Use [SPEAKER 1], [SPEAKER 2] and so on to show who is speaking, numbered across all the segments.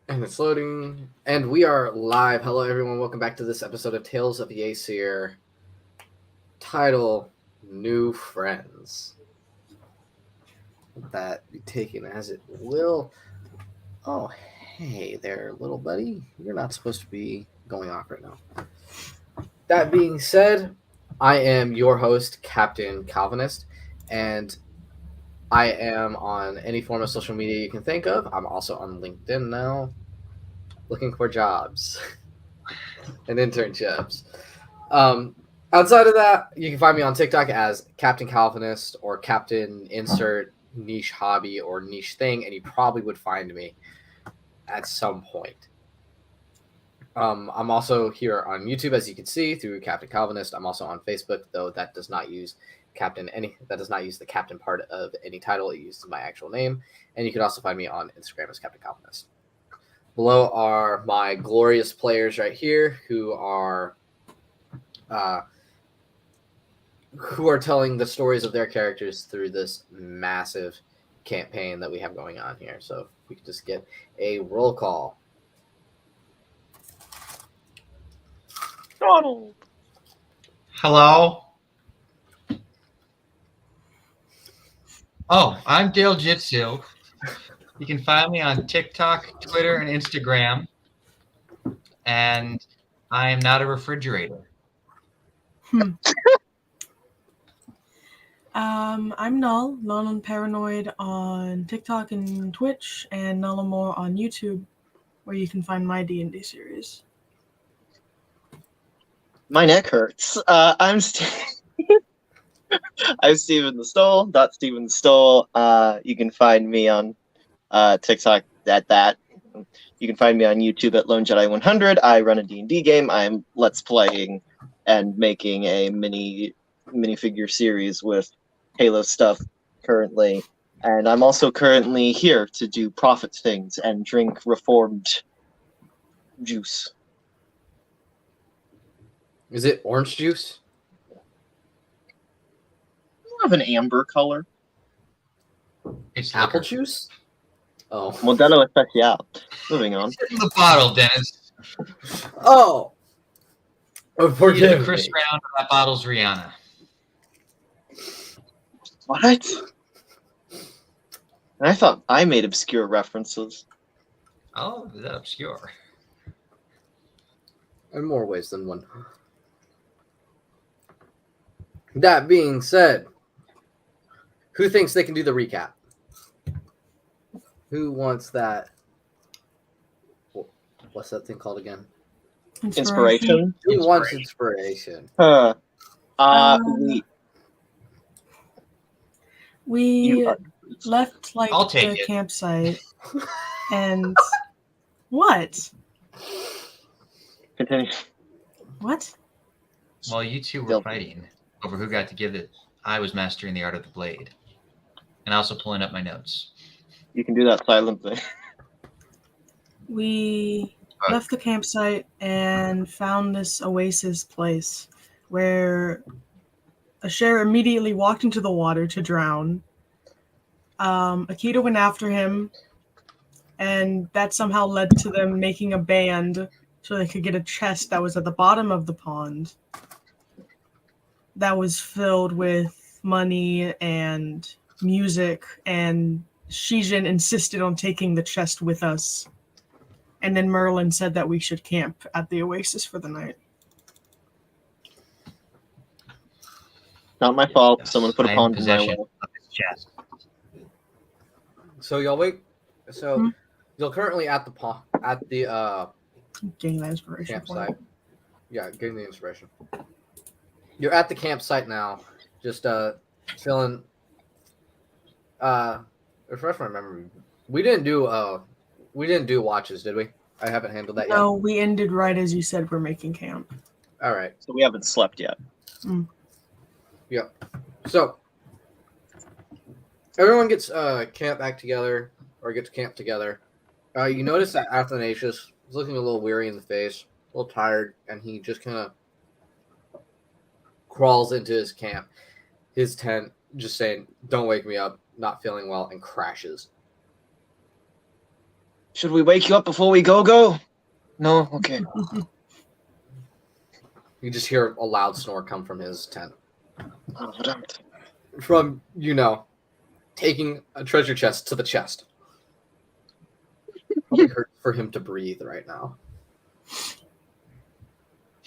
[SPEAKER 1] And it's loading. And we are live. Hello, everyone. Welcome back to this episode of Tales of the Aesir. Title, New Friends. Let that be taken as it will. Oh, hey there, little buddy. You're not supposed to be going off right now. That being said, I am your host, Captain Calvinist, and I am on any form of social media you can think of. I'm also on LinkedIn now, looking for jobs and internships. Um, Outside of that, you can find me on TikTok as Captain Calvinist or Captain Insert Niche Hobby or Niche Thing, and you probably would find me at some point. I'm also here on YouTube, as you can see, through Captain Calvinist. I'm also on Facebook, though that does not use the captain part of any title. It uses my actual name, and you can also find me on Instagram as Captain Calvinist. Below are my glorious players right here, who are telling the stories of their characters through this massive campaign that we have going on here. So if we could just get a roll call.
[SPEAKER 2] Donald.
[SPEAKER 3] Hello. Oh, I'm Dale Jitsu. You can find me on TikTok, Twitter, and Instagram. And I am not a refrigerator.
[SPEAKER 4] I'm Null and Paranoid on TikTok and Twitch, and Null More on YouTube, where you can find my D&D series.
[SPEAKER 2] My neck hurts. I'm Steven the Stole. Steven the Stole. You can find me on TikTok at that. You can find me on YouTube at Lone Jedi 100. I run a D&D game. I'm Let's Playing and making a minifigure series with Halo stuff currently. And I'm also currently here to do profit things and drink reformed juice.
[SPEAKER 1] Is it orange juice?
[SPEAKER 2] Of an amber color.
[SPEAKER 3] It's
[SPEAKER 1] Apple
[SPEAKER 3] liquor.
[SPEAKER 1] juice? Oh.
[SPEAKER 2] Modelo Especial. Moving on.
[SPEAKER 3] It's in the bottle, Dennis.
[SPEAKER 1] Oh! Forgive me.
[SPEAKER 3] Chris Brown, that bottle's Rihanna.
[SPEAKER 2] What? And I thought I made obscure references.
[SPEAKER 3] Oh, is that obscure?
[SPEAKER 1] In more ways than one. That being said, who thinks they can do the recap? Who wants that? What's that thing called again?
[SPEAKER 2] Inspiration?
[SPEAKER 1] Who wants inspiration?
[SPEAKER 4] We left
[SPEAKER 3] I'll take
[SPEAKER 4] the
[SPEAKER 3] it.
[SPEAKER 4] campsite, and what?
[SPEAKER 2] Continue.
[SPEAKER 4] What?
[SPEAKER 3] Well, you two were fighting over who got to give it. I was mastering the art of the blade. And also pulling up my notes.
[SPEAKER 2] You can do that silently.
[SPEAKER 4] We left the campsite and found this oasis place where Asher immediately walked into the water to drown. Akita went after him, and that somehow led to them making a band so they could get a chest that was at the bottom of the pond that was filled with money and music, and Shijin insisted on taking the chest with us. And then Merlin said that we should camp at the oasis for the night.
[SPEAKER 2] Not my fault.
[SPEAKER 3] Yes,
[SPEAKER 2] Someone put a
[SPEAKER 3] I am
[SPEAKER 2] pond in my
[SPEAKER 3] possession
[SPEAKER 2] way.
[SPEAKER 3] of his chest.
[SPEAKER 1] So y'all wait. So you're currently at the
[SPEAKER 4] Getting that inspiration.
[SPEAKER 1] campsite. Yeah, getting the inspiration. You're at the campsite now, just chilling. Refresh my memory. We didn't do watches, did we? I haven't handled that yet.
[SPEAKER 4] No, we ended right as you said we're making camp.
[SPEAKER 1] All right.
[SPEAKER 2] So we haven't slept yet.
[SPEAKER 1] Yep. So everyone gets camp back together, or gets camp together. You notice that Athanasius is looking a little weary in the face, a little tired, and he just kind of crawls into his tent, just saying, "Don't wake me up, not feeling well," and crashes.
[SPEAKER 2] Should we wake you up before we go? No? Okay.
[SPEAKER 1] You just hear a loud snore come from his tent.
[SPEAKER 2] Oh, verdammt.
[SPEAKER 1] From, taking a treasure chest to the chest. Probably hurt for him to breathe right now.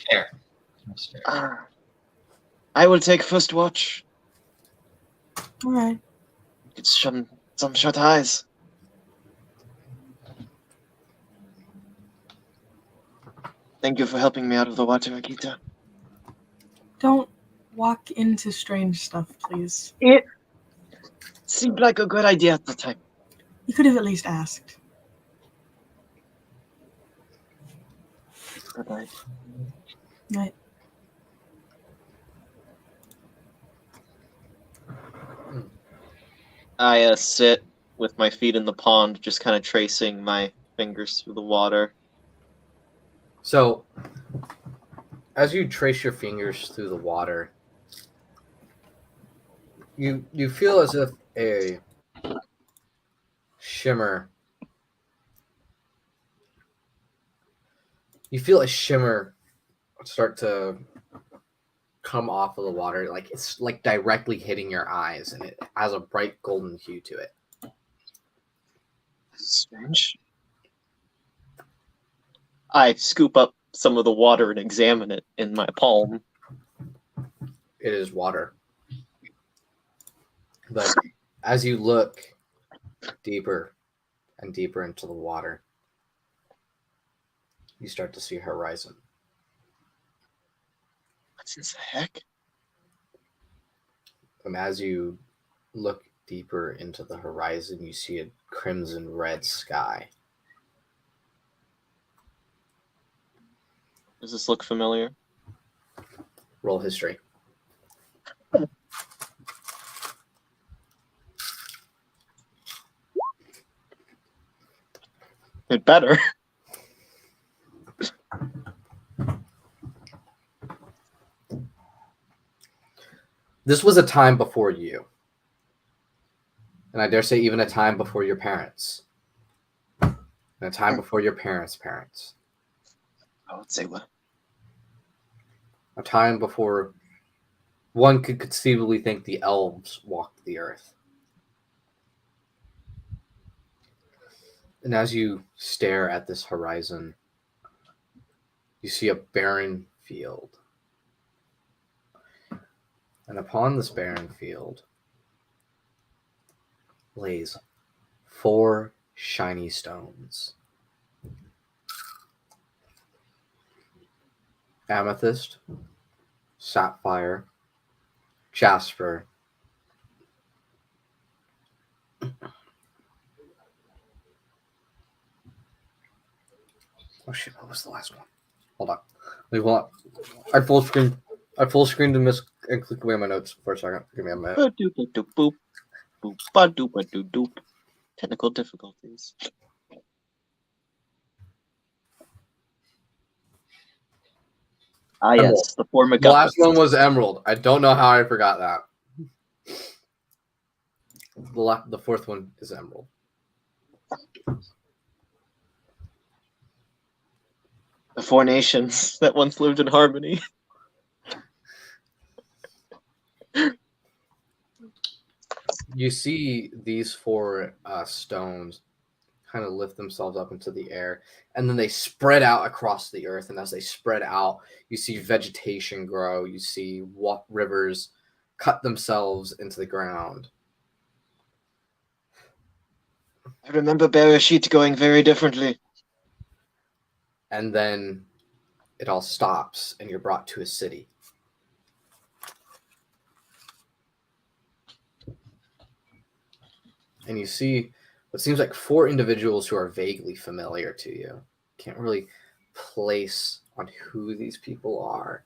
[SPEAKER 3] Fair. That's fair.
[SPEAKER 2] I will take first watch.
[SPEAKER 4] All right.
[SPEAKER 2] It's some shut eyes. Thank you for helping me out of the water, Akita.
[SPEAKER 4] Don't walk into strange stuff, please.
[SPEAKER 2] It seemed like a good idea at the time.
[SPEAKER 4] You could have at least asked.
[SPEAKER 2] Good night.
[SPEAKER 4] Right.
[SPEAKER 2] I sit with my feet in the pond, just kind of tracing my fingers through the water.
[SPEAKER 1] So, as you trace your fingers through the water, you feel as if a shimmer. You feel a shimmer start to come off of the water, like it's like directly hitting your eyes, and it has a bright golden hue to it.
[SPEAKER 2] Strange. I scoop up some of the water and examine it in my palm.
[SPEAKER 1] It is water. But as you look deeper and deeper into the water, you start to see horizon.
[SPEAKER 2] What in the heck?
[SPEAKER 1] And as you look deeper into the horizon, you see a crimson red sky.
[SPEAKER 2] Does this look familiar?
[SPEAKER 1] Roll history.
[SPEAKER 2] It better.
[SPEAKER 1] This was a time before you. And I dare say even a time before your parents. And a time before your parents' parents.
[SPEAKER 2] I would say what?
[SPEAKER 1] A time before one could conceivably think the elves walked the earth. And as you stare at this horizon, you see a barren field. And upon this barren field lays 4 shiny stones. Amethyst, sapphire, jasper, oh shit, what was the last one? Hold on. Wait, hold on. I full screened and clicked away my notes for a second. Give me a minute.
[SPEAKER 2] Ba-doop-a-doop-boop. Boop-ba-doop-a-doop-doop. Technical difficulties. Ah,
[SPEAKER 1] Emerald.
[SPEAKER 2] yes, the 4
[SPEAKER 1] The last
[SPEAKER 2] MacGuffins.
[SPEAKER 1] one was emerald. I don't know how I forgot that. The 4th one is emerald.
[SPEAKER 2] The 4 nations that once lived in harmony.
[SPEAKER 1] You see these 4 stones kind of lift themselves up into the air, and then they spread out across the earth. And as they spread out, you see vegetation grow. You see rivers cut themselves into the ground.
[SPEAKER 2] I remember Bereshit going very differently.
[SPEAKER 1] And then it all stops, and you're brought to a city. And you see what seems like 4 individuals who are vaguely familiar to you. Can't really place on who these people are.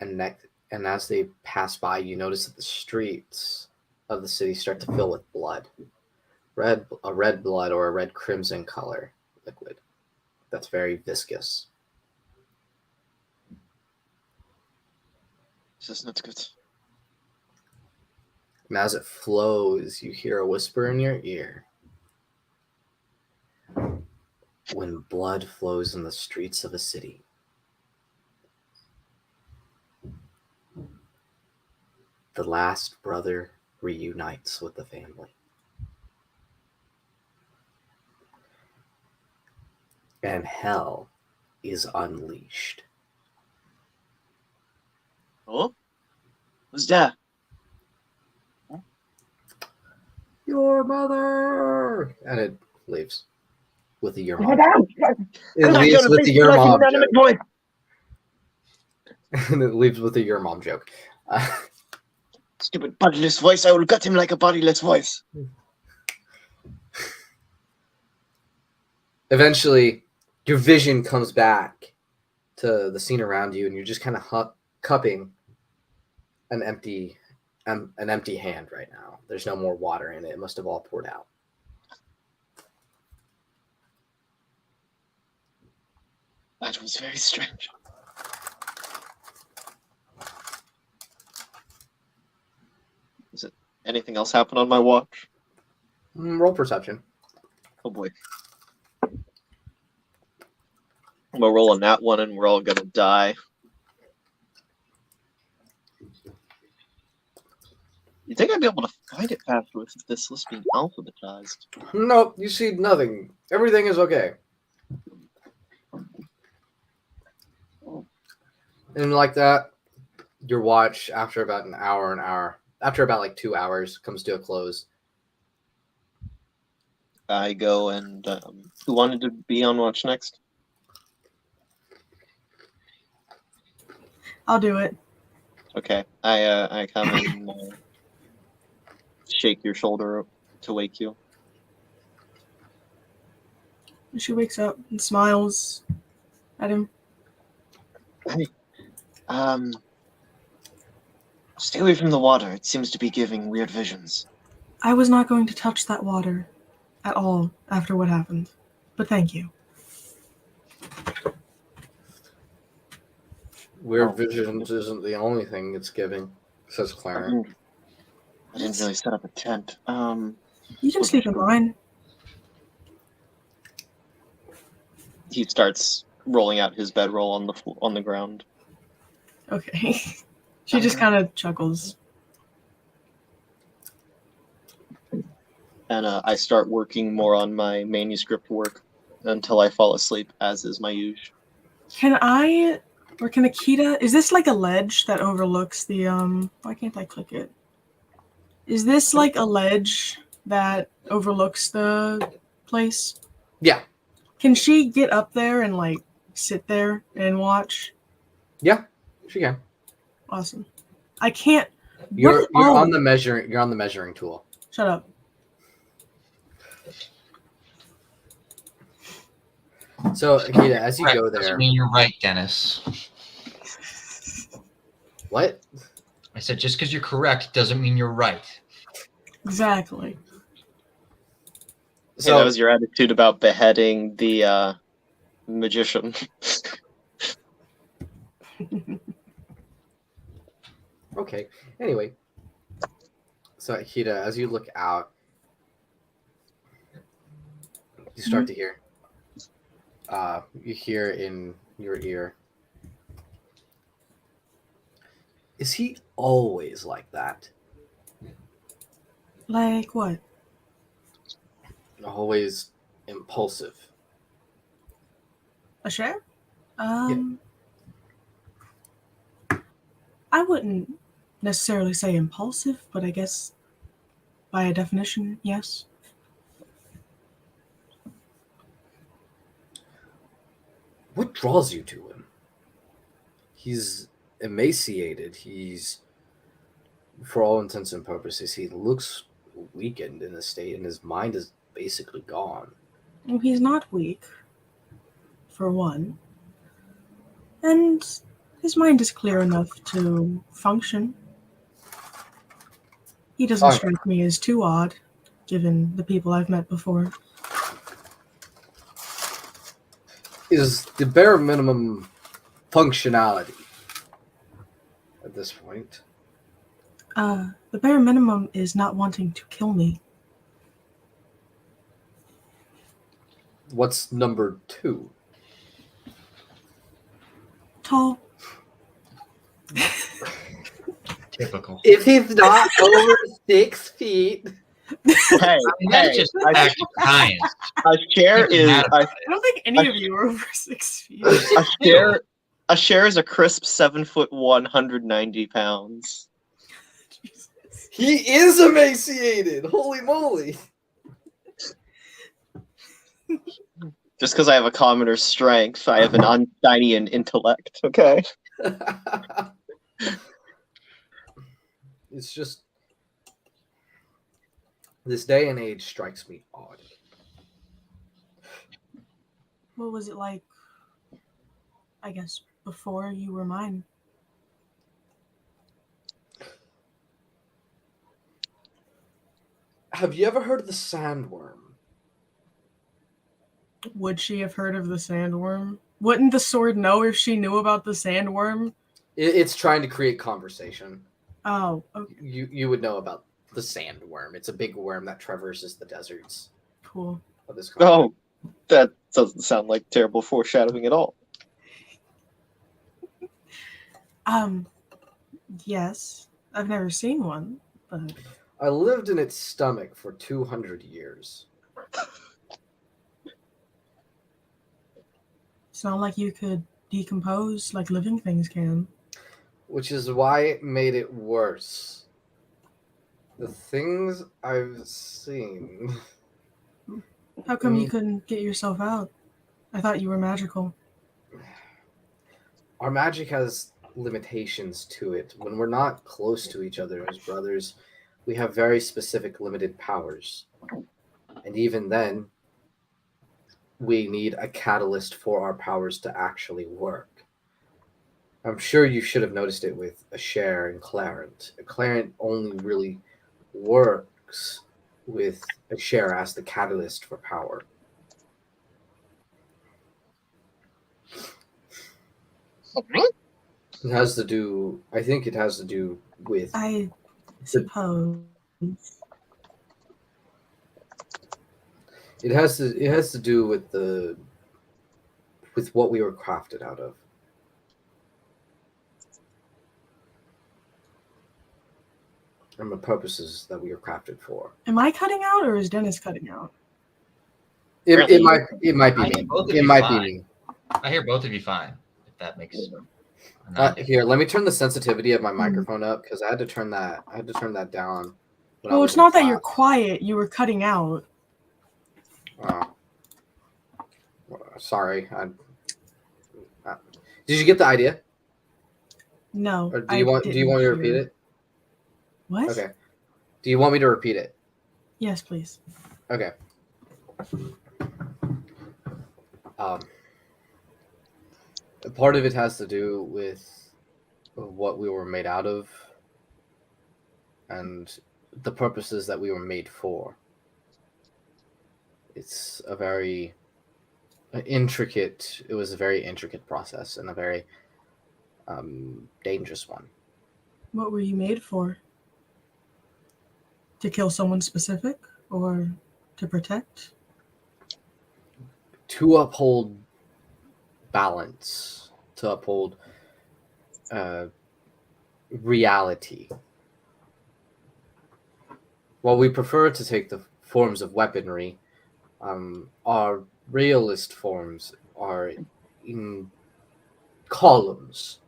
[SPEAKER 1] And as they pass by, you notice that the streets of the city start to fill with blood. A red blood or a red crimson color liquid that's very viscous.
[SPEAKER 2] This is not good.
[SPEAKER 1] And as it flows, you hear a whisper in your ear. When blood flows in the streets of a city, the last brother reunites with the family. And hell is unleashed.
[SPEAKER 2] Oh? Who's that?
[SPEAKER 1] Your mother! And it leaves with a your mom.
[SPEAKER 2] I'm
[SPEAKER 1] It
[SPEAKER 2] not
[SPEAKER 1] leaves
[SPEAKER 2] gonna
[SPEAKER 1] with
[SPEAKER 2] face
[SPEAKER 1] the
[SPEAKER 2] you
[SPEAKER 1] your
[SPEAKER 2] like an
[SPEAKER 1] mom
[SPEAKER 2] inanimate
[SPEAKER 1] joke.
[SPEAKER 2] voice.
[SPEAKER 1] And it leaves with a your mom joke.
[SPEAKER 2] Stupid bodiless voice, I will gut him like a bodiless voice.
[SPEAKER 1] Eventually, your vision comes back to the scene around you, and you're just kind of cupping an empty hand right now. There's no more water in it. It must have all poured out.
[SPEAKER 2] That was very strange. Is it anything else happen on my watch?
[SPEAKER 1] Roll perception.
[SPEAKER 2] Oh boy. I'm gonna roll on that one and we're all gonna die. You think I'd be able to find it faster with this list being alphabetized?
[SPEAKER 1] Nope, you see nothing. Everything is okay. And like that, your watch, after about after about like 2 hours, comes to a close.
[SPEAKER 2] I go and who wanted to be on watch next?
[SPEAKER 4] I'll do it.
[SPEAKER 2] Okay, I come and shake your shoulder to wake you.
[SPEAKER 4] She wakes up and smiles at him.
[SPEAKER 2] Hey, stay away from the water. It seems to be giving weird visions.
[SPEAKER 4] I was not going to touch that water at all after what happened, but thank you.
[SPEAKER 1] Weird visions isn't the only thing it's giving, says
[SPEAKER 2] I
[SPEAKER 1] Clarence.
[SPEAKER 2] didn't really set up a tent.
[SPEAKER 4] You can sleep in mine.
[SPEAKER 2] He starts rolling out his bedroll on the ground.
[SPEAKER 4] Okay. She just kind of chuckles.
[SPEAKER 2] And I start working more on my manuscript work until I fall asleep, as is my usual.
[SPEAKER 4] Can Akita, is this like a ledge that overlooks the, why can't I click it? Is this like a ledge that overlooks the place?
[SPEAKER 1] Yeah.
[SPEAKER 4] Can she get up there and like sit there and watch?
[SPEAKER 1] Yeah, she can.
[SPEAKER 4] Awesome. I can't.
[SPEAKER 1] You're
[SPEAKER 4] Oh,
[SPEAKER 1] on the measuring tool.
[SPEAKER 4] shut up.
[SPEAKER 1] So Akita, as you go
[SPEAKER 3] Doesn't
[SPEAKER 1] there,
[SPEAKER 3] mean you're right, Dennis.
[SPEAKER 1] what?
[SPEAKER 3] I said just because you're correct doesn't mean you're right.
[SPEAKER 4] Exactly.
[SPEAKER 2] So that was your attitude about beheading the magician.
[SPEAKER 1] Okay. Anyway, so Akita, as you look out, you start to hear. You hear in your ear. Is he always like that?
[SPEAKER 4] Like what?
[SPEAKER 1] Always impulsive.
[SPEAKER 4] A share? I wouldn't necessarily say impulsive, but I guess by a definition, yes.
[SPEAKER 1] What draws you to him? He's emaciated. He's, for all intents and purposes, he looks weakened in a state, and his mind is basically gone.
[SPEAKER 4] Well, he's not weak, for one. And his mind is clear enough to function. He doesn't
[SPEAKER 1] Fine.
[SPEAKER 4] strike me as too odd, given the people I've met before.
[SPEAKER 1] Is the bare minimum functionality at this point.
[SPEAKER 4] The bare minimum is not wanting to kill me.
[SPEAKER 1] What's number 2?
[SPEAKER 4] Tall.
[SPEAKER 3] Typical.
[SPEAKER 1] If he's not over 6 feet,
[SPEAKER 2] Hey,
[SPEAKER 3] That's just
[SPEAKER 2] a,
[SPEAKER 3] fact of science.
[SPEAKER 2] a share
[SPEAKER 3] Can't be
[SPEAKER 2] is
[SPEAKER 3] mad about
[SPEAKER 2] a,
[SPEAKER 3] it.
[SPEAKER 4] I don't think any of you are over 6 feet.
[SPEAKER 2] a share is a crisp 7 foot 190 pounds.
[SPEAKER 4] Jesus.
[SPEAKER 1] he is emaciated. Holy moly!
[SPEAKER 2] Just because I have a commoner's strength, I have an Einsteinian intellect. Okay.
[SPEAKER 1] It's just this day and age strikes me odd.
[SPEAKER 4] What was it like, I guess, before you were mine?
[SPEAKER 1] Have you ever heard of the sandworm?
[SPEAKER 4] Would she have heard of the sandworm? Wouldn't the sword know if she knew about the sandworm?
[SPEAKER 1] It's trying to create conversation.
[SPEAKER 4] Oh, okay,
[SPEAKER 1] You would know about the sandworm. It's a big worm that traverses the deserts
[SPEAKER 4] cool.
[SPEAKER 1] of this continent.
[SPEAKER 2] Oh, that doesn't sound like terrible foreshadowing at all.
[SPEAKER 4] Yes. I've never seen one, but
[SPEAKER 1] I lived in its stomach for 200 years.
[SPEAKER 4] it's not like you could decompose like living things can.
[SPEAKER 1] Which is why it made it worse. The things I've seen.
[SPEAKER 4] How come you
[SPEAKER 1] Mm.
[SPEAKER 4] couldn't get yourself out? I thought you were magical.
[SPEAKER 1] Our magic has limitations to it. When we're not close to each other as brothers, we have very specific limited powers. And even then, we need a catalyst for our powers to actually work. I'm sure you should have noticed it with Asher and Clarent. Clarent only really works with Asher as the catalyst for power. It has to do, I think it has to do with,
[SPEAKER 4] I suppose.
[SPEAKER 1] it has to do with with what we were crafted out of. And the purposes that we were crafted for.
[SPEAKER 4] Am I cutting out or is Dennis cutting out?
[SPEAKER 1] It
[SPEAKER 2] Really?
[SPEAKER 1] might be
[SPEAKER 3] I hear
[SPEAKER 1] me.
[SPEAKER 3] both of
[SPEAKER 1] It
[SPEAKER 3] you
[SPEAKER 1] might be
[SPEAKER 3] fine.
[SPEAKER 1] me.
[SPEAKER 3] I hear both of you fine. If that makes
[SPEAKER 1] Here, let me turn the sensitivity of my
[SPEAKER 4] Hmm.
[SPEAKER 1] microphone up because I had to turn that down. when I
[SPEAKER 4] Well,
[SPEAKER 1] was
[SPEAKER 4] it's
[SPEAKER 1] in
[SPEAKER 4] not that you're
[SPEAKER 1] class.
[SPEAKER 4] quiet. You were cutting out.
[SPEAKER 1] Oh. Sorry. Did you get the idea?
[SPEAKER 4] No.
[SPEAKER 1] Or do you want me to repeat it?
[SPEAKER 4] What?
[SPEAKER 1] Okay. Do you want me to repeat it?
[SPEAKER 4] Yes, please.
[SPEAKER 1] Okay. Part of it has to do with what we were made out of and the purposes that we were made for. It's a very intricate. It was a very intricate process and a very dangerous one.
[SPEAKER 4] What were you made for? To kill someone specific or to protect?
[SPEAKER 1] To uphold balance, to uphold reality. While we prefer to take the forms of weaponry, our realist forms are in columns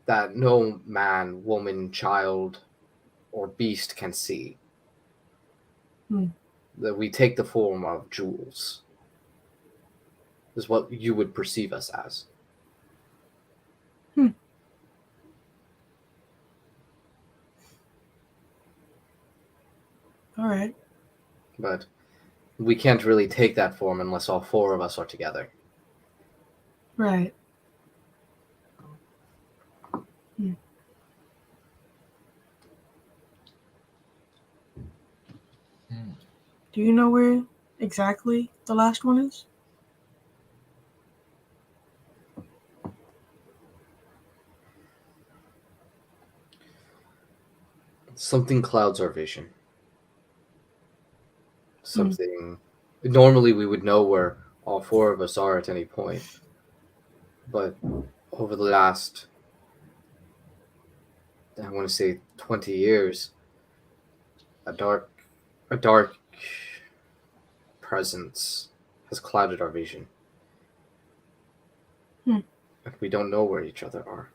[SPEAKER 1] that no man, woman, child, or beast can see. That we take the form of jewels. Is what you would perceive us as.
[SPEAKER 4] All right.
[SPEAKER 1] But we can't really take that form unless all 4 of us are together.
[SPEAKER 4] Right. Do you know where exactly the last one is?
[SPEAKER 1] something clouds our vision. Something. Normally, we would know where all four of us are at any point, but over the last, I want to say, 20 years, a dark presence has clouded our vision.
[SPEAKER 4] Hmm.
[SPEAKER 1] And we don't know where each other are.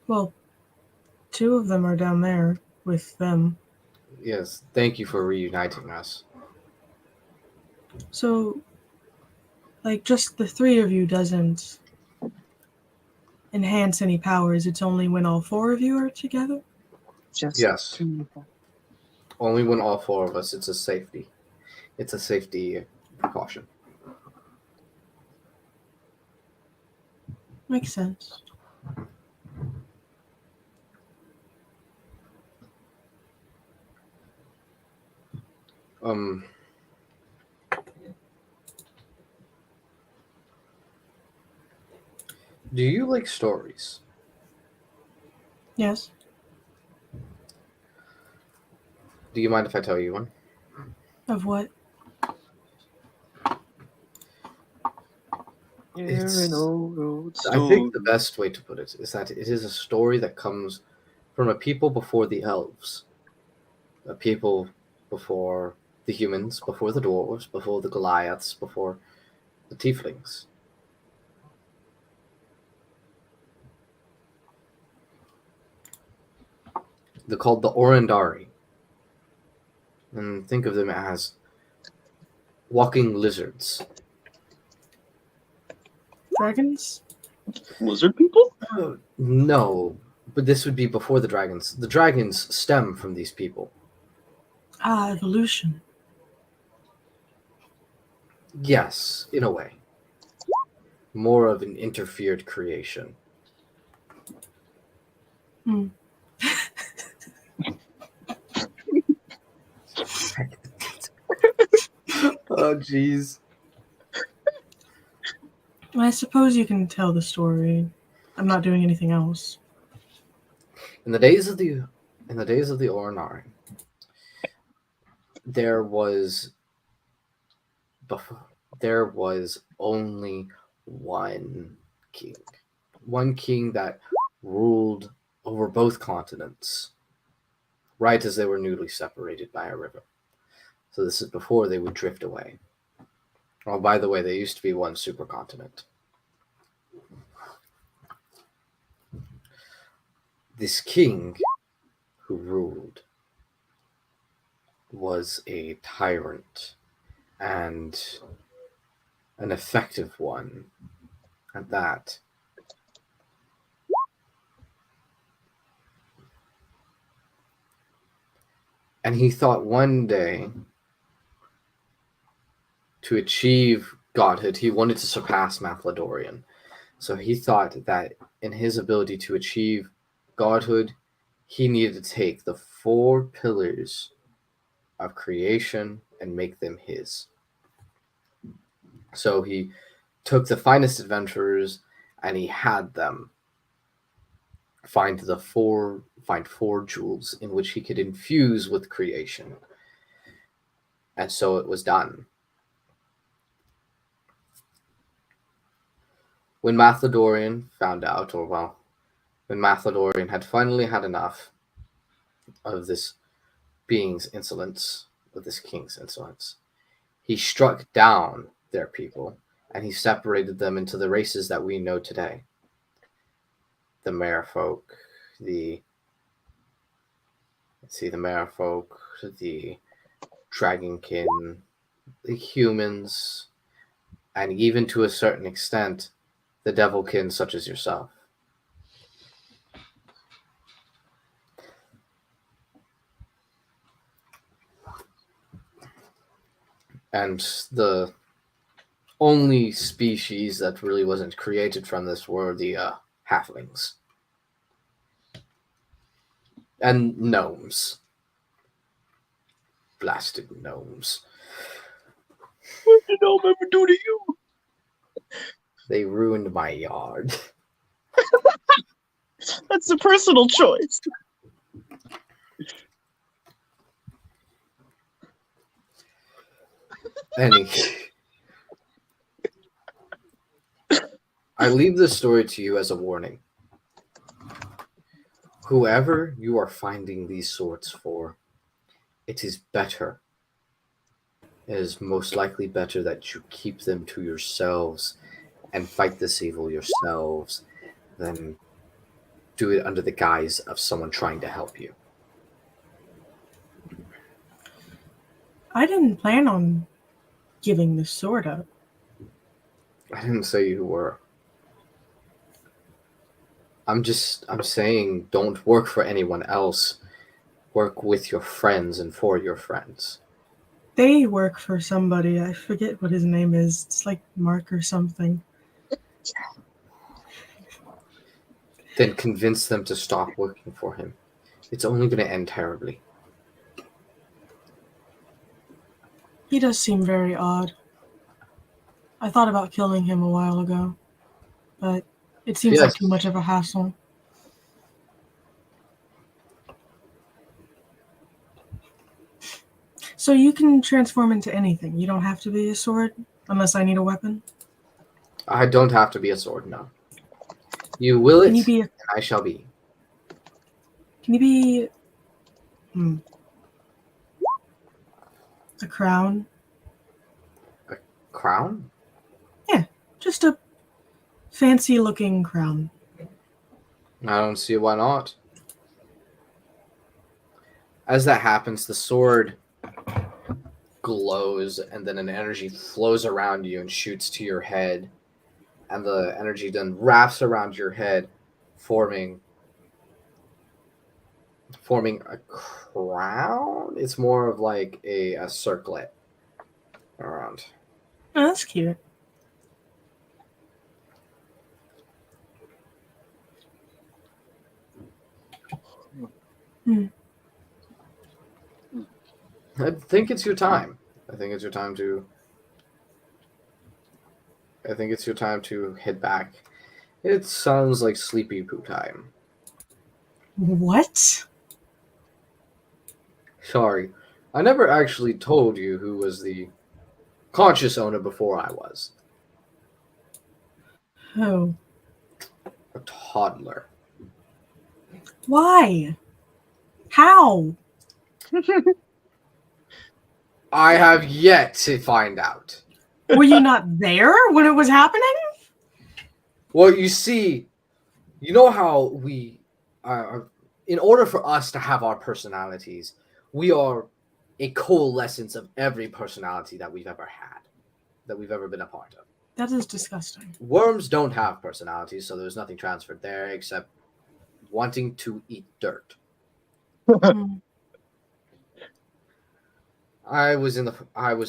[SPEAKER 4] Well, two of them are down there with them.
[SPEAKER 1] Yes, thank you for reuniting us.
[SPEAKER 4] So, like, just the three of you doesn't enhance any powers. It's only when all four of you are together?
[SPEAKER 2] Just
[SPEAKER 1] Yes. Only when all four of us, it's a safety precaution.
[SPEAKER 4] Makes sense.
[SPEAKER 1] Do you like stories?
[SPEAKER 4] Yes.
[SPEAKER 1] Do you mind if I tell you one?
[SPEAKER 4] Of what?
[SPEAKER 1] It's-
[SPEAKER 2] Hear an old
[SPEAKER 1] I think the
[SPEAKER 2] story.
[SPEAKER 1] best way to put it is that it is a story that comes from a people before the elves, a people before the humans, before the dwarves, before the Goliaths, before the tieflings. They're called the Orandari. And think of them as walking lizards.
[SPEAKER 4] Dragons?
[SPEAKER 2] Lizard people?
[SPEAKER 1] No, but this would be before the dragons. The dragons stem from these people.
[SPEAKER 4] Ah, evolution.
[SPEAKER 1] Yes, in a way. More of an interfered creation.
[SPEAKER 4] Hmm.
[SPEAKER 1] Oh, jeez.
[SPEAKER 4] I suppose you can tell the story. I'm not doing anything else.
[SPEAKER 1] In the days of the Ornari, there was only one king that ruled over both continents, right as they were newly separated by a river. So this is before they would drift away. Oh, by the way, there used to be one supercontinent. This king who ruled was a tyrant and an effective one at that. And he thought one day to achieve godhood, he wanted to surpass Mathlodorian. So he thought that in his ability to achieve godhood, he needed to take the 4 pillars of creation and make them his. So he took the finest adventurers and he had them find 4 jewels in which he could infuse with creation. And so it was done. When Mathlodorian found out, when Mathlodorian had finally had enough of this being's insolence, of this king's insolence, he struck down their people and he separated them into the races that we know today. The Merfolk, the Dragonkin, the humans, and even to a certain extent, the Devilkin, such as yourself. And the only species that really wasn't created from this were the halflings. And gnomes. Blasted gnomes.
[SPEAKER 2] What did gnome ever do to you?
[SPEAKER 1] They ruined my yard.
[SPEAKER 2] That's a personal choice.
[SPEAKER 1] Any. I leave this story to you as a warning. Whoever you are finding these swords for, it is better. It is most likely better that you keep them to yourselves and fight this evil yourselves than do it under the guise of someone trying to help you.
[SPEAKER 4] I didn't plan on giving this sword up.
[SPEAKER 1] I didn't say you were. I'm saying don't work for anyone else. Work with your friends and for your friends.
[SPEAKER 4] They work for somebody. I forget what his name is. It's like Mark or something.
[SPEAKER 1] Then convince them to stop working for him. It's only going to end terribly.
[SPEAKER 4] He does seem very odd. I thought about killing him a while ago, but it seems like too much of a hassle. So you can transform into anything. You don't have to be a sword unless I need a weapon.
[SPEAKER 1] I don't have to be a sword, no. You will it,
[SPEAKER 4] Can you be
[SPEAKER 1] and I shall be.
[SPEAKER 4] Can you be a crown?
[SPEAKER 1] Crown?
[SPEAKER 4] Just a fancy looking crown.
[SPEAKER 1] I don't see why not. As that happens, the sword glows, and then an energy flows around you and shoots to your head. And the energy then wraps around your head, forming a crown. It's more of like a circlet around.
[SPEAKER 4] Oh, that's cute.
[SPEAKER 1] I think it's your time. I think it's your time to head back. It sounds like sleepy poo time.
[SPEAKER 4] What?
[SPEAKER 1] Sorry, I never actually told you who was the conscious owner before I was.
[SPEAKER 4] Oh.
[SPEAKER 1] A toddler.
[SPEAKER 4] Why? How?
[SPEAKER 1] I have yet to find out.
[SPEAKER 4] Were you not there when it was happening?
[SPEAKER 1] Well, you see, you know how we are, in order for us to have our personalities, we are a coalescence of every personality that we've ever had, that we've ever been a part of.
[SPEAKER 4] That is disgusting.
[SPEAKER 1] Worms don't have personalities, so there's nothing transferred there except wanting to eat dirt.
[SPEAKER 4] Hmm.
[SPEAKER 1] I was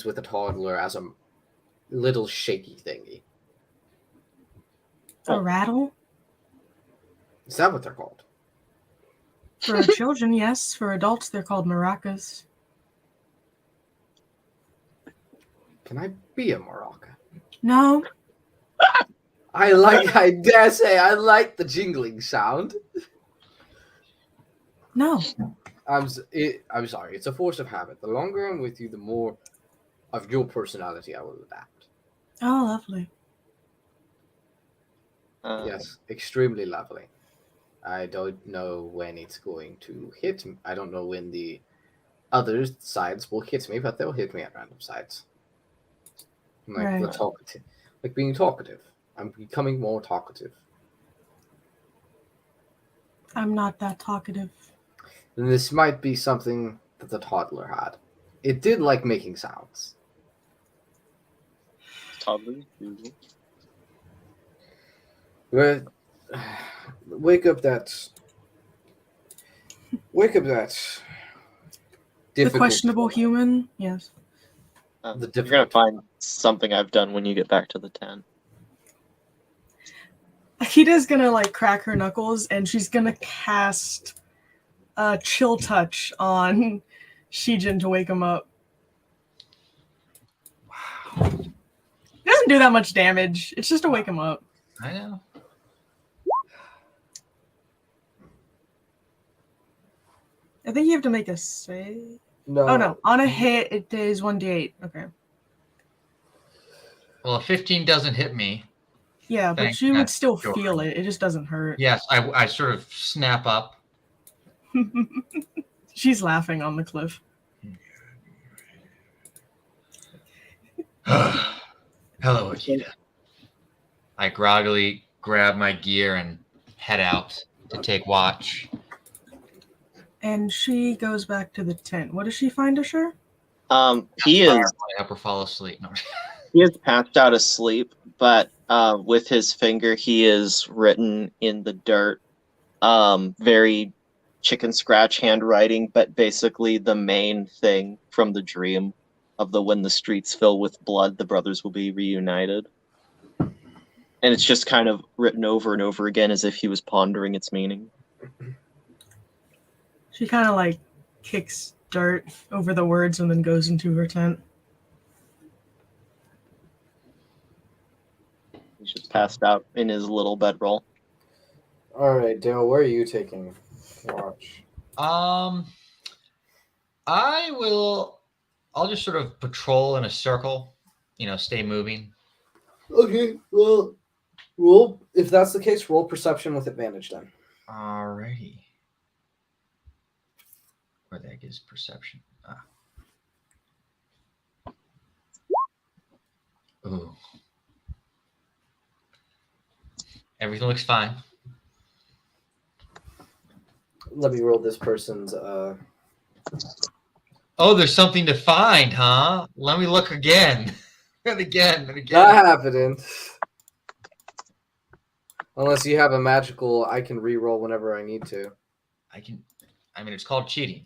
[SPEAKER 1] with a toddler as a little shaky thingy.
[SPEAKER 4] A rattle?
[SPEAKER 1] Is that what they're called?
[SPEAKER 4] For children, yes. For adults, they're called maracas.
[SPEAKER 1] Can I be a maraca?
[SPEAKER 4] No.
[SPEAKER 1] I dare say I like the jingling sound.
[SPEAKER 4] No.
[SPEAKER 1] I'm sorry. It's a force of habit. The longer I'm with you, the more of your personality I will adapt.
[SPEAKER 4] Oh, lovely.
[SPEAKER 1] Yes, extremely lovely. I don't know when it's going to hit me. I don't know when the other sides will hit me, but they'll hit me at random sides. Like the
[SPEAKER 4] Right.
[SPEAKER 1] talkative, like being talkative. I'm becoming more talkative.
[SPEAKER 4] I'm not that talkative.
[SPEAKER 1] And this might be something that the toddler had. It did like making sounds.
[SPEAKER 2] Toddler.
[SPEAKER 1] But wake up that
[SPEAKER 4] The
[SPEAKER 1] difficult
[SPEAKER 4] questionable human? Yes.
[SPEAKER 2] You're gonna
[SPEAKER 1] difficult-
[SPEAKER 2] find something I've done when you get back to the tent.
[SPEAKER 4] Akida's gonna like crack her knuckles and she's gonna cast a chill touch on Shijin to wake him up. It doesn't do that much damage. It's just to wake him up.
[SPEAKER 3] I know.
[SPEAKER 4] I think you have to make a save.
[SPEAKER 1] No.
[SPEAKER 4] Oh no, on a hit it is 1d8. Okay.
[SPEAKER 3] Well, a 15 doesn't hit me.
[SPEAKER 4] Yeah, but
[SPEAKER 3] Thanks,
[SPEAKER 4] you would
[SPEAKER 3] Matt.
[SPEAKER 4] still
[SPEAKER 3] Sure.
[SPEAKER 4] feel it. It just doesn't hurt.
[SPEAKER 3] Yes, I sort of snap up.
[SPEAKER 4] She's laughing on the cliff.
[SPEAKER 3] Hello, Akita. I groggily grab my gear and head out to take watch.
[SPEAKER 4] And she goes back to the tent. What does she find, Asher?
[SPEAKER 2] He
[SPEAKER 3] Fire
[SPEAKER 2] is
[SPEAKER 3] my up or fall asleep. No.
[SPEAKER 2] he is passed out asleep, but with his finger he is written in the dirt. Very chicken scratch handwriting, but basically the main thing from the dream of the when the streets fill with blood, the brothers will be reunited. And it's just kind of written over and over again as if he was pondering its meaning.
[SPEAKER 4] She kind of like kicks dirt over the words and then goes into her tent.
[SPEAKER 2] He's just passed out in his little bedroll.
[SPEAKER 1] All right, Dale, where are you taking watch?
[SPEAKER 3] I'll just sort of patrol in a circle, stay moving.
[SPEAKER 1] Okay, well, roll. If that's the case, roll perception with advantage then.
[SPEAKER 3] Alrighty. Where the heck is perception? Ooh. Everything looks fine.
[SPEAKER 1] Let me roll this person's.
[SPEAKER 3] Oh, there's something to find, huh? Let me look again. and again.
[SPEAKER 1] Not happening. Unless you have a magical, I can re-roll whenever I need to.
[SPEAKER 3] It's called cheating.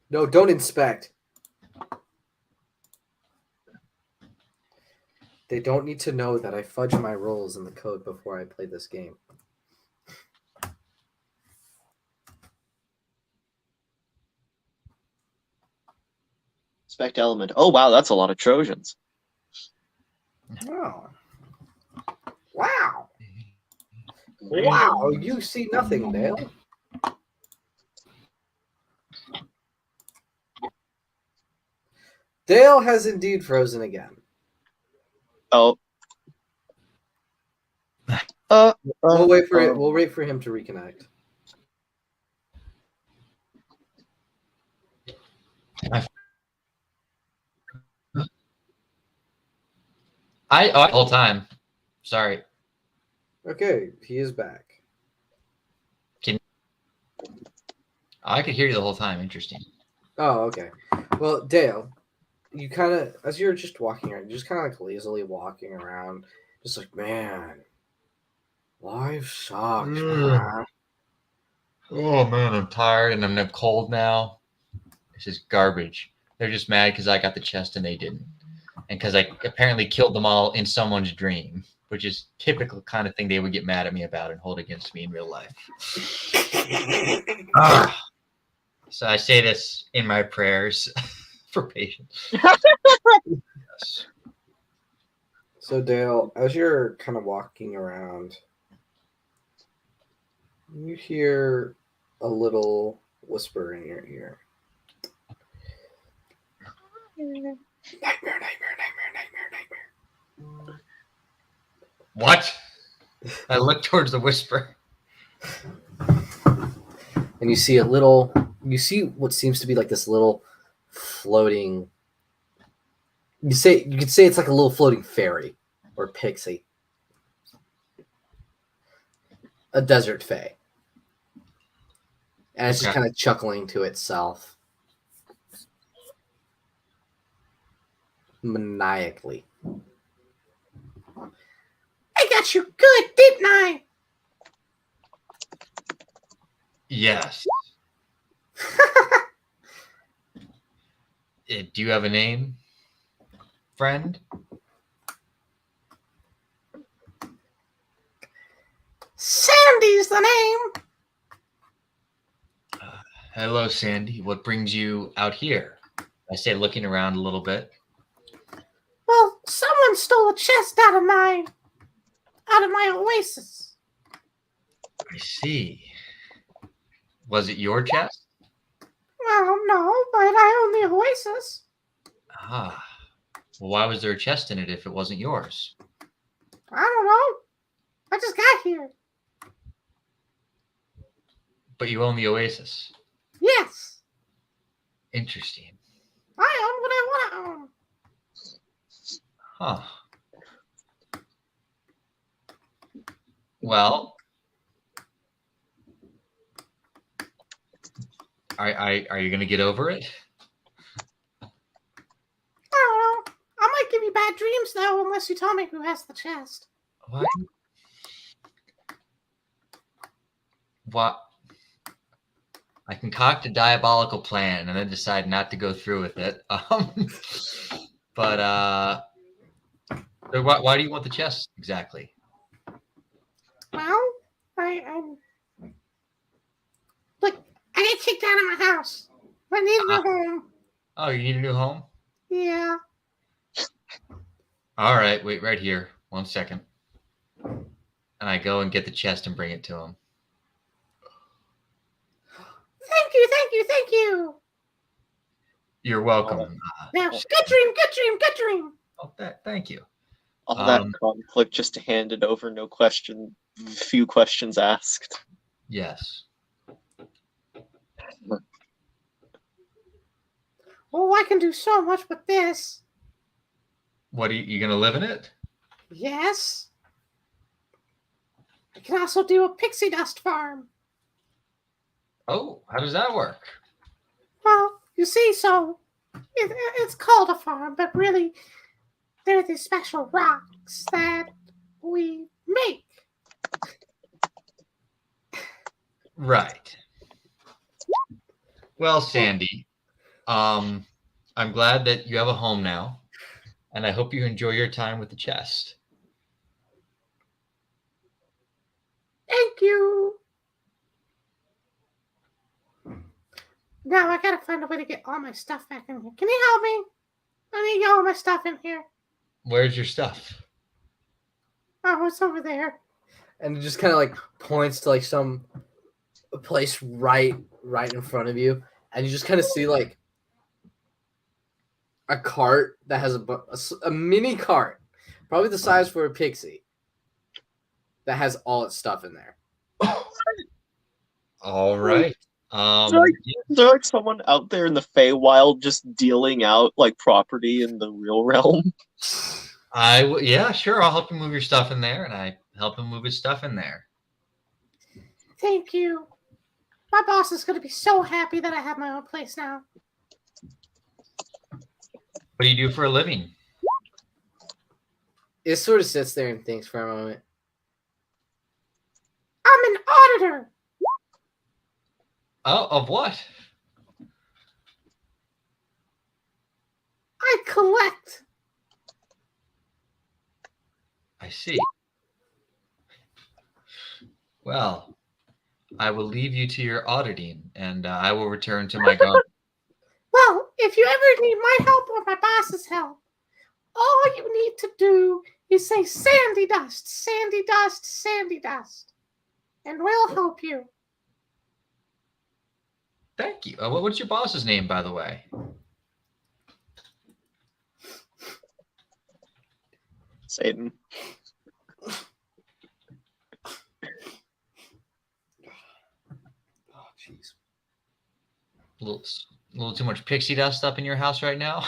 [SPEAKER 1] No, don't inspect. They don't need to know that I fudge my rolls in the code before I play this game.
[SPEAKER 2] Spect element. Oh wow, that's a lot of Trojans.
[SPEAKER 1] Oh. Wow. Wow, you see nothing, Dale. Dale has indeed frozen again.
[SPEAKER 2] Oh.
[SPEAKER 1] We'll wait for it. We'll wait for him to reconnect.
[SPEAKER 3] The whole time. Sorry.
[SPEAKER 1] Okay, he is back.
[SPEAKER 3] I could hear you the whole time. Interesting.
[SPEAKER 1] Oh, okay. Well, Dale, you kind of, as you're just walking around, you're just kind of like lazily walking around, just like, man, life sucks, man.
[SPEAKER 3] Oh man, I'm tired and I'm cold now. This is garbage. They're just mad because I got the chest and they didn't, and because I apparently killed them all in someone's dream, which is typical kind of thing they would get mad at me about and hold against me in real life. So I say this in my prayers for patience. Yes.
[SPEAKER 1] So, Dale, as you're kind of walking around, you hear a little whisper in your ear. Nightmare, nightmare, nightmare, nightmare, nightmare.
[SPEAKER 3] What? I look towards the whisper.
[SPEAKER 1] And you see what seems to be like this little floating. You could say it's like a little floating fairy or pixie, a desert fae, and it's just kind of chuckling to itself maniacally. I got you good, didn't I?
[SPEAKER 3] Yes. Do you have a name, friend?
[SPEAKER 1] Sandy's the name.
[SPEAKER 3] Hello, Sandy. What brings you out here? I say, looking around a little bit.
[SPEAKER 1] Well, someone stole a chest out of my oasis.
[SPEAKER 3] I see. Was it your chest?
[SPEAKER 1] Well, no, but I own the Oasis.
[SPEAKER 3] Ah. Well, why was there a chest in it if it wasn't yours?
[SPEAKER 1] I don't know. I just got here.
[SPEAKER 3] But you own the Oasis.
[SPEAKER 1] Yes.
[SPEAKER 3] Interesting.
[SPEAKER 1] I own what I want to own.
[SPEAKER 3] Huh. Well, are you gonna get over it?
[SPEAKER 1] I don't know. I might give you bad dreams, though, unless you tell me who has the chest.
[SPEAKER 3] What? What? I concoct a diabolical plan and then decide not to go through with it. But so why do you want the chest exactly?
[SPEAKER 1] Well, I'm like, I got kicked out of my house. I need a home.
[SPEAKER 3] Oh, you need a new home?
[SPEAKER 1] Yeah.
[SPEAKER 3] All right, wait right here. 1 second. And I go and get the chest and bring it to him.
[SPEAKER 1] Thank you, thank you, thank you.
[SPEAKER 3] You're welcome.
[SPEAKER 1] Now, good dream, good dream, good dream.
[SPEAKER 3] Thank you.
[SPEAKER 2] All that conflict just to hand it over, no question, few questions asked.
[SPEAKER 3] Yes.
[SPEAKER 1] Oh, I can do so much with this.
[SPEAKER 3] What are you gonna live in it?
[SPEAKER 1] Yes. I can also do a pixie dust farm.
[SPEAKER 3] Oh, how does that work?
[SPEAKER 1] Well, you see, so it's called a farm, but really, they're these special rocks that we make.
[SPEAKER 3] Right. Well, Sandy, I'm glad that you have a home now, and I hope you enjoy your time with the chest.
[SPEAKER 1] Thank you. Now I gotta find a way to get all my stuff back in here. Can you help me? I need to get all my stuff in here.
[SPEAKER 3] Where's your stuff?
[SPEAKER 1] Oh, it's over there. And it just kind of like points to like some place right in front of you, and you just kind of see like a cart that has a mini cart, probably the size for a pixie, that has all its stuff in there.
[SPEAKER 3] All right.
[SPEAKER 2] Is there like someone out there in the Feywild just dealing out like property in the real realm?
[SPEAKER 3] Yeah, sure. I'll help you move your stuff in there, and I help him move his stuff in there.
[SPEAKER 1] Thank you. My boss is going to be so happy that I have my own place now.
[SPEAKER 3] What do you do for a living?
[SPEAKER 1] It sort of sits there and thinks for a moment. I'm an auditor.
[SPEAKER 3] Oh, of what?
[SPEAKER 1] I collect.
[SPEAKER 3] I see. Well, I will leave you to your auditing, and I will return to my garden.
[SPEAKER 1] Well, if you ever need my help or my boss's help, all you need to do is say Sandy Dust, Sandy Dust, Sandy Dust, and we'll help you.
[SPEAKER 3] Thank you. What's your boss's name, by the way?
[SPEAKER 2] Satan.
[SPEAKER 1] Oh, jeez.
[SPEAKER 3] A little too much pixie dust up in your house right now?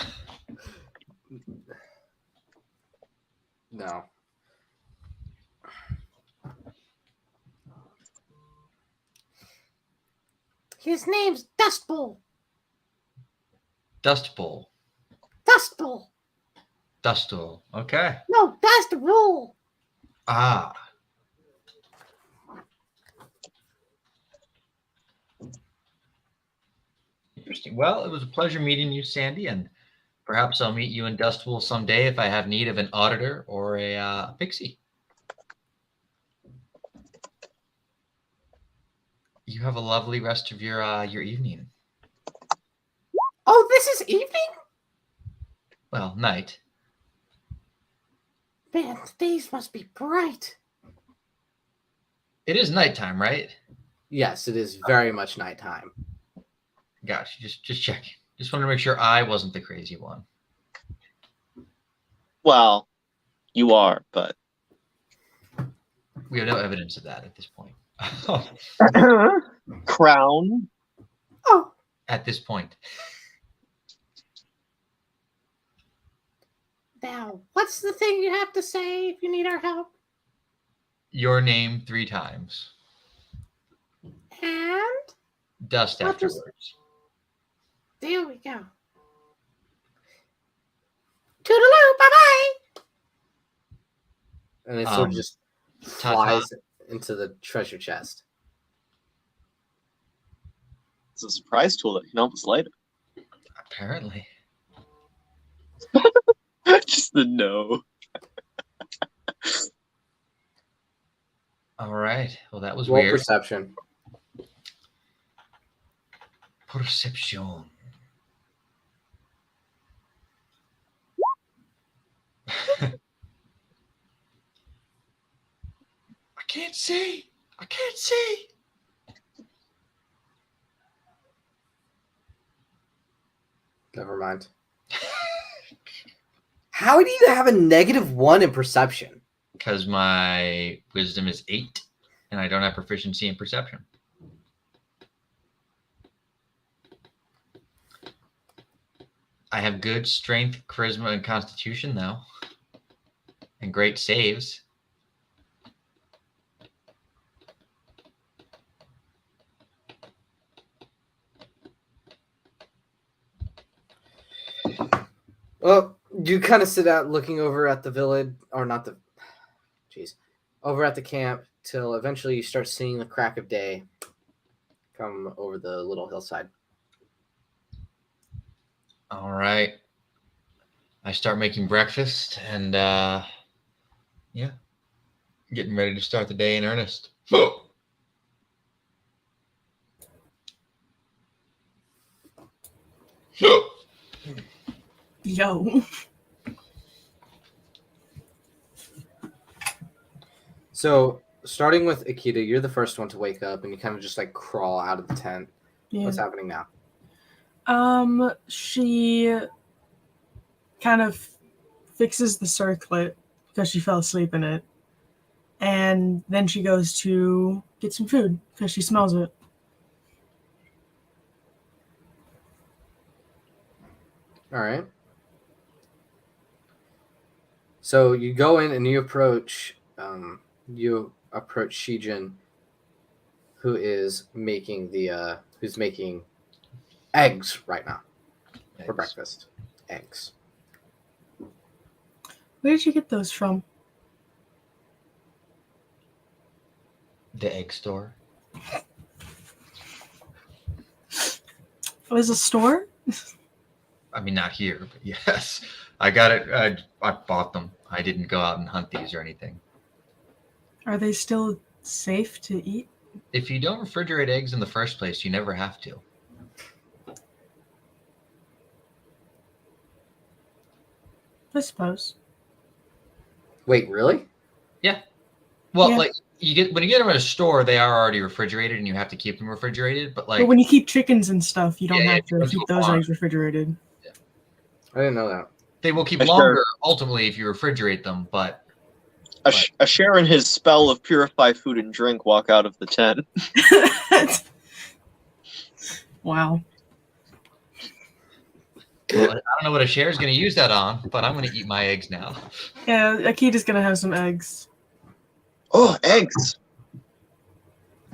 [SPEAKER 1] No. His name's Dust Bowl.
[SPEAKER 3] Dust Bowl.
[SPEAKER 1] Dust Bowl.
[SPEAKER 3] Dust Bowl. Okay.
[SPEAKER 1] No, Dust Bowl.
[SPEAKER 3] Ah. Interesting. Well, it was a pleasure meeting you, Sandy, and perhaps I'll meet you in Dust Bowl someday if I have need of an auditor or a pixie. You have a lovely rest of your evening.
[SPEAKER 1] Oh, this is evening?
[SPEAKER 3] Well, night.
[SPEAKER 1] Man, the days must be bright.
[SPEAKER 3] It is nighttime, right?
[SPEAKER 1] Yes, it is very much nighttime.
[SPEAKER 3] Gosh, just checking. Just wanted to make sure I wasn't the crazy one.
[SPEAKER 2] Well, you are, but
[SPEAKER 3] We have no evidence of that at this point.
[SPEAKER 2] Crown.
[SPEAKER 1] Oh,
[SPEAKER 3] At this point.
[SPEAKER 1] now, what's the thing you have to say if you need our help?
[SPEAKER 3] Your name 3 times.
[SPEAKER 1] And
[SPEAKER 3] Dust
[SPEAKER 1] What was-
[SPEAKER 3] afterwards.
[SPEAKER 1] there we go. Toodaloo, bye-bye! And it sort of just
[SPEAKER 3] ta-ta.
[SPEAKER 1] flies into the treasure chest.
[SPEAKER 2] It's a surprise tool that can help us later.
[SPEAKER 3] Apparently.
[SPEAKER 2] Just the no.
[SPEAKER 3] All right. Well, that was
[SPEAKER 1] Roll
[SPEAKER 3] weird.
[SPEAKER 1] perception.
[SPEAKER 3] Perception. I can't see. I can't see.
[SPEAKER 1] Never mind. How do you have a -1 in perception?
[SPEAKER 3] Because my wisdom is 8, and I don't have proficiency in perception. I have good strength, charisma, and constitution, though. And great saves.
[SPEAKER 1] Well, you kind of sit out looking over at the village, or not the, jeez, over at the camp till eventually you start seeing the crack of day come over the little hillside.
[SPEAKER 3] All right. I start making breakfast and, yeah, getting ready to start the day in earnest.
[SPEAKER 4] Yo.
[SPEAKER 1] So, starting with Akita, you're the first one to wake up, and you kind of just like crawl out of the tent.
[SPEAKER 4] Yeah.
[SPEAKER 1] What's happening now?
[SPEAKER 4] She kind of fixes the circlet because she fell asleep in it. And then she goes to get some food because she smells it.
[SPEAKER 1] All right. So you go in and you approach Shijin, who is making who's making eggs right now for breakfast. Eggs.
[SPEAKER 4] Where did you get those from?
[SPEAKER 3] The egg store.
[SPEAKER 4] It was a store?
[SPEAKER 3] I mean, not here, but yes. I got it. I bought them. I didn't go out and hunt these or anything.
[SPEAKER 4] Are they still safe to eat?
[SPEAKER 3] If you don't refrigerate eggs in the first place, you never have to.
[SPEAKER 4] I suppose.
[SPEAKER 1] Wait, really?
[SPEAKER 3] Well,
[SPEAKER 4] Yeah.
[SPEAKER 3] like when you get them at a store, they are already refrigerated, and you have to keep them refrigerated. But like,
[SPEAKER 4] But when you keep chickens and stuff, you don't
[SPEAKER 3] Yeah,
[SPEAKER 4] have
[SPEAKER 3] you
[SPEAKER 4] to
[SPEAKER 3] go to
[SPEAKER 4] keep
[SPEAKER 3] a
[SPEAKER 4] those
[SPEAKER 3] farm.
[SPEAKER 4] eggs refrigerated.
[SPEAKER 1] I didn't know that.
[SPEAKER 3] they will keep
[SPEAKER 2] Sure.
[SPEAKER 3] longer ultimately if you refrigerate them. But
[SPEAKER 2] A share in his spell of purify food and drink walk out of the tent.
[SPEAKER 4] Wow.
[SPEAKER 3] well, I don't know what a share is going to use that on. But I'm going to eat my eggs now.
[SPEAKER 4] Yeah, Akita's gonna have some eggs.
[SPEAKER 2] Oh, eggs!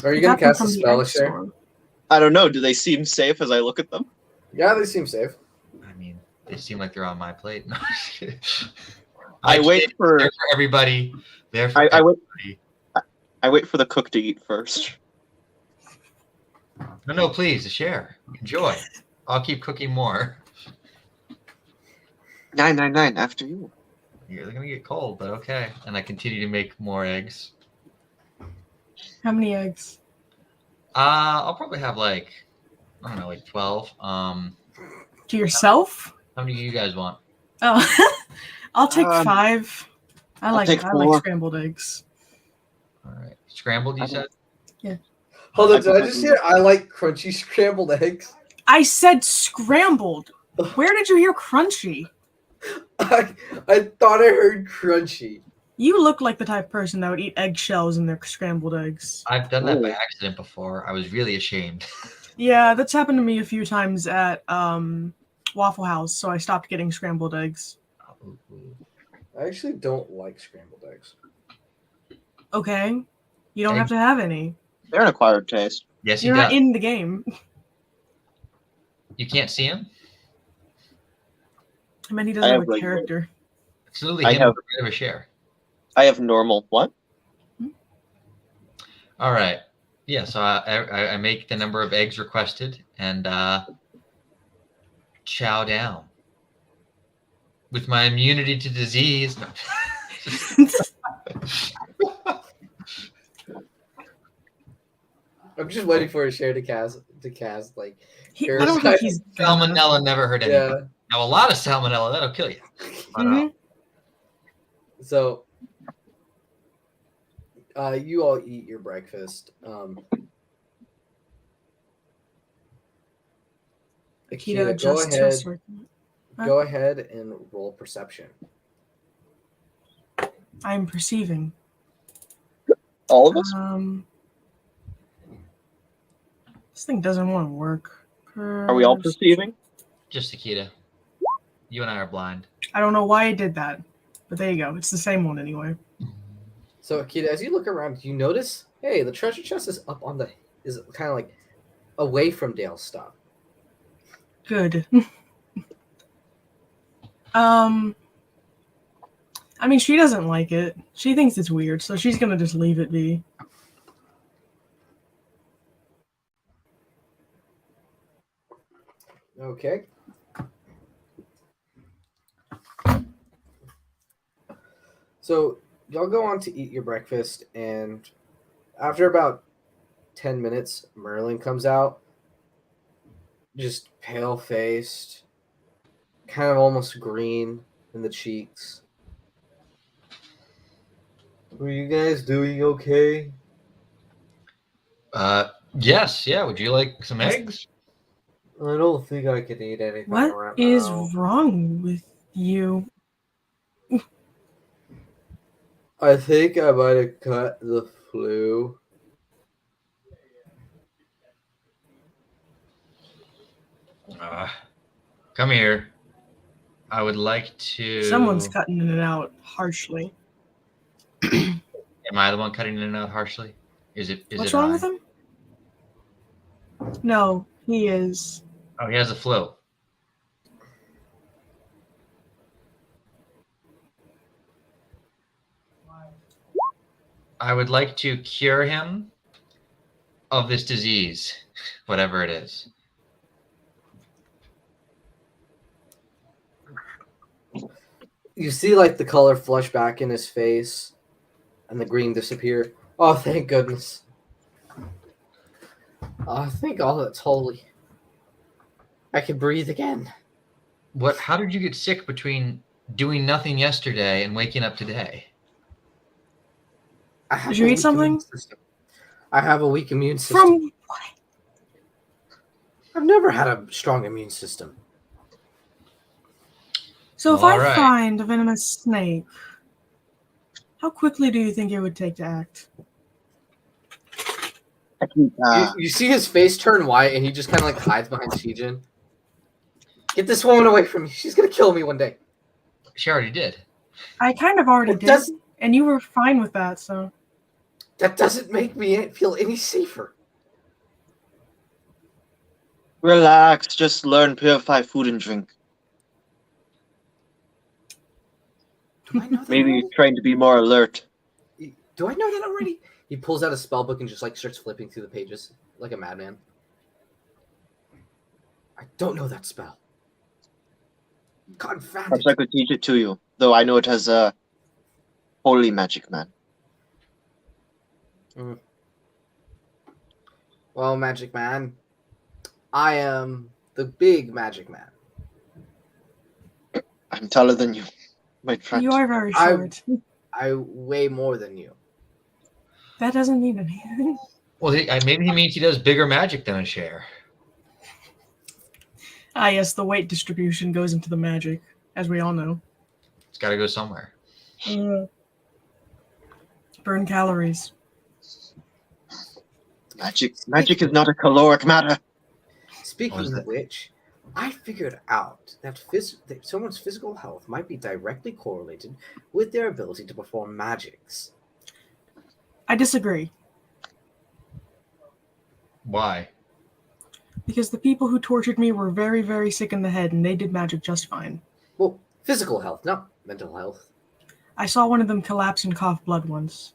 [SPEAKER 1] Are you
[SPEAKER 4] I
[SPEAKER 1] gonna
[SPEAKER 4] got them
[SPEAKER 1] cast a
[SPEAKER 4] from the
[SPEAKER 1] spell,
[SPEAKER 4] egg
[SPEAKER 1] Asher?
[SPEAKER 4] store.
[SPEAKER 2] I don't know. Do they seem safe as I look at them?
[SPEAKER 1] Yeah, they seem safe.
[SPEAKER 3] I mean, they seem like they're on my plate. No,
[SPEAKER 2] I wait for
[SPEAKER 3] They're for everybody. They're for
[SPEAKER 2] I wait.
[SPEAKER 3] everybody.
[SPEAKER 2] I wait for the cook to eat first.
[SPEAKER 3] No, please, a share. Enjoy. I'll keep cooking more.
[SPEAKER 2] 999 after you.
[SPEAKER 3] They're going to get cold, but okay. And I continue to make more eggs.
[SPEAKER 4] How many eggs?
[SPEAKER 3] I'll probably have like 12.
[SPEAKER 4] To yourself?
[SPEAKER 3] How many do you guys want?
[SPEAKER 4] Oh, I'll take 5. I
[SPEAKER 2] I'll
[SPEAKER 4] like
[SPEAKER 2] take
[SPEAKER 4] I like
[SPEAKER 2] 4.
[SPEAKER 4] scrambled eggs.
[SPEAKER 3] All right. Scrambled, you said?
[SPEAKER 1] Hold
[SPEAKER 2] I
[SPEAKER 1] on, did I just hear I like crunchy scrambled eggs?
[SPEAKER 4] I said scrambled. Where did you hear crunchy?
[SPEAKER 1] I thought I heard crunchy.
[SPEAKER 4] You look like the type of person that would eat eggshells in their scrambled eggs.
[SPEAKER 3] I've done that by
[SPEAKER 2] Ooh.
[SPEAKER 3] accident before. I was really ashamed.
[SPEAKER 4] Yeah, that's happened to me a few times at Waffle House, so I stopped getting scrambled eggs.
[SPEAKER 1] I actually don't like scrambled eggs.
[SPEAKER 4] Okay. You don't have
[SPEAKER 3] Eggs.
[SPEAKER 4] to have any.
[SPEAKER 2] They're an acquired taste.
[SPEAKER 3] Yes, he
[SPEAKER 4] You're not
[SPEAKER 3] does.
[SPEAKER 4] in the game.
[SPEAKER 3] You can't see him?
[SPEAKER 4] I mean, he
[SPEAKER 2] I
[SPEAKER 4] doesn't have
[SPEAKER 2] have,
[SPEAKER 4] a
[SPEAKER 2] like,
[SPEAKER 4] character.
[SPEAKER 3] Absolutely
[SPEAKER 2] I
[SPEAKER 3] him
[SPEAKER 2] have-
[SPEAKER 3] with a bit of a share.
[SPEAKER 2] I have normal. What?
[SPEAKER 3] All right. Yeah, so I make the number of eggs requested and chow down. With my immunity to disease. No.
[SPEAKER 1] I'm just waiting for a share to cast like
[SPEAKER 4] I don't think he's gonna.
[SPEAKER 3] Salmonella never hurt anyone.
[SPEAKER 1] yeah.
[SPEAKER 3] Now, a lot of salmonella, that'll kill you. But,
[SPEAKER 4] Mhm.
[SPEAKER 1] So you all eat your breakfast.
[SPEAKER 4] Akita
[SPEAKER 1] Akita,
[SPEAKER 4] adjusts to a certain.
[SPEAKER 1] go ahead and roll perception.
[SPEAKER 4] I'm perceiving.
[SPEAKER 2] All of us?
[SPEAKER 4] This thing doesn't want to work.
[SPEAKER 2] Are we all perceiving?
[SPEAKER 3] just Akita. You and I are blind.
[SPEAKER 4] I don't know why I did that, but there you go. It's the same one anyway.
[SPEAKER 1] So Akita, as you look around, you notice, hey, the treasure chest is up on the is kind of like away from Dale's stuff.
[SPEAKER 4] Good. I mean, she doesn't like it. She thinks it's weird, so she's gonna just leave it be.
[SPEAKER 1] Okay. So y'all go on to eat your breakfast, and after about 10 minutes, Merlin comes out, just pale faced, kind of almost green in the cheeks. Are you guys doing okay?
[SPEAKER 3] Yes, yeah. Would you like some eggs?
[SPEAKER 1] I don't think I can eat anything
[SPEAKER 4] What
[SPEAKER 1] right
[SPEAKER 4] is
[SPEAKER 1] now.
[SPEAKER 4] wrong with you?
[SPEAKER 1] I think I might have cut the flu.
[SPEAKER 3] Come here. I would like to.
[SPEAKER 4] Someone's cutting it out harshly.
[SPEAKER 3] Am I the one cutting it out harshly? Is it? Is
[SPEAKER 4] What's
[SPEAKER 3] it
[SPEAKER 4] wrong
[SPEAKER 3] I?
[SPEAKER 4] with him? No, he is.
[SPEAKER 3] Oh, he has the flu. I would like to cure him of this disease, whatever it is.
[SPEAKER 1] You see, like, the color flush back in his face and the green disappear. Oh, thank goodness. I think all that's holy. I can breathe again.
[SPEAKER 3] What? How did you get sick between doing nothing yesterday and waking up today?
[SPEAKER 1] I have
[SPEAKER 4] Did you
[SPEAKER 1] a
[SPEAKER 4] eat
[SPEAKER 1] weak
[SPEAKER 4] something?
[SPEAKER 1] immune system. I have a weak immune system.
[SPEAKER 4] From
[SPEAKER 1] I've never had a strong immune system.
[SPEAKER 4] So if
[SPEAKER 3] All
[SPEAKER 4] I
[SPEAKER 3] right.
[SPEAKER 4] find a venomous snake, how quickly do you think it would take to act?
[SPEAKER 1] You see his face turn white, and he just kind of like hides behind Shijin. Get this woman away from me. She's gonna kill me one day.
[SPEAKER 3] She already did.
[SPEAKER 4] I kind of already
[SPEAKER 1] What
[SPEAKER 4] did,
[SPEAKER 1] does-
[SPEAKER 4] and you were fine with that, so.
[SPEAKER 1] That doesn't make me feel any safer.
[SPEAKER 2] Relax. Just learn purify food and drink.
[SPEAKER 1] Do I know that
[SPEAKER 2] Maybe
[SPEAKER 1] already?
[SPEAKER 2] you're trying to be more alert.
[SPEAKER 1] Do I know that already? He pulls out a spell book and just like starts flipping through the pages like a madman. I don't know that spell. Confound
[SPEAKER 2] Perhaps
[SPEAKER 1] it.
[SPEAKER 2] I could teach it to you, though I know it has a holy magic man.
[SPEAKER 1] Well, Magic Man, I am the big Magic Man.
[SPEAKER 2] I'm taller than you, my friend.
[SPEAKER 4] You are very
[SPEAKER 1] I-
[SPEAKER 4] short.
[SPEAKER 1] I weigh more than you.
[SPEAKER 4] That doesn't mean anything.
[SPEAKER 3] Well, maybe he means he does bigger magic than a share.
[SPEAKER 4] Ah, yes, the weight distribution goes into the magic, as we all know.
[SPEAKER 3] It's got to go somewhere.
[SPEAKER 4] Burn calories.
[SPEAKER 2] Magic is not a caloric matter.
[SPEAKER 1] Speaking of which, I figured out that someone's physical health might be directly correlated with their ability to perform magics.
[SPEAKER 4] I disagree.
[SPEAKER 3] Why?
[SPEAKER 4] Because the people who tortured me were very, very sick in the head, and they did magic just fine.
[SPEAKER 1] Well, physical health, not mental health.
[SPEAKER 4] I saw one of them collapse and cough blood once.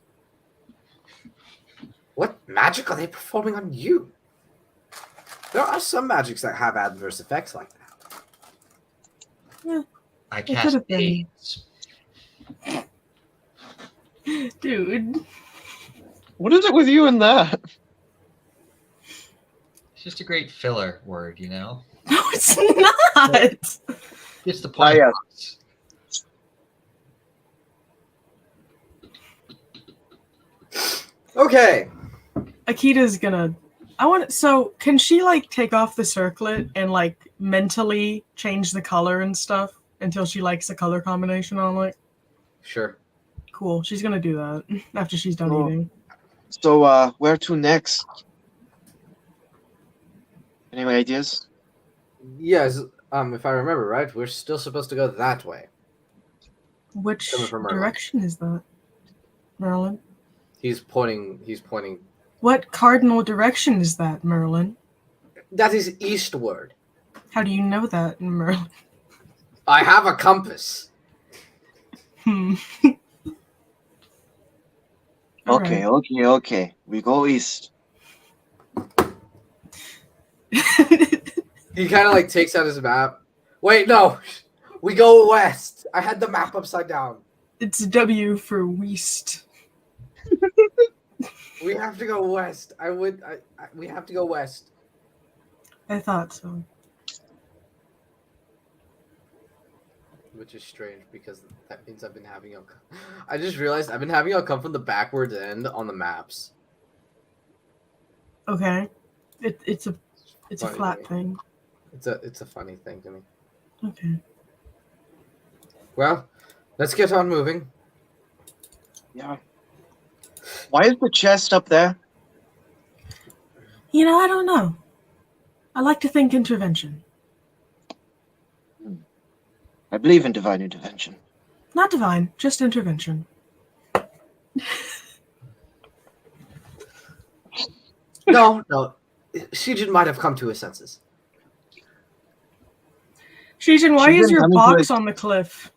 [SPEAKER 1] What magic are they performing on you? There are some magics that have adverse effects like that.
[SPEAKER 3] I
[SPEAKER 4] It could
[SPEAKER 3] cast
[SPEAKER 4] have been.
[SPEAKER 3] AIDS.
[SPEAKER 4] Dude.
[SPEAKER 2] What is it with you and that?
[SPEAKER 3] It's just a great filler word, you know?
[SPEAKER 4] No, it's not!
[SPEAKER 3] It's the point.
[SPEAKER 2] yeah.
[SPEAKER 1] Okay.
[SPEAKER 4] Akita's gonna... So, can she, like, take off the circlet and, like, mentally change the color and stuff until she likes the color combination on it?
[SPEAKER 1] Sure.
[SPEAKER 4] Cool. She's gonna do that after she's done
[SPEAKER 2] Oh.
[SPEAKER 4] eating.
[SPEAKER 2] So, where to next? Any ideas?
[SPEAKER 1] Yes, if I remember right, we're still supposed to go that way.
[SPEAKER 4] Which
[SPEAKER 1] Coming from Merlin.
[SPEAKER 4] direction is that, Merlin?
[SPEAKER 1] He's pointing.
[SPEAKER 4] What cardinal direction is that, Merlin?
[SPEAKER 1] That is eastward.
[SPEAKER 4] How do you know that, Merlin?
[SPEAKER 1] I have a compass.
[SPEAKER 2] Okay, okay. We go east.
[SPEAKER 1] He kind of like takes out his map. Wait, no. We go west. I had the map upside down.
[SPEAKER 4] It's W for West.
[SPEAKER 1] We have to go west. We have to go west.
[SPEAKER 4] I thought so.
[SPEAKER 1] Which is strange because that means I've been having y'all. I just realized I've been having y'all come from the backwards end on the maps.
[SPEAKER 4] Okay. It's a
[SPEAKER 1] Funny
[SPEAKER 4] flat
[SPEAKER 1] to me.
[SPEAKER 4] thing.
[SPEAKER 1] It's a funny thing to me.
[SPEAKER 4] Okay.
[SPEAKER 1] Well, let's get on moving.
[SPEAKER 2] Yeah. Why is the chest up there?
[SPEAKER 4] You know, I don't know. I like to think intervention.
[SPEAKER 2] I believe in divine intervention.
[SPEAKER 4] Not divine, just intervention.
[SPEAKER 1] No. Shijin might have come to his senses.
[SPEAKER 4] Shijin, why
[SPEAKER 2] Shijin,
[SPEAKER 4] is your
[SPEAKER 2] coming to
[SPEAKER 4] box
[SPEAKER 2] it.
[SPEAKER 4] on the cliff?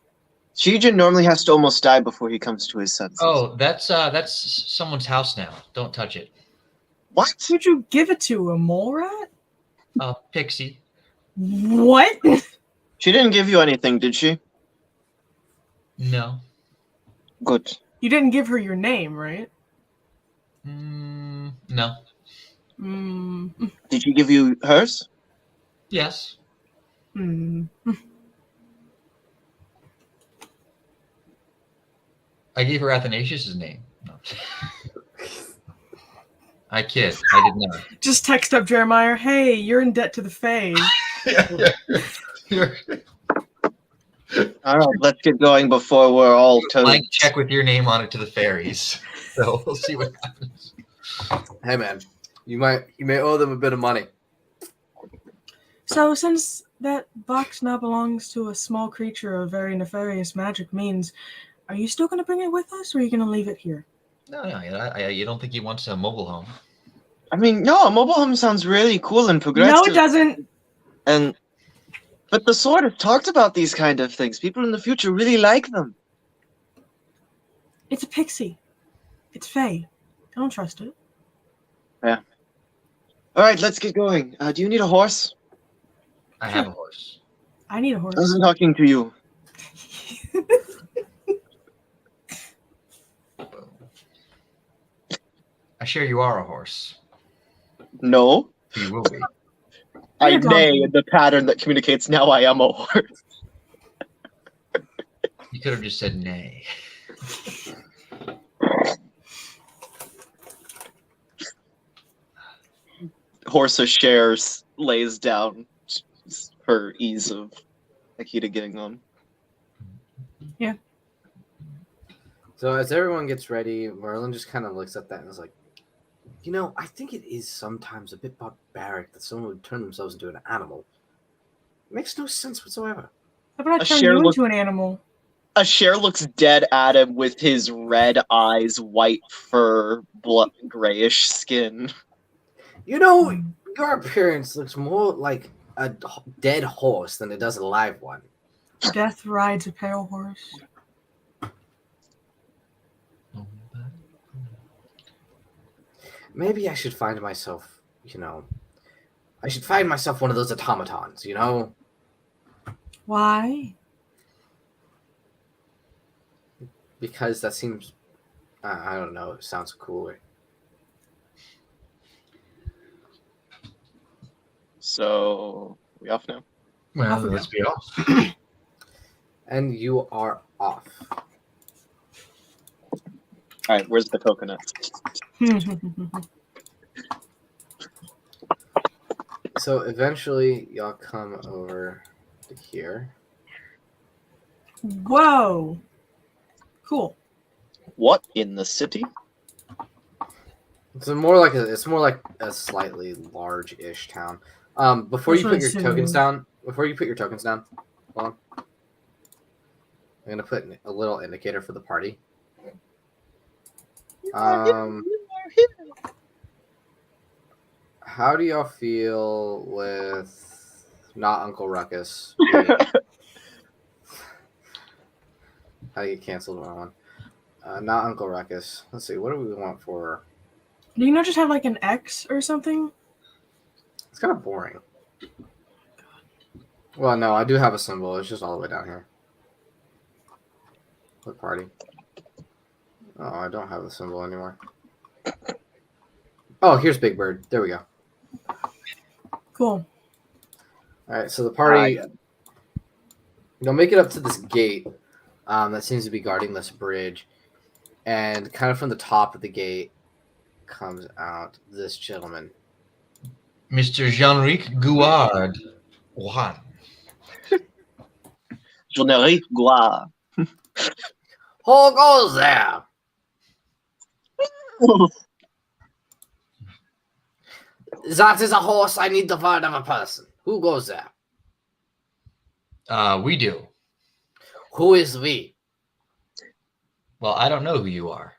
[SPEAKER 2] Shijin normally has to almost die before he comes to his senses.
[SPEAKER 3] Oh, that's someone's house now. Don't touch it.
[SPEAKER 2] What?
[SPEAKER 4] Who'd you give it to? A mole rat?
[SPEAKER 3] Pixie.
[SPEAKER 4] What?
[SPEAKER 2] She didn't give you anything, did she?
[SPEAKER 3] No.
[SPEAKER 2] Good.
[SPEAKER 4] You didn't give her your name, right?
[SPEAKER 3] No.
[SPEAKER 2] Did she give you hers?
[SPEAKER 3] Yes. I gave her Athanasius' name. No. I kid. I did not.
[SPEAKER 4] Just text up Jeremiah, hey, you're in debt to the Fae.
[SPEAKER 2] All right, let's get going before we're all
[SPEAKER 3] Blank
[SPEAKER 2] toast.
[SPEAKER 3] check with your name on it to the fairies. So we'll see what happens.
[SPEAKER 1] Hey man, you may owe them a bit of money.
[SPEAKER 4] So since that box now belongs to a small creature of very nefarious magic means, are you still going to bring it with us, or are you going to leave it here?
[SPEAKER 3] No, you don't think he wants a mobile home?
[SPEAKER 2] I mean, no, a mobile home sounds really cool and progressive.
[SPEAKER 4] No, it doesn't.
[SPEAKER 2] But the Sword has talked about these kind of things. People in the future really like them.
[SPEAKER 4] It's a pixie. It's Fae. I don't trust it.
[SPEAKER 2] Yeah. All right, let's get going. Do you need a horse?
[SPEAKER 3] I have a horse.
[SPEAKER 4] I need a
[SPEAKER 2] I
[SPEAKER 4] horse.
[SPEAKER 2] wasn't talking to you.
[SPEAKER 3] I share you are a horse.
[SPEAKER 2] No.
[SPEAKER 3] You will be.
[SPEAKER 2] I
[SPEAKER 4] You're
[SPEAKER 2] neigh
[SPEAKER 4] talking.
[SPEAKER 2] in the pattern that communicates now I am a horse.
[SPEAKER 3] You could have just said nay.
[SPEAKER 2] horse of shares lays down for ease of Akita getting on.
[SPEAKER 1] So as everyone gets ready, Merlin just kind of looks at that and is like, you know, I think it is sometimes a bit barbaric that someone would turn themselves into an animal. It makes no sense whatsoever.
[SPEAKER 4] How about I
[SPEAKER 2] A
[SPEAKER 4] turn
[SPEAKER 2] share
[SPEAKER 4] you
[SPEAKER 2] look-
[SPEAKER 4] into an animal?
[SPEAKER 2] A share looks dead at him with his red eyes, white fur, grayish skin.
[SPEAKER 1] You know, your appearance looks more like a dead horse than it does a live one.
[SPEAKER 4] Death rides a pale horse.
[SPEAKER 1] Maybe I should find myself, I should find myself one of those automatons,
[SPEAKER 4] Why?
[SPEAKER 1] because that seems, I don't know, it sounds cooler.
[SPEAKER 2] So, we off now?
[SPEAKER 3] Well, let's be off.
[SPEAKER 1] And you are off.
[SPEAKER 2] Alright, where's the coconut?
[SPEAKER 1] So eventually, y'all come over to here.
[SPEAKER 4] Whoa. Cool.
[SPEAKER 2] What in the city?
[SPEAKER 1] It's more like a slightly large-ish town. Before
[SPEAKER 4] That's
[SPEAKER 1] you
[SPEAKER 4] what
[SPEAKER 1] put your
[SPEAKER 4] I assumed.
[SPEAKER 1] tokens down, hold on. I'm gonna put a little indicator for the party. How do y'all feel with not Uncle Ruckus? How do you get canceled on one? Not Uncle Ruckus. Let's see. What do we want for?
[SPEAKER 4] Do you not just have like an X or something?
[SPEAKER 1] It's kind of boring. Well, no, I do have a symbol. It's just all the way down here. What party? Oh, I don't have the symbol anymore. Oh, here's Big Bird. There we go.
[SPEAKER 4] Cool.
[SPEAKER 1] All right, so the party, you'll make it up to this gate that seems to be guarding this bridge, and kind of from the top of the gate comes out this gentleman.
[SPEAKER 3] Mr. Jean-Ric Gouard. One.
[SPEAKER 2] Jean-Ric Gouard.
[SPEAKER 1] Who goes there? That is a horse. I need the word of a person. Who goes there?
[SPEAKER 3] We do.
[SPEAKER 1] Who is we?
[SPEAKER 3] Well, I don't know who you are.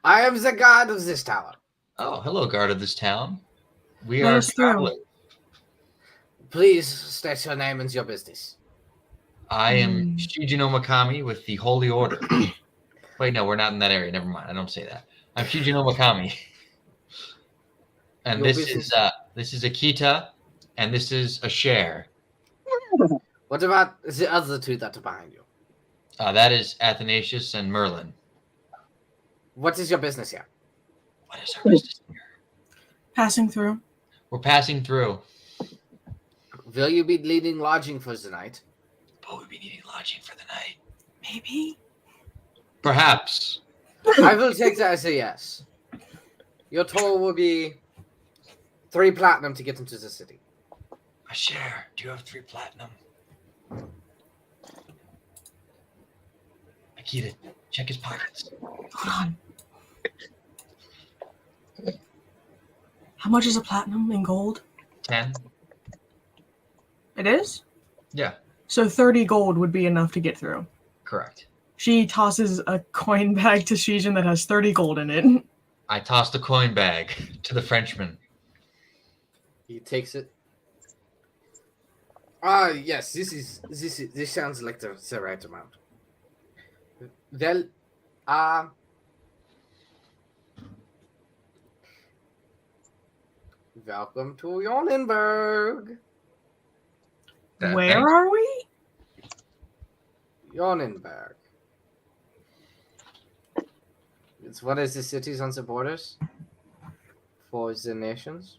[SPEAKER 1] I am the guard of this tower.
[SPEAKER 3] Oh, hello, guard of this town. We
[SPEAKER 4] Let
[SPEAKER 3] are
[SPEAKER 4] us through.
[SPEAKER 3] travelers.
[SPEAKER 1] Please state your name and your business.
[SPEAKER 3] I am Shijino Makami with the Holy Order. Wait, no, we're not in that area. Never mind. I don't say that. I'm Shijino Makami. And
[SPEAKER 1] Your
[SPEAKER 3] this
[SPEAKER 1] business-
[SPEAKER 3] is Akita, and this is a share.
[SPEAKER 1] What about the other two that are behind you?
[SPEAKER 3] That is Athanasius and Merlin.
[SPEAKER 1] What is your business here?
[SPEAKER 3] What is our business here?
[SPEAKER 4] Passing through.
[SPEAKER 3] We're passing through.
[SPEAKER 1] Will you be needing lodging for the night?
[SPEAKER 3] But we'll be needing lodging for the night.
[SPEAKER 4] Maybe.
[SPEAKER 3] Perhaps.
[SPEAKER 1] I will take that as a yes. Your toll will be 3 platinum to get into the city.
[SPEAKER 3] A share. Do you have 3 platinum? Akita, check his pockets.
[SPEAKER 4] Hold on. How much is a platinum in gold?
[SPEAKER 3] 10?
[SPEAKER 4] It is?
[SPEAKER 3] Yeah,
[SPEAKER 4] So 30 gold would be enough to get through.
[SPEAKER 3] correct.
[SPEAKER 4] She tosses a coin bag to Shijin that has 30 gold in it.
[SPEAKER 3] I tossed a coin bag to the Frenchman.
[SPEAKER 1] He takes it. Yes, this sounds like the right amount. Well, welcome to Jonenberg.
[SPEAKER 4] Where are we?
[SPEAKER 1] Jonenberg. It's one of the cities on the borders for the nations.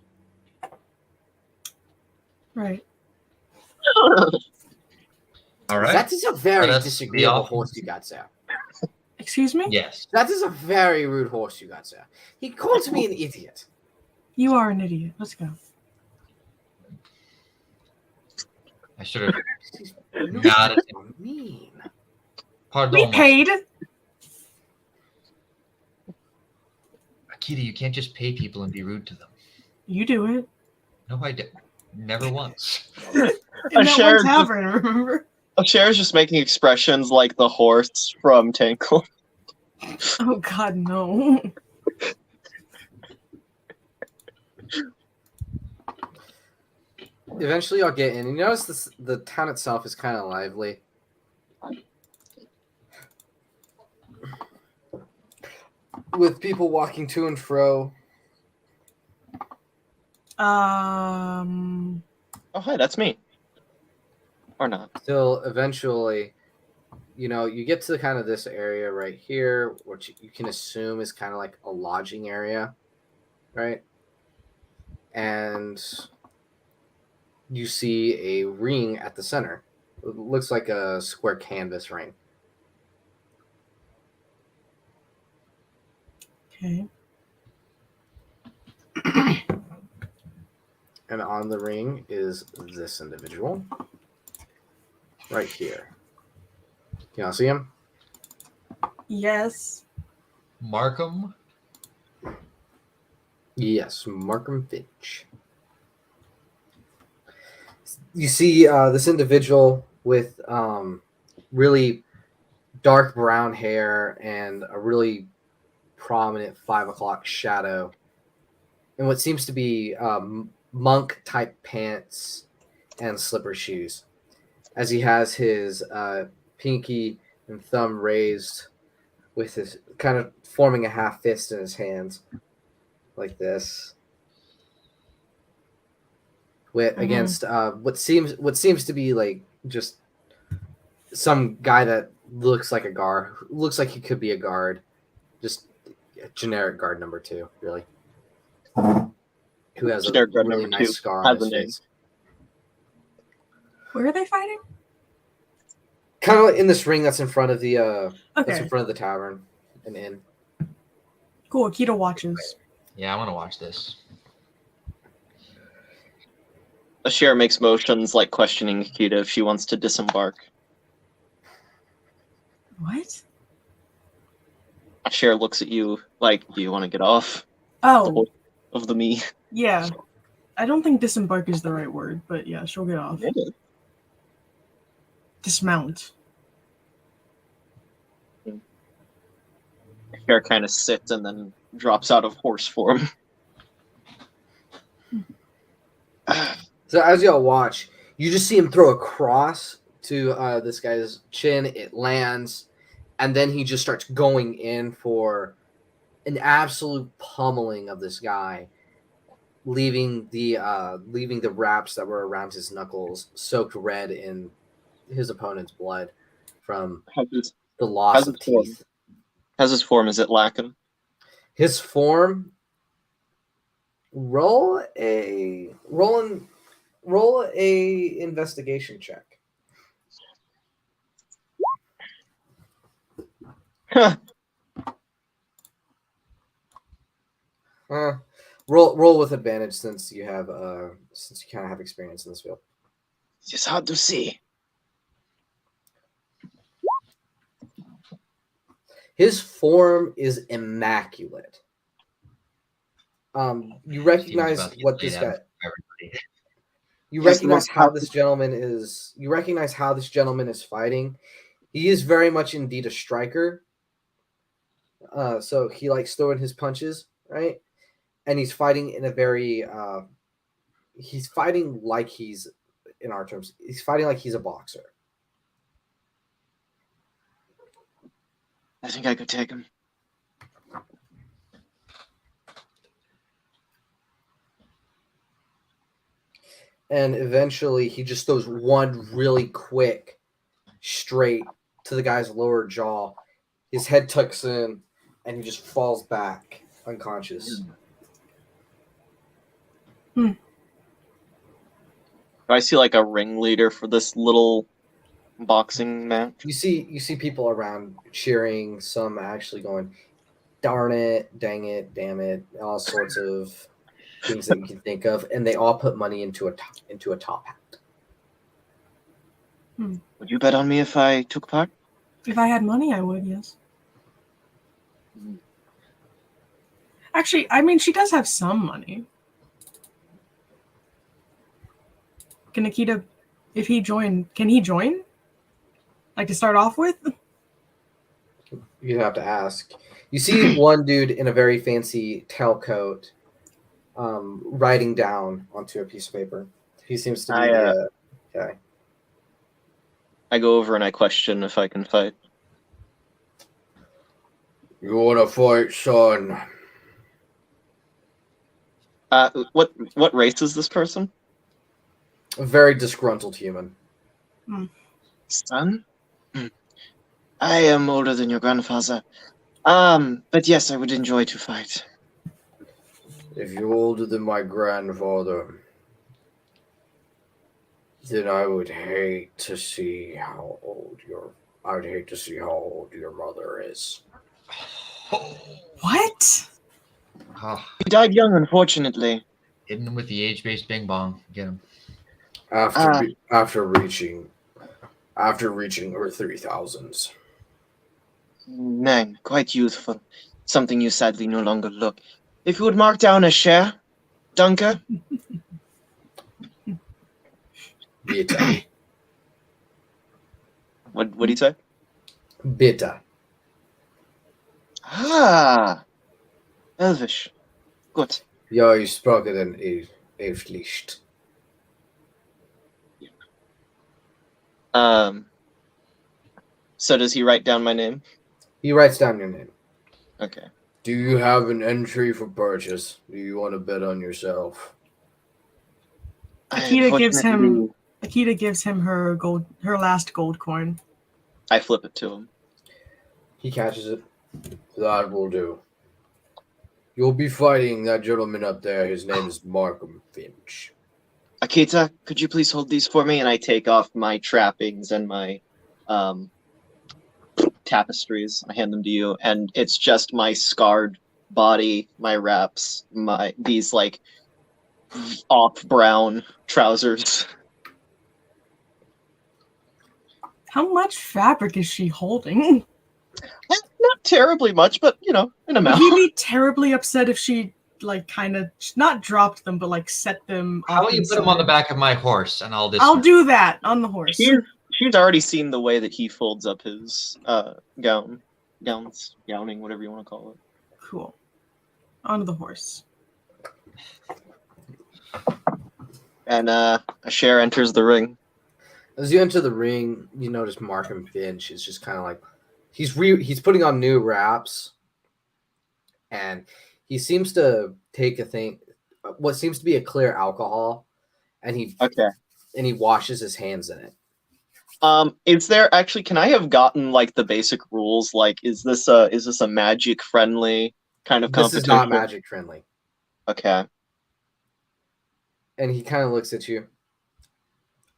[SPEAKER 4] Right.
[SPEAKER 3] All right.
[SPEAKER 1] That is a very
[SPEAKER 3] Let us
[SPEAKER 1] disagreeable
[SPEAKER 3] be off.
[SPEAKER 1] horse you got there.
[SPEAKER 4] Excuse me?
[SPEAKER 3] Yes.
[SPEAKER 1] That is a very rude horse you got there. He called me an idiot.
[SPEAKER 4] You are an idiot. Let's go.
[SPEAKER 3] I should have.
[SPEAKER 1] She's
[SPEAKER 3] Not
[SPEAKER 1] mean.
[SPEAKER 4] We
[SPEAKER 3] Pardon,
[SPEAKER 4] paid.
[SPEAKER 3] Akita, you can't just pay people and be rude to them.
[SPEAKER 4] You do it.
[SPEAKER 3] No, I did. Never once.
[SPEAKER 4] In that
[SPEAKER 2] shared-
[SPEAKER 4] one tavern, remember?
[SPEAKER 2] Cher's just making expressions like the horse from Tankle.
[SPEAKER 4] Oh God, no.
[SPEAKER 1] Eventually, I'll get in. You notice this, the town itself is kind of lively. With people walking to and fro.
[SPEAKER 4] Um.
[SPEAKER 2] Oh, hi, that's me. Or not.
[SPEAKER 1] Till eventually, you know, you get to kind of this area right here, which you can assume is kind of like a lodging area, right? And you see a ring at the center. It looks like a square canvas ring.
[SPEAKER 4] Okay.
[SPEAKER 1] And on the ring is this individual right here. Can y'all see him?
[SPEAKER 4] Yes.
[SPEAKER 3] Markham?
[SPEAKER 1] Yes, Markham Finch. You see this individual with really dark brown hair and a really prominent 5 o'clock shadow, and what seems to be monk type pants and slipper shoes, as he has his pinky and thumb raised with his kind of forming a half fist in his hands like this, with against what seems to be like just some guy that looks like a guard, looks like he could be a guard, just a generic guard number 2, really, who has
[SPEAKER 2] Generic
[SPEAKER 1] a
[SPEAKER 2] guard
[SPEAKER 1] really
[SPEAKER 2] number
[SPEAKER 1] nice
[SPEAKER 2] 2
[SPEAKER 1] scar
[SPEAKER 2] has
[SPEAKER 1] on his
[SPEAKER 2] a name.
[SPEAKER 1] face.
[SPEAKER 4] Where are they fighting?
[SPEAKER 1] Kind of like in this ring that's in front of the that's in
[SPEAKER 4] Okay.
[SPEAKER 1] front of the tavern and inn.
[SPEAKER 4] Cool. Akita watches.
[SPEAKER 3] Yeah, I want to watch this.
[SPEAKER 2] Cher makes motions like questioning Akita if she wants to disembark.
[SPEAKER 4] What?
[SPEAKER 2] Cher looks at you like, do you want to get off
[SPEAKER 4] Oh,
[SPEAKER 2] of the me?
[SPEAKER 4] yeah. I don't think disembark is the right word, but yeah, she'll get off. Dismount.
[SPEAKER 2] Cher kind of sits and then drops out of horse form.
[SPEAKER 1] So as y'all watch, you just see him throw a cross to this guy's chin. It lands, and then he just starts going in for an absolute pummeling of this guy, leaving the wraps that were around his knuckles soaked red in his opponent's blood from the loss
[SPEAKER 2] how's
[SPEAKER 1] of
[SPEAKER 2] his form?
[SPEAKER 1] teeth.
[SPEAKER 2] How's his form? Is it lacking?
[SPEAKER 1] His form. Roll a investigation check. Roll with advantage since you kind of have experience in this field.
[SPEAKER 2] It's hard to see.
[SPEAKER 1] His form is immaculate. You recognize
[SPEAKER 3] about to get
[SPEAKER 1] what
[SPEAKER 3] laid
[SPEAKER 1] this
[SPEAKER 3] out
[SPEAKER 1] guy.
[SPEAKER 3] Everybody.
[SPEAKER 1] You
[SPEAKER 2] Yes,
[SPEAKER 1] recognize
[SPEAKER 2] most
[SPEAKER 1] how this gentleman is. You recognize how this gentleman is fighting. He is very much indeed a striker. So he likes throwing his punches, right? And he's fighting in a very. He's fighting like he's, in our terms, he's fighting like he's a boxer.
[SPEAKER 2] I think I could take him.
[SPEAKER 1] And eventually he just throws one really quick straight to the guy's lower jaw. His head tucks in and he just falls back unconscious.
[SPEAKER 2] Do I see like a ringleader for this little boxing match?
[SPEAKER 1] You see people around cheering, some actually going, darn it, dang it, damn it, all sorts of things that you can think of, and they all put money into a top hat.
[SPEAKER 2] Would you bet on me if I took part?
[SPEAKER 4] If I had money, I would, yes. Actually, I mean, she does have some money. Can Akita, if he join, can he join? Like to start off with?
[SPEAKER 1] You'd have to ask. You see one dude in a very fancy tailcoat writing down onto a piece of paper. He seems to be okay.
[SPEAKER 2] I go over and I question if I can fight.
[SPEAKER 1] You want to fight, son?
[SPEAKER 2] What race is this person?
[SPEAKER 1] A very disgruntled human.
[SPEAKER 2] Son? I am older than your grandfather. But yes, I would enjoy to fight.
[SPEAKER 1] If you're older than my grandfather, then I would hate to see how old your mother is.
[SPEAKER 4] What?
[SPEAKER 3] Oh,
[SPEAKER 2] He died young, unfortunately.
[SPEAKER 3] hitting him with the age-based bing bong. Get him.
[SPEAKER 1] After reaching her 3000s.
[SPEAKER 2] Man, quite youthful. Something you sadly no longer look. If you would mark down a share, Dunker.
[SPEAKER 1] Bitter.
[SPEAKER 2] What do you say?
[SPEAKER 1] Bitter.
[SPEAKER 2] Ah, Elvish. Good.
[SPEAKER 1] Ja, ich spreche den Elflicht.
[SPEAKER 2] So does he write down my name?
[SPEAKER 1] He writes down your name.
[SPEAKER 2] Okay.
[SPEAKER 1] Do you have an entry for purchase? Do you want to bet on yourself?
[SPEAKER 4] Akita gives him her last gold coin.
[SPEAKER 2] I flip it to him.
[SPEAKER 1] He catches it. That will do. You'll be fighting that gentleman up there. His name is Markham Finch.
[SPEAKER 2] Akita, could you please hold these for me? And I take off my trappings and my tapestries. I hand them to you, and it's just my scarred body, my wraps, these like off brown trousers.
[SPEAKER 4] How much fabric is she holding?
[SPEAKER 2] Not terribly much, but in
[SPEAKER 4] Would
[SPEAKER 2] amount.
[SPEAKER 4] he be terribly upset if she like kind of not dropped them, but like set them?
[SPEAKER 3] How about you put him on the
[SPEAKER 4] inside?
[SPEAKER 3] back of my horse, and I'll
[SPEAKER 4] I'll do that on the horse.
[SPEAKER 2] She's already seen the way that he folds up his gowning, whatever you want to call it.
[SPEAKER 4] Cool. Onto the horse.
[SPEAKER 2] And a share enters the ring.
[SPEAKER 1] As you enter the ring, you notice Markham Finch is just kind of like he's putting on new wraps, and he seems to take what seems to be a clear alcohol, and he washes his hands in it.
[SPEAKER 2] Is there actually? Can I have gotten like the basic rules? Like, is this a magic friendly kind of competition?
[SPEAKER 1] This is not magic friendly.
[SPEAKER 2] Okay.
[SPEAKER 1] And he kind of looks at you.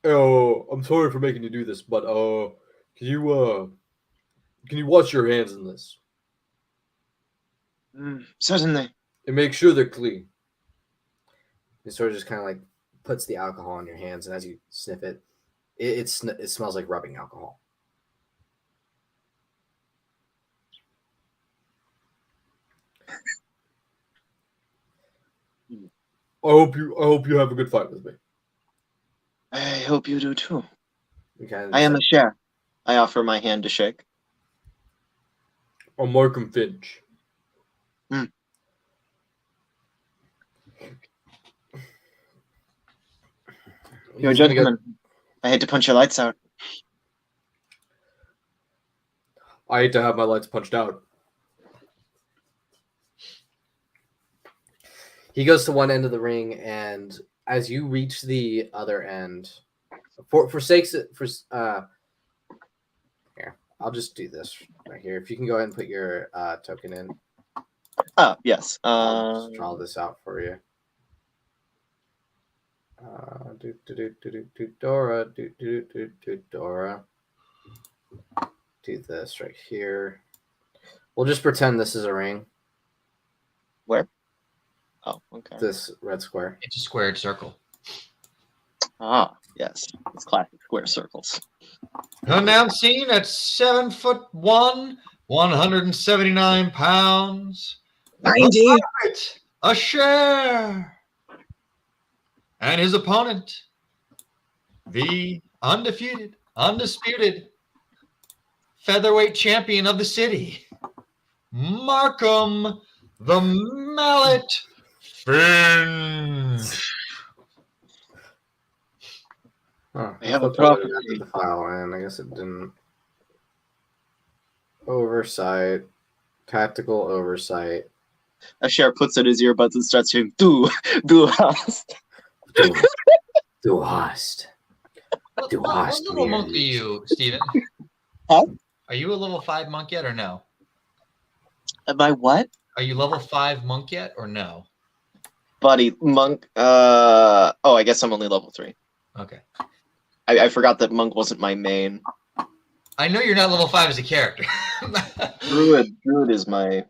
[SPEAKER 1] Oh, I'm sorry for making you do this, but can you wash your hands in this
[SPEAKER 2] Certainly.
[SPEAKER 1] and make sure they're clean? He sort of just kind of like puts the alcohol on your hands, and as you sniff it, it smells like rubbing alcohol. I hope you have a good fight with me.
[SPEAKER 2] I hope you do too.
[SPEAKER 1] Okay,
[SPEAKER 2] I am a share. I offer my hand to shake.
[SPEAKER 1] I'm Markham Finch.
[SPEAKER 2] You're a gentleman. I hate to punch your lights out.
[SPEAKER 1] I hate to have my lights punched out. He goes to one end of the ring, and as you reach the other end, here, I'll just do this right here. If you can go ahead and put your token in.
[SPEAKER 2] Oh, yes.
[SPEAKER 1] I'll just draw this out for you. Dora. Dora. Do this right here. We'll just pretend this is a ring.
[SPEAKER 2] Where? Oh, okay.
[SPEAKER 1] this red square.
[SPEAKER 3] It's a squared circle.
[SPEAKER 2] Ah, yes. It's classic square circles.
[SPEAKER 3] Announcing at 7'1", 179 pounds.
[SPEAKER 2] 90!
[SPEAKER 3] A share. And his opponent, the undefeated, undisputed featherweight champion of the city, Markham the Mallet Finch.
[SPEAKER 1] Huh.
[SPEAKER 2] I have a
[SPEAKER 1] thought that would've
[SPEAKER 2] property.
[SPEAKER 1] added the file, and I guess it didn't. Oversight, tactical oversight.
[SPEAKER 2] Asher puts in his earbuds and starts saying, Du hast.
[SPEAKER 1] Du hast. Du
[SPEAKER 3] What
[SPEAKER 1] hast
[SPEAKER 3] level monk are
[SPEAKER 1] mir
[SPEAKER 3] you, Steven?
[SPEAKER 2] Huh?
[SPEAKER 3] Are you a level 5 monk yet or no?
[SPEAKER 2] Am I what?
[SPEAKER 3] Are you level 5 monk yet or no?
[SPEAKER 2] Buddy, monk. Oh, I guess I'm only level 3.
[SPEAKER 3] Okay.
[SPEAKER 2] I forgot that monk wasn't my main.
[SPEAKER 3] I know you're not level 5 as a character.
[SPEAKER 2] Druid is my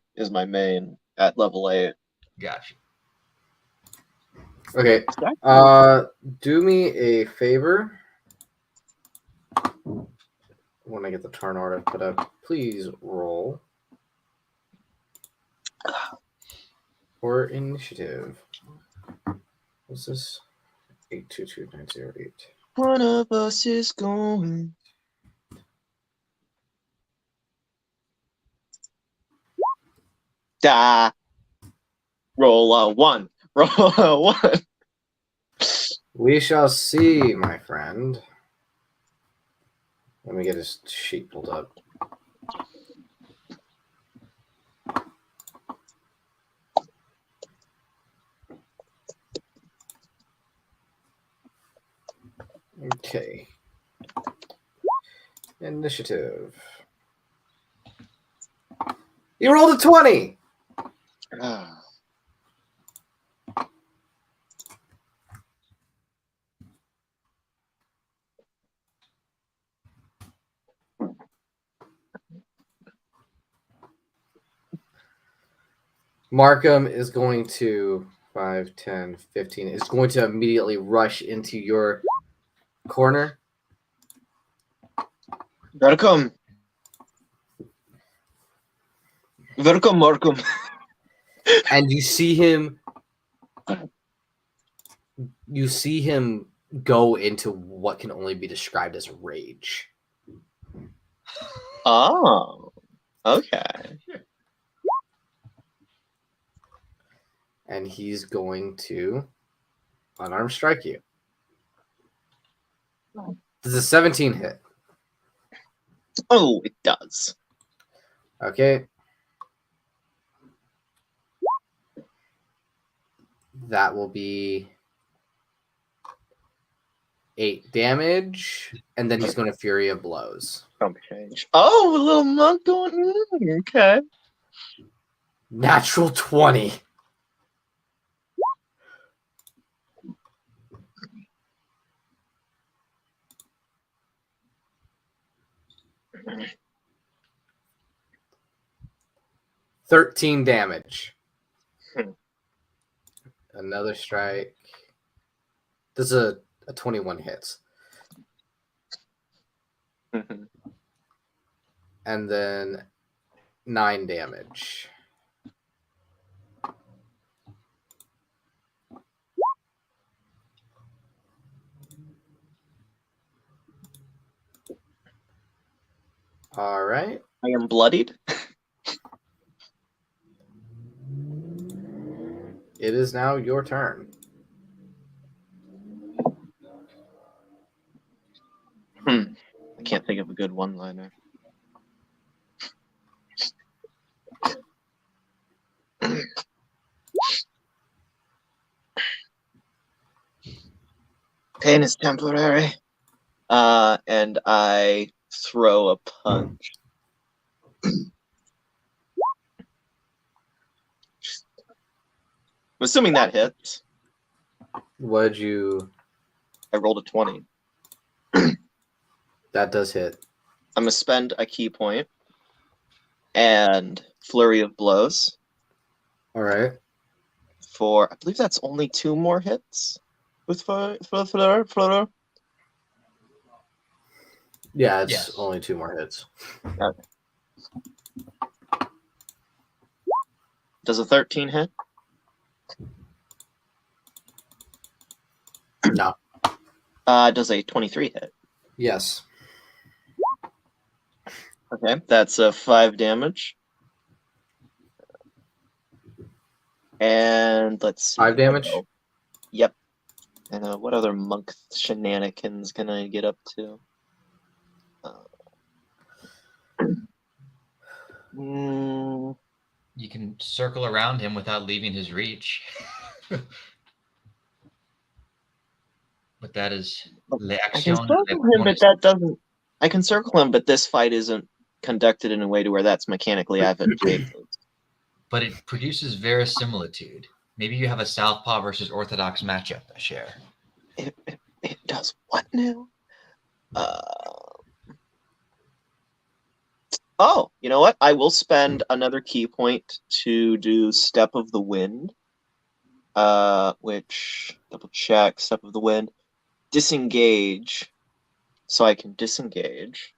[SPEAKER 2] main at level 8.
[SPEAKER 3] Gotcha.
[SPEAKER 1] Okay. Do me a favor. When I get the turn order put up, please roll for initiative. What's this? 822908.
[SPEAKER 2] One of us is going. Da. Roll a 1. Roll a 1.
[SPEAKER 1] We shall see, my friend. Let me get his sheet pulled up. Okay. Initiative. You rolled a 20! Markham is going to 5, 10, 15. Is going to immediately rush into your corner.
[SPEAKER 2] Welcome. Welcome, Markham.
[SPEAKER 1] And you see him go into what can only be described as rage.
[SPEAKER 2] Oh, okay.
[SPEAKER 1] And he's going to unarmed strike you. Does a 17 hit?
[SPEAKER 2] Oh, it does.
[SPEAKER 1] Okay. That will be 8 damage, and then he's going to Fury of Blows.
[SPEAKER 2] Don't change. Oh, a little monk going. Okay.
[SPEAKER 1] Natural 20. $13 damage. Another strike. Does a 21 hits. And then 9 damage. All right.
[SPEAKER 2] I am bloodied.
[SPEAKER 1] It is now your turn.
[SPEAKER 2] I can't think of a good one-liner. Pain is temporary. And I throw a punch. I'm assuming that hits.
[SPEAKER 1] What'd you...
[SPEAKER 2] I rolled a 20.
[SPEAKER 1] That does hit.
[SPEAKER 2] I'm going to spend a key point and Flurry of Blows
[SPEAKER 1] All right.
[SPEAKER 2] for, I believe that's only 2 more hits with Fleur.
[SPEAKER 1] Yeah, it's
[SPEAKER 3] Yes.
[SPEAKER 1] only 2 more hits.
[SPEAKER 2] Does a 13 hit?
[SPEAKER 1] No.
[SPEAKER 2] Does a 23 hit?
[SPEAKER 1] Yes.
[SPEAKER 2] Okay, that's 5 damage. And let's see.
[SPEAKER 1] 5 damage?
[SPEAKER 2] Yep. And what other monk shenanigans can I get up to? Mm,
[SPEAKER 3] You can circle around him without leaving his reach. But that is
[SPEAKER 2] I
[SPEAKER 3] l'action.
[SPEAKER 2] can circle him, but that doesn't. I can circle him, but this fight isn't conducted in a way to where that's mechanically advantageous.
[SPEAKER 3] But it produces verisimilitude. Maybe you have a Southpaw versus Orthodox matchup, Asher.
[SPEAKER 2] It does what now? Oh, you know what? I will spend another key point to do Step of the Wind. Which, double check, Step of the Wind. Disengage. So I can disengage.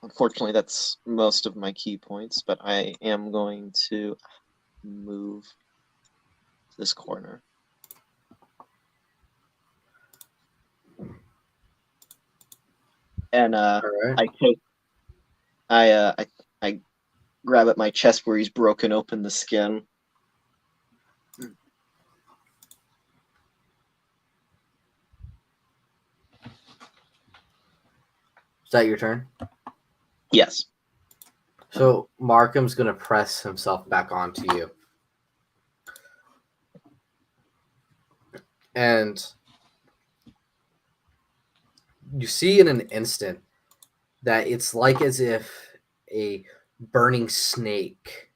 [SPEAKER 2] Unfortunately, that's most of my key points, but I am going to move to this corner. And
[SPEAKER 1] All right.
[SPEAKER 2] I grab at my chest where he's broken open the skin.
[SPEAKER 1] Is that your turn?
[SPEAKER 2] Yes.
[SPEAKER 1] So Markham's going to press himself back onto you. And you see in an instant that it's like as if a burning snake,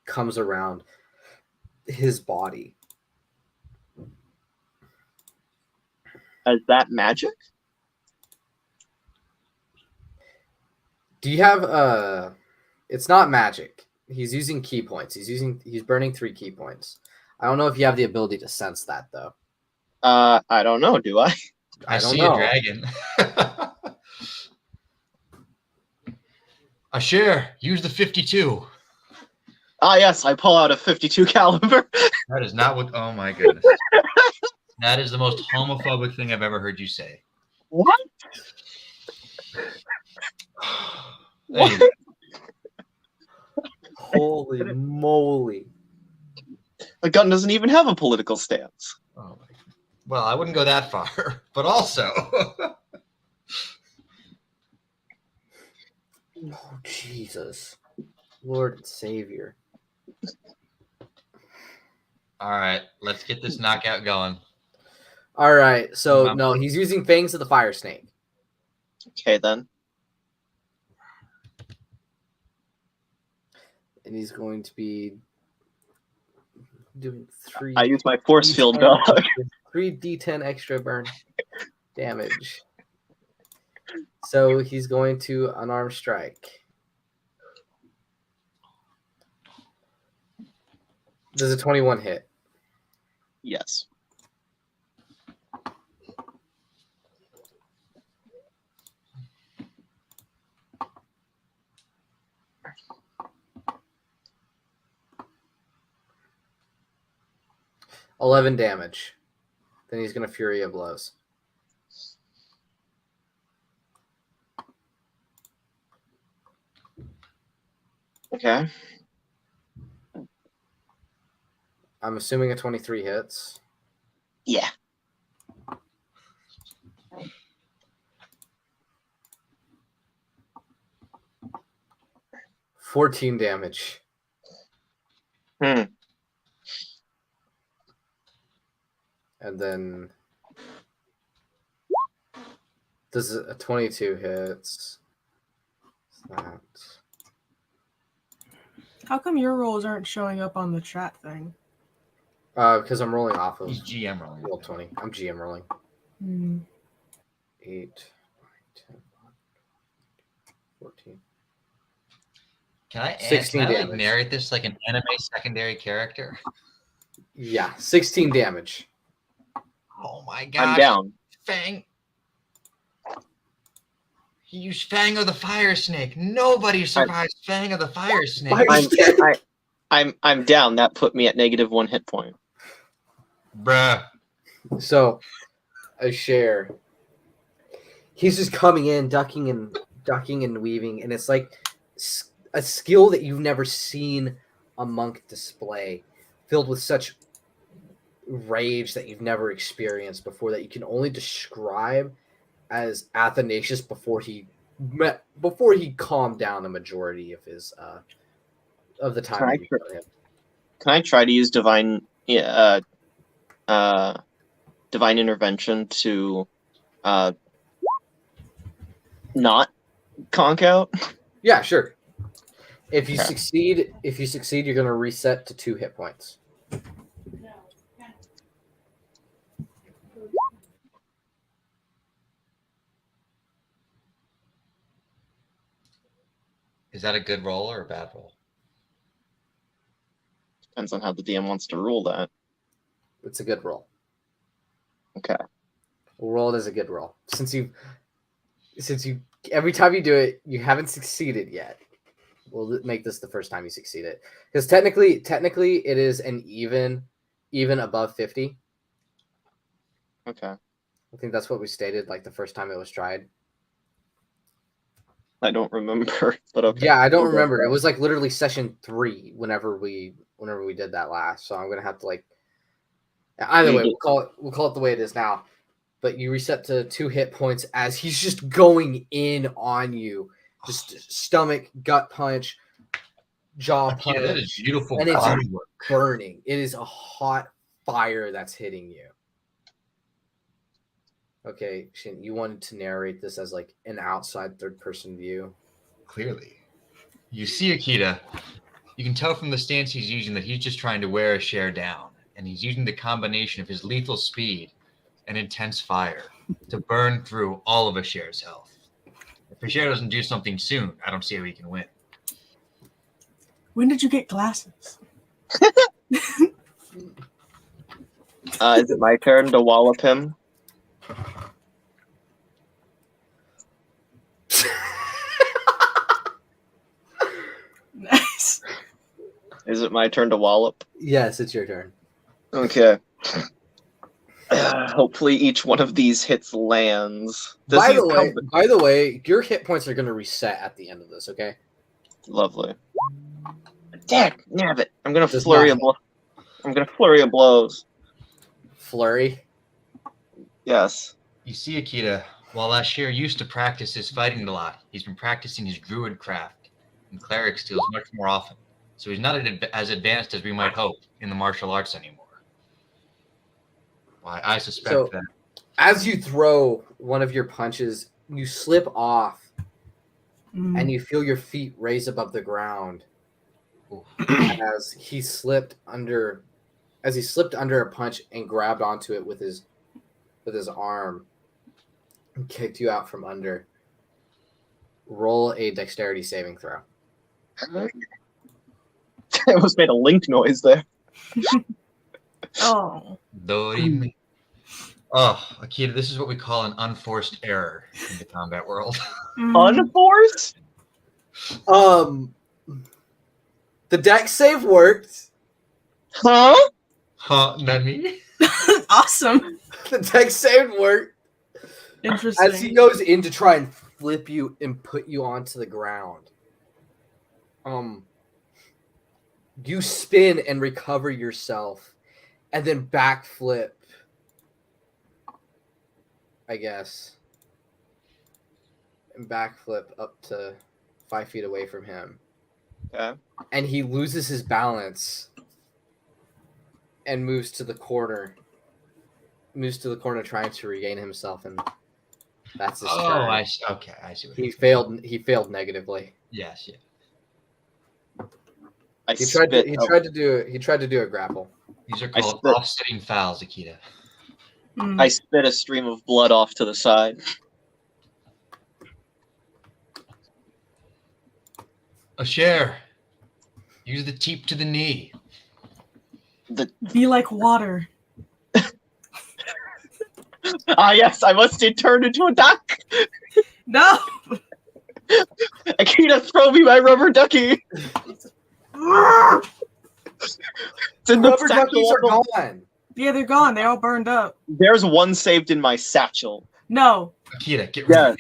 [SPEAKER 1] comes around his body.
[SPEAKER 2] Is that magic?
[SPEAKER 1] Do you have it's not magic. He's using key points. He's burning 3 key points. I don't know if you have the ability to sense that though.
[SPEAKER 2] I don't know, do I?
[SPEAKER 3] I
[SPEAKER 1] don't
[SPEAKER 3] see
[SPEAKER 1] know.
[SPEAKER 3] a dragon. Asher, use the 52.
[SPEAKER 2] Ah, yes, I pull out a 52 caliber.
[SPEAKER 3] That is not what. Oh my goodness. That is the most homophobic thing I've ever heard you say.
[SPEAKER 2] What?
[SPEAKER 3] Anyway,
[SPEAKER 1] Holy moly.
[SPEAKER 2] The gun doesn't even have a political stance.
[SPEAKER 3] oh my, well, I wouldn't go that far, but also.
[SPEAKER 1] Oh, Jesus. Lord and Savior.
[SPEAKER 3] All right, let's get this knockout going.
[SPEAKER 1] All right. So,
[SPEAKER 3] Wow.
[SPEAKER 1] no, he's using Fangs of the Fire Snake.
[SPEAKER 2] Okay, then.
[SPEAKER 1] And he's going to be doing 3.
[SPEAKER 2] I use my force field dog.
[SPEAKER 1] 3d10 extra burn damage. So he's going to unarmed strike. Does a 21 hit?
[SPEAKER 2] Yes.
[SPEAKER 1] $11 damage. Then he's going to Fury of Blows.
[SPEAKER 2] Okay.
[SPEAKER 1] I'm assuming a 23 hits.
[SPEAKER 2] Yeah.
[SPEAKER 1] $14 damage.
[SPEAKER 2] Hmm.
[SPEAKER 1] And then does a 22 hits. What's that?
[SPEAKER 4] How come your rolls aren't showing up on the chat thing?
[SPEAKER 1] Because I'm rolling off of
[SPEAKER 3] He's GM rolling.
[SPEAKER 1] roll 20. I'm GM rolling.
[SPEAKER 4] Hmm.
[SPEAKER 1] 8, 9, 10, 14.
[SPEAKER 3] Can I
[SPEAKER 1] 16
[SPEAKER 3] like
[SPEAKER 1] damage.
[SPEAKER 3] narrate this like an anime secondary character?
[SPEAKER 1] Yeah, 16 damage.
[SPEAKER 3] Oh my
[SPEAKER 2] I'm
[SPEAKER 3] gosh.
[SPEAKER 2] down.
[SPEAKER 3] Fang. He used Fang of the Fire Snake. Nobody survives Fang of the Fire Snake.
[SPEAKER 2] I'm down. That put me at -1 hit point.
[SPEAKER 3] Bruh.
[SPEAKER 1] So, a share. He's just coming in, ducking and weaving, and it's like a skill that you've never seen a monk display, filled with such rage that you've never experienced before, that you can only describe as Athanasius before he calmed down the majority of his of the time. That you put him.
[SPEAKER 2] Can I try to use divine intervention to not conk out?
[SPEAKER 1] Yeah, sure. If you
[SPEAKER 2] Okay.
[SPEAKER 1] succeed, you're going to reset to 2 hit points.
[SPEAKER 3] Is that a good roll or a bad roll?
[SPEAKER 2] Depends on how the DM wants to rule that.
[SPEAKER 1] It's a good roll.
[SPEAKER 2] Okay.
[SPEAKER 1] We'll roll it as a good roll. Since you every time you do it, you haven't succeeded yet. We'll make this the first time you succeed it, because technically it is an even above 50.
[SPEAKER 2] Okay.
[SPEAKER 1] I think that's what we stated like the first time it was tried.
[SPEAKER 2] I don't remember, but okay.
[SPEAKER 1] Yeah, I don't
[SPEAKER 2] We'll go
[SPEAKER 1] remember.
[SPEAKER 2] for
[SPEAKER 1] It was like literally session 3 whenever we did that last. So I'm gonna have to like. Either way, we'll call it the way it is now. But you reset to 2 hit points as he's just going in on you, just stomach, gut punch, jaw punch.
[SPEAKER 3] Yeah, that is beautiful
[SPEAKER 1] And it's
[SPEAKER 3] body work.
[SPEAKER 1] burning. It is a hot fire that's hitting you. Okay, Shin, you wanted to narrate this as like an outside third-person view.
[SPEAKER 3] Clearly. You see Akita. You can tell from the stance he's using that he's just trying to wear a share down. And he's using the combination of his lethal speed and intense fire to burn through all of a share's health. If a share doesn't do something soon, I don't see how he can win.
[SPEAKER 4] When did you get glasses?
[SPEAKER 2] Is it my turn to wallop him?
[SPEAKER 4] Nice.
[SPEAKER 2] Is it my turn to wallop?
[SPEAKER 1] Yes, it's your turn.
[SPEAKER 2] Okay. Hopefully each one of these hits lands.
[SPEAKER 1] By the way, your hit points are going to reset at the end of this, okay?
[SPEAKER 2] Lovely. Dad, nabbit. I'm gonna
[SPEAKER 1] Does
[SPEAKER 2] flurry
[SPEAKER 1] not
[SPEAKER 2] of flurry of blows.
[SPEAKER 1] Flurry.
[SPEAKER 2] Yes.
[SPEAKER 3] You see Akita, while Ashir used to practice his fighting a lot, he's been practicing his druid craft and cleric skills much more often. So he's not as advanced as we might hope in the martial arts anymore. Why, I suspect that.
[SPEAKER 1] As you throw one of your punches, you slip off and you feel your feet raise above the ground. As he slipped under a punch and grabbed onto it with his arm and kicked you out from under. Roll a dexterity saving throw.
[SPEAKER 2] I almost made a link noise there.
[SPEAKER 4] Oh.
[SPEAKER 3] Dorime. Oh, Akita, this is what we call an unforced error in the combat world.
[SPEAKER 2] Unforced?
[SPEAKER 1] The dex save worked.
[SPEAKER 2] Huh?
[SPEAKER 3] Huh, Nani?
[SPEAKER 4] Awesome.
[SPEAKER 1] The dex save worked.
[SPEAKER 4] Interesting.
[SPEAKER 1] As he goes in to try and flip you and put you onto the ground. You spin and recover yourself and then backflip, I guess. And backflip up to 5 feet away from him.
[SPEAKER 2] Okay.
[SPEAKER 1] And he loses his balance and moves to the corner. Trying to regain himself, and that's his turn.
[SPEAKER 3] I see. Okay, I see what
[SPEAKER 1] He failed negatively.
[SPEAKER 3] Yes, yeah.
[SPEAKER 1] He tried to do a grapple.
[SPEAKER 3] These are called
[SPEAKER 2] spit.
[SPEAKER 3] offsetting fouls, Akita.
[SPEAKER 2] I spit a stream of blood off to the side.
[SPEAKER 3] A share. Use the teep to the knee.
[SPEAKER 4] Be like water.
[SPEAKER 2] Yes, I must turn into a duck.
[SPEAKER 4] No!
[SPEAKER 2] Akita, throw me my rubber ducky. It's in the
[SPEAKER 1] Rubber duckies are
[SPEAKER 2] satchel.
[SPEAKER 1] gone.
[SPEAKER 4] Yeah, they're gone. They all burned up.
[SPEAKER 2] There's one saved in my satchel.
[SPEAKER 4] No.
[SPEAKER 3] Akita, get rid
[SPEAKER 2] Yeah,
[SPEAKER 3] of it.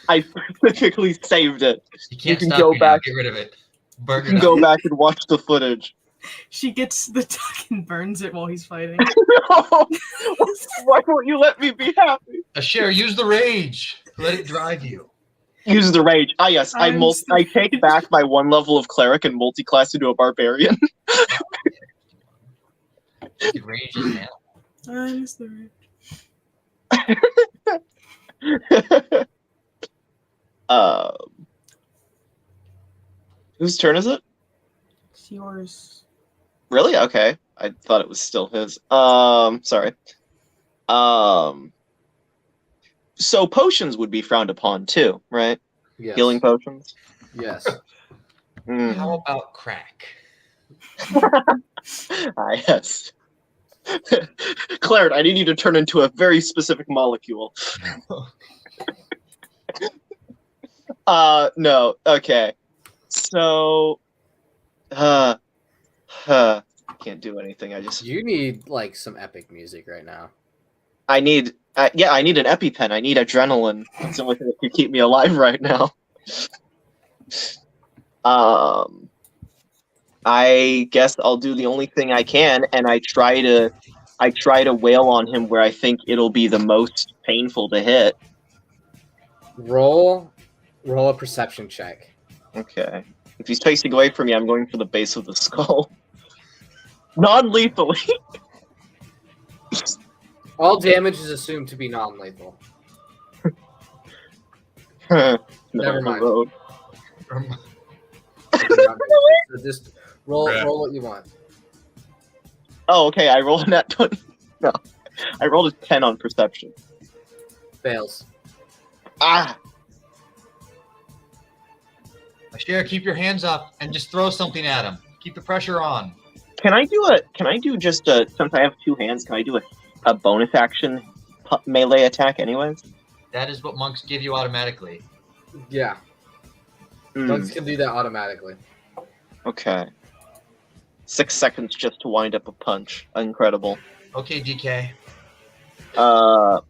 [SPEAKER 2] I specifically saved it.
[SPEAKER 3] You can't
[SPEAKER 2] can
[SPEAKER 3] stop
[SPEAKER 2] go
[SPEAKER 3] me now.
[SPEAKER 2] back.
[SPEAKER 3] Get rid of it.
[SPEAKER 2] You
[SPEAKER 3] Burn
[SPEAKER 2] can
[SPEAKER 3] it
[SPEAKER 2] go
[SPEAKER 3] up.
[SPEAKER 2] back and watch the footage.
[SPEAKER 4] She gets the duck and burns it while he's fighting.
[SPEAKER 2] Why won't you let me be happy?
[SPEAKER 3] A share. Use the rage. Let it drive you.
[SPEAKER 2] Use the rage. Ah, yes. I take back my one level of cleric and multi-class into a barbarian.
[SPEAKER 3] The rage is now.
[SPEAKER 4] I miss the rage.
[SPEAKER 2] Whose turn is it?
[SPEAKER 4] It's yours.
[SPEAKER 2] Really? Okay. I thought it was still his. Sorry. So potions would be frowned upon too, right?
[SPEAKER 1] Yes.
[SPEAKER 2] Healing potions.
[SPEAKER 1] Yes.
[SPEAKER 2] Mm.
[SPEAKER 3] How about crack?
[SPEAKER 2] Yes. Claire, I need you to turn into a very specific molecule. No. Okay. So, can't do anything.
[SPEAKER 1] You need like some epic music right now.
[SPEAKER 2] I need an EpiPen. I need adrenaline. That's the only thing that can keep me alive right now. I guess I'll do the only thing I can, and I try to wail on him where I think it'll be the most painful to hit.
[SPEAKER 1] Roll a perception check.
[SPEAKER 2] Okay. If he's facing away from me, I'm going for the base of the skull. Non-lethally.
[SPEAKER 1] All damage is assumed to be non-lethal. Never mind.
[SPEAKER 2] Road.
[SPEAKER 1] So just roll what you want.
[SPEAKER 2] Oh, okay. I rolled a nat 20. No, I rolled a 10 on perception.
[SPEAKER 1] Fails.
[SPEAKER 2] Ah.
[SPEAKER 3] A share. Keep your hands up and just throw something at him. Keep the pressure on.
[SPEAKER 2] Can I do just a, since I have two hands, can I do a bonus action melee attack anyways?
[SPEAKER 3] That is what monks give you automatically.
[SPEAKER 1] Yeah.
[SPEAKER 2] Mm,
[SPEAKER 1] Monks can do that automatically.
[SPEAKER 2] okay. 6 seconds just to wind up a punch. Incredible.
[SPEAKER 3] Okay, DK.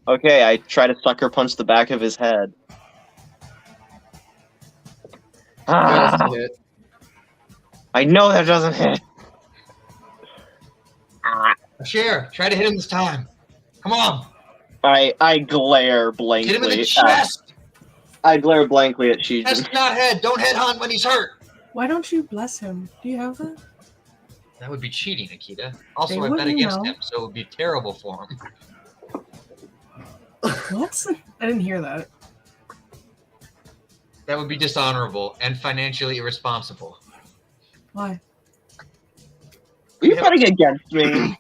[SPEAKER 2] Okay, I try to sucker punch the back of his head.
[SPEAKER 1] Fails
[SPEAKER 2] Ah,
[SPEAKER 1] to hit.
[SPEAKER 2] I know that doesn't hit.
[SPEAKER 3] A share. Try to hit him this time. Come on.
[SPEAKER 2] I glare blankly.
[SPEAKER 3] Hit him in the chest.
[SPEAKER 2] I glare blankly at Shijin.
[SPEAKER 3] Chest, not head. Don't headhunt when he's hurt.
[SPEAKER 4] Why don't you bless him? Do you have that?
[SPEAKER 3] That would be cheating, Akita. Also,
[SPEAKER 4] They
[SPEAKER 3] I bet
[SPEAKER 4] wouldn't
[SPEAKER 3] against
[SPEAKER 4] know.
[SPEAKER 3] him, so it would be terrible for him.
[SPEAKER 4] What? I didn't hear that.
[SPEAKER 3] That would be dishonorable and financially irresponsible.
[SPEAKER 4] Why?
[SPEAKER 2] Are you betting against me?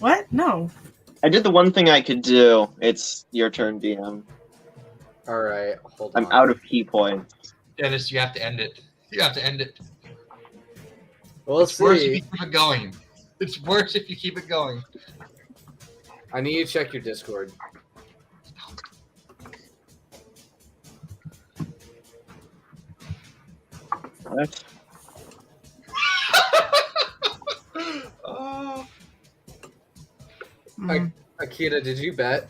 [SPEAKER 4] What? No.
[SPEAKER 2] I did the one thing I could do. It's your turn, DM.
[SPEAKER 1] All right, hold on.
[SPEAKER 2] I'm out of key points.
[SPEAKER 3] Dennis, you have to end it. You have to end it.
[SPEAKER 1] We'll
[SPEAKER 3] It's worse if
[SPEAKER 1] see.
[SPEAKER 3] you keep it going. It's worse if you keep it going.
[SPEAKER 1] I need you to check your Discord.
[SPEAKER 2] What?
[SPEAKER 3] Oh.
[SPEAKER 4] Mm.
[SPEAKER 1] Akita, did you bet?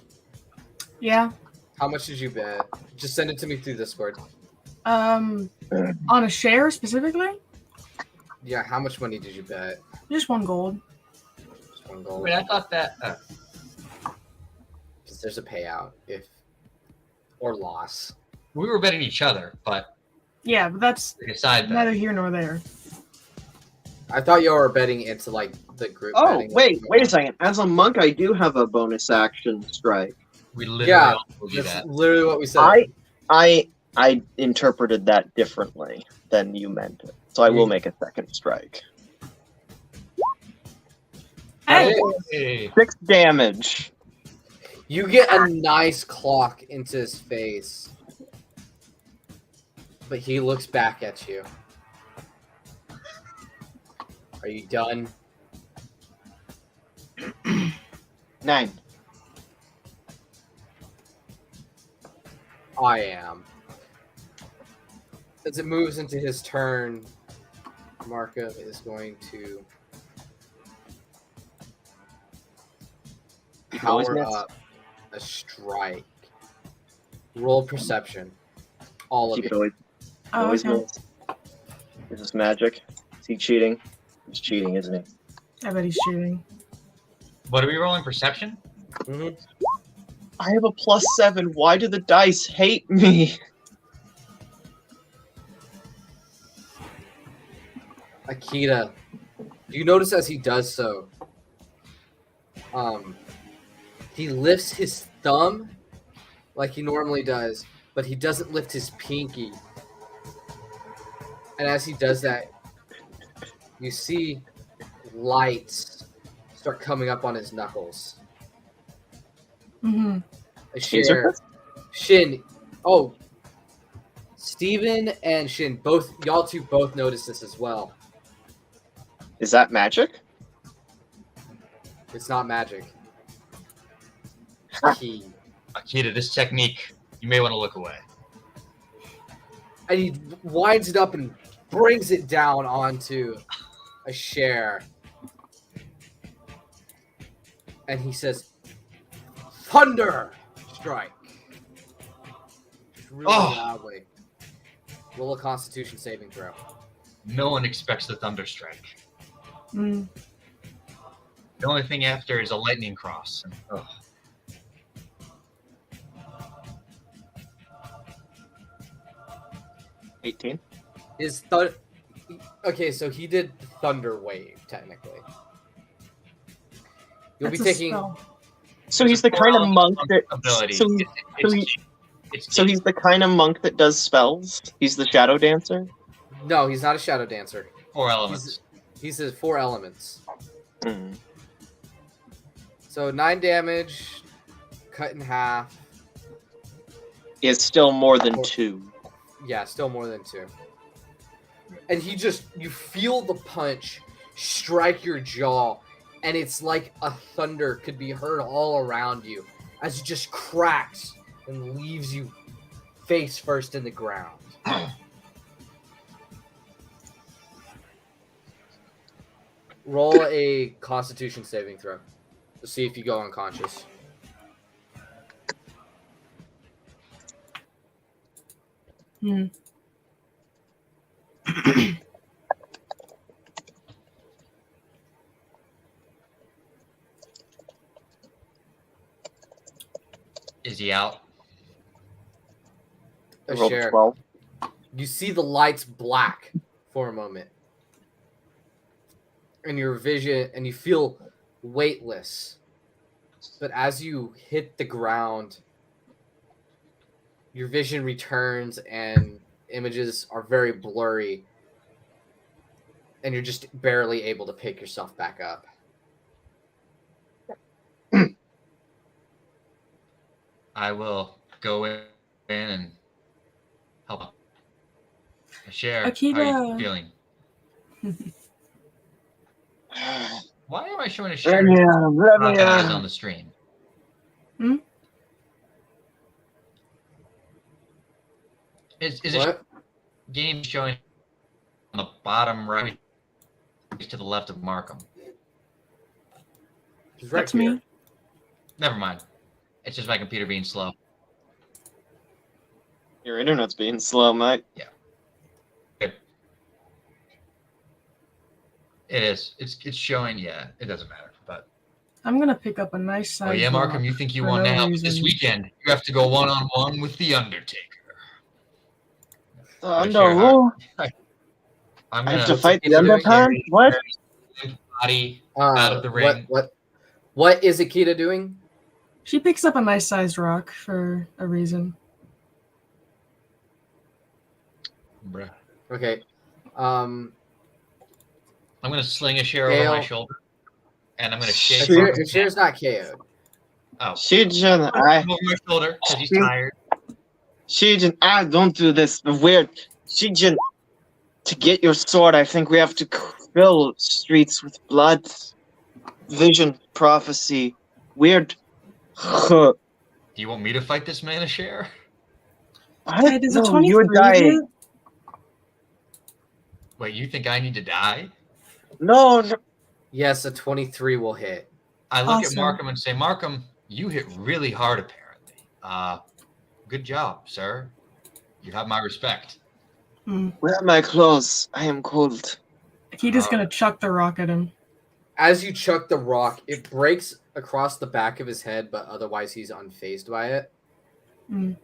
[SPEAKER 4] Yeah.
[SPEAKER 1] How much did you bet? Just send it to me through Discord.
[SPEAKER 4] On a share specifically?
[SPEAKER 1] Yeah, how much money did you bet?
[SPEAKER 4] Just 1 gold.
[SPEAKER 1] Just one gold.
[SPEAKER 3] Wait, I thought that.
[SPEAKER 1] Because there's a payout if or loss.
[SPEAKER 3] We were betting each other, but
[SPEAKER 4] Yeah, but that's
[SPEAKER 3] we decided that.
[SPEAKER 4] neither here nor there.
[SPEAKER 1] I thought you were betting into like the group.
[SPEAKER 2] Oh,
[SPEAKER 1] betting.
[SPEAKER 2] wait a second. As a monk, I do have a bonus action strike.
[SPEAKER 3] We literally
[SPEAKER 1] Yeah,
[SPEAKER 3] all told you
[SPEAKER 1] That's
[SPEAKER 3] that.
[SPEAKER 1] literally what we said.
[SPEAKER 2] I interpreted that differently than you meant it. So I will make a second strike.
[SPEAKER 4] Hey!
[SPEAKER 3] Hey.
[SPEAKER 2] 6 damage.
[SPEAKER 1] You get a nice clock into his face, but he looks back at you. Are you done?
[SPEAKER 2] 9.
[SPEAKER 1] I am. As it moves into his turn, Marco is going to
[SPEAKER 2] You can always
[SPEAKER 1] power
[SPEAKER 2] miss.
[SPEAKER 1] up a strike. Roll perception. All of
[SPEAKER 2] Keep
[SPEAKER 1] you.
[SPEAKER 2] it always,
[SPEAKER 4] Oh,
[SPEAKER 2] always
[SPEAKER 4] okay.
[SPEAKER 2] miss. Is this magic? Is he cheating? He's cheating, isn't he?
[SPEAKER 4] I bet he's cheating.
[SPEAKER 3] What are we rolling? Perception?
[SPEAKER 1] Mhm.
[SPEAKER 2] I have a +7. Why do the dice hate me?
[SPEAKER 1] Akita, you notice as he does so, he lifts his thumb like he normally does, but he doesn't lift his pinky. And as he does that, you see lights start coming up on his knuckles.
[SPEAKER 4] Mm-hmm.
[SPEAKER 1] A share, Shin, oh, Steven and Shin, y'all two both notice this as well.
[SPEAKER 2] Is that magic?
[SPEAKER 1] It's not magic.
[SPEAKER 2] Ha.
[SPEAKER 1] It's key.
[SPEAKER 3] Akita, this technique, you may want to look away.
[SPEAKER 1] And he winds it up and brings it down onto a share. And he says, "Thunder strike." Just really
[SPEAKER 3] Oh.
[SPEAKER 1] loudly. Roll a Constitution saving throw.
[SPEAKER 3] No one expects the thunder strike.
[SPEAKER 4] Mm.
[SPEAKER 3] The only thing after is a lightning cross. And, ugh.
[SPEAKER 2] $18.
[SPEAKER 1] Okay, so he did Thunder Wave technically. You'll
[SPEAKER 4] That's
[SPEAKER 1] be
[SPEAKER 4] a
[SPEAKER 1] taking.
[SPEAKER 4] spell.
[SPEAKER 2] So he's the kind of monk that.
[SPEAKER 3] Ability.
[SPEAKER 2] So, so he's the kind of monk that does spells. He's the shadow dancer.
[SPEAKER 1] No, he's not a shadow dancer.
[SPEAKER 3] 4 elements.
[SPEAKER 1] He's the 4 elements.
[SPEAKER 2] Mm.
[SPEAKER 1] So 9 damage, cut in half.
[SPEAKER 2] Is still more than 2.
[SPEAKER 1] Yeah, still more than 2. And you feel the punch strike your jaw, and it's like a thunder could be heard all around you as it just cracks and leaves you face first in the ground. Roll a Constitution saving throw to see if you go unconscious.
[SPEAKER 4] Hmm.
[SPEAKER 3] Is he out?
[SPEAKER 1] A
[SPEAKER 2] Rolled
[SPEAKER 1] share.
[SPEAKER 2] 12.
[SPEAKER 1] You see the lights black for a moment. And your vision, and you feel weightless. But as you hit the ground, your vision returns and images are very blurry. And you're just barely able to pick yourself back up.
[SPEAKER 3] I will go in and help. Share.
[SPEAKER 4] Akita.
[SPEAKER 3] How are you feeling? Why am I showing a share eyes on the stream?
[SPEAKER 4] Hmm?
[SPEAKER 3] Is it
[SPEAKER 1] What?
[SPEAKER 3] game showing on the bottom right to the left of Markham?
[SPEAKER 1] He's right
[SPEAKER 4] That's
[SPEAKER 1] here.
[SPEAKER 4] me.
[SPEAKER 3] Never mind. It's just my computer being slow.
[SPEAKER 2] Your internet's being slow, mate.
[SPEAKER 3] It is. It's showing. Yeah, it doesn't matter. But
[SPEAKER 4] I'm gonna pick up a nice size.
[SPEAKER 3] oh yeah, Markham,
[SPEAKER 4] rock
[SPEAKER 3] you think you
[SPEAKER 4] for
[SPEAKER 3] won
[SPEAKER 4] no
[SPEAKER 3] now? But this
[SPEAKER 4] reason.
[SPEAKER 3] weekend you have to go 1-on-1 with the Undertaker.
[SPEAKER 2] Thunder.
[SPEAKER 3] I'm
[SPEAKER 2] I have
[SPEAKER 3] gonna
[SPEAKER 2] to fight the
[SPEAKER 1] Akita doing?
[SPEAKER 2] Underpants? What?
[SPEAKER 3] body out of the ring.
[SPEAKER 1] What is Akita doing?
[SPEAKER 4] She picks up a nice sized rock for a reason.
[SPEAKER 3] Bruh.
[SPEAKER 1] Okay.
[SPEAKER 3] I'm gonna sling a share over my
[SPEAKER 1] Gale.
[SPEAKER 3] shoulder, and I'm gonna shake.
[SPEAKER 1] Share's not KO'd.
[SPEAKER 3] Oh,
[SPEAKER 2] Shijin,
[SPEAKER 3] over my shoulder because he's tired.
[SPEAKER 2] Shijin, don't do this. Weird. Shijin, to get your sword, I think we have to fill streets with blood, vision, prophecy, weird.
[SPEAKER 3] Do you want me to fight this man a share?
[SPEAKER 4] Hey, does a
[SPEAKER 2] No,
[SPEAKER 4] 23
[SPEAKER 2] you're dying.
[SPEAKER 4] hit?
[SPEAKER 3] Wait, you think I need to die?
[SPEAKER 2] No, no.
[SPEAKER 1] Yes, a 23 will hit.
[SPEAKER 3] I look
[SPEAKER 4] Awesome.
[SPEAKER 3] at Markham and say, Markham, you hit really hard apparently. Good job, sir. You have my respect.
[SPEAKER 2] Where are my clothes? I am cold.
[SPEAKER 4] Akita's gonna chuck the rock at him.
[SPEAKER 1] As you chuck the rock, it breaks across the back of his head, but otherwise he's unfazed by it.
[SPEAKER 4] Mm.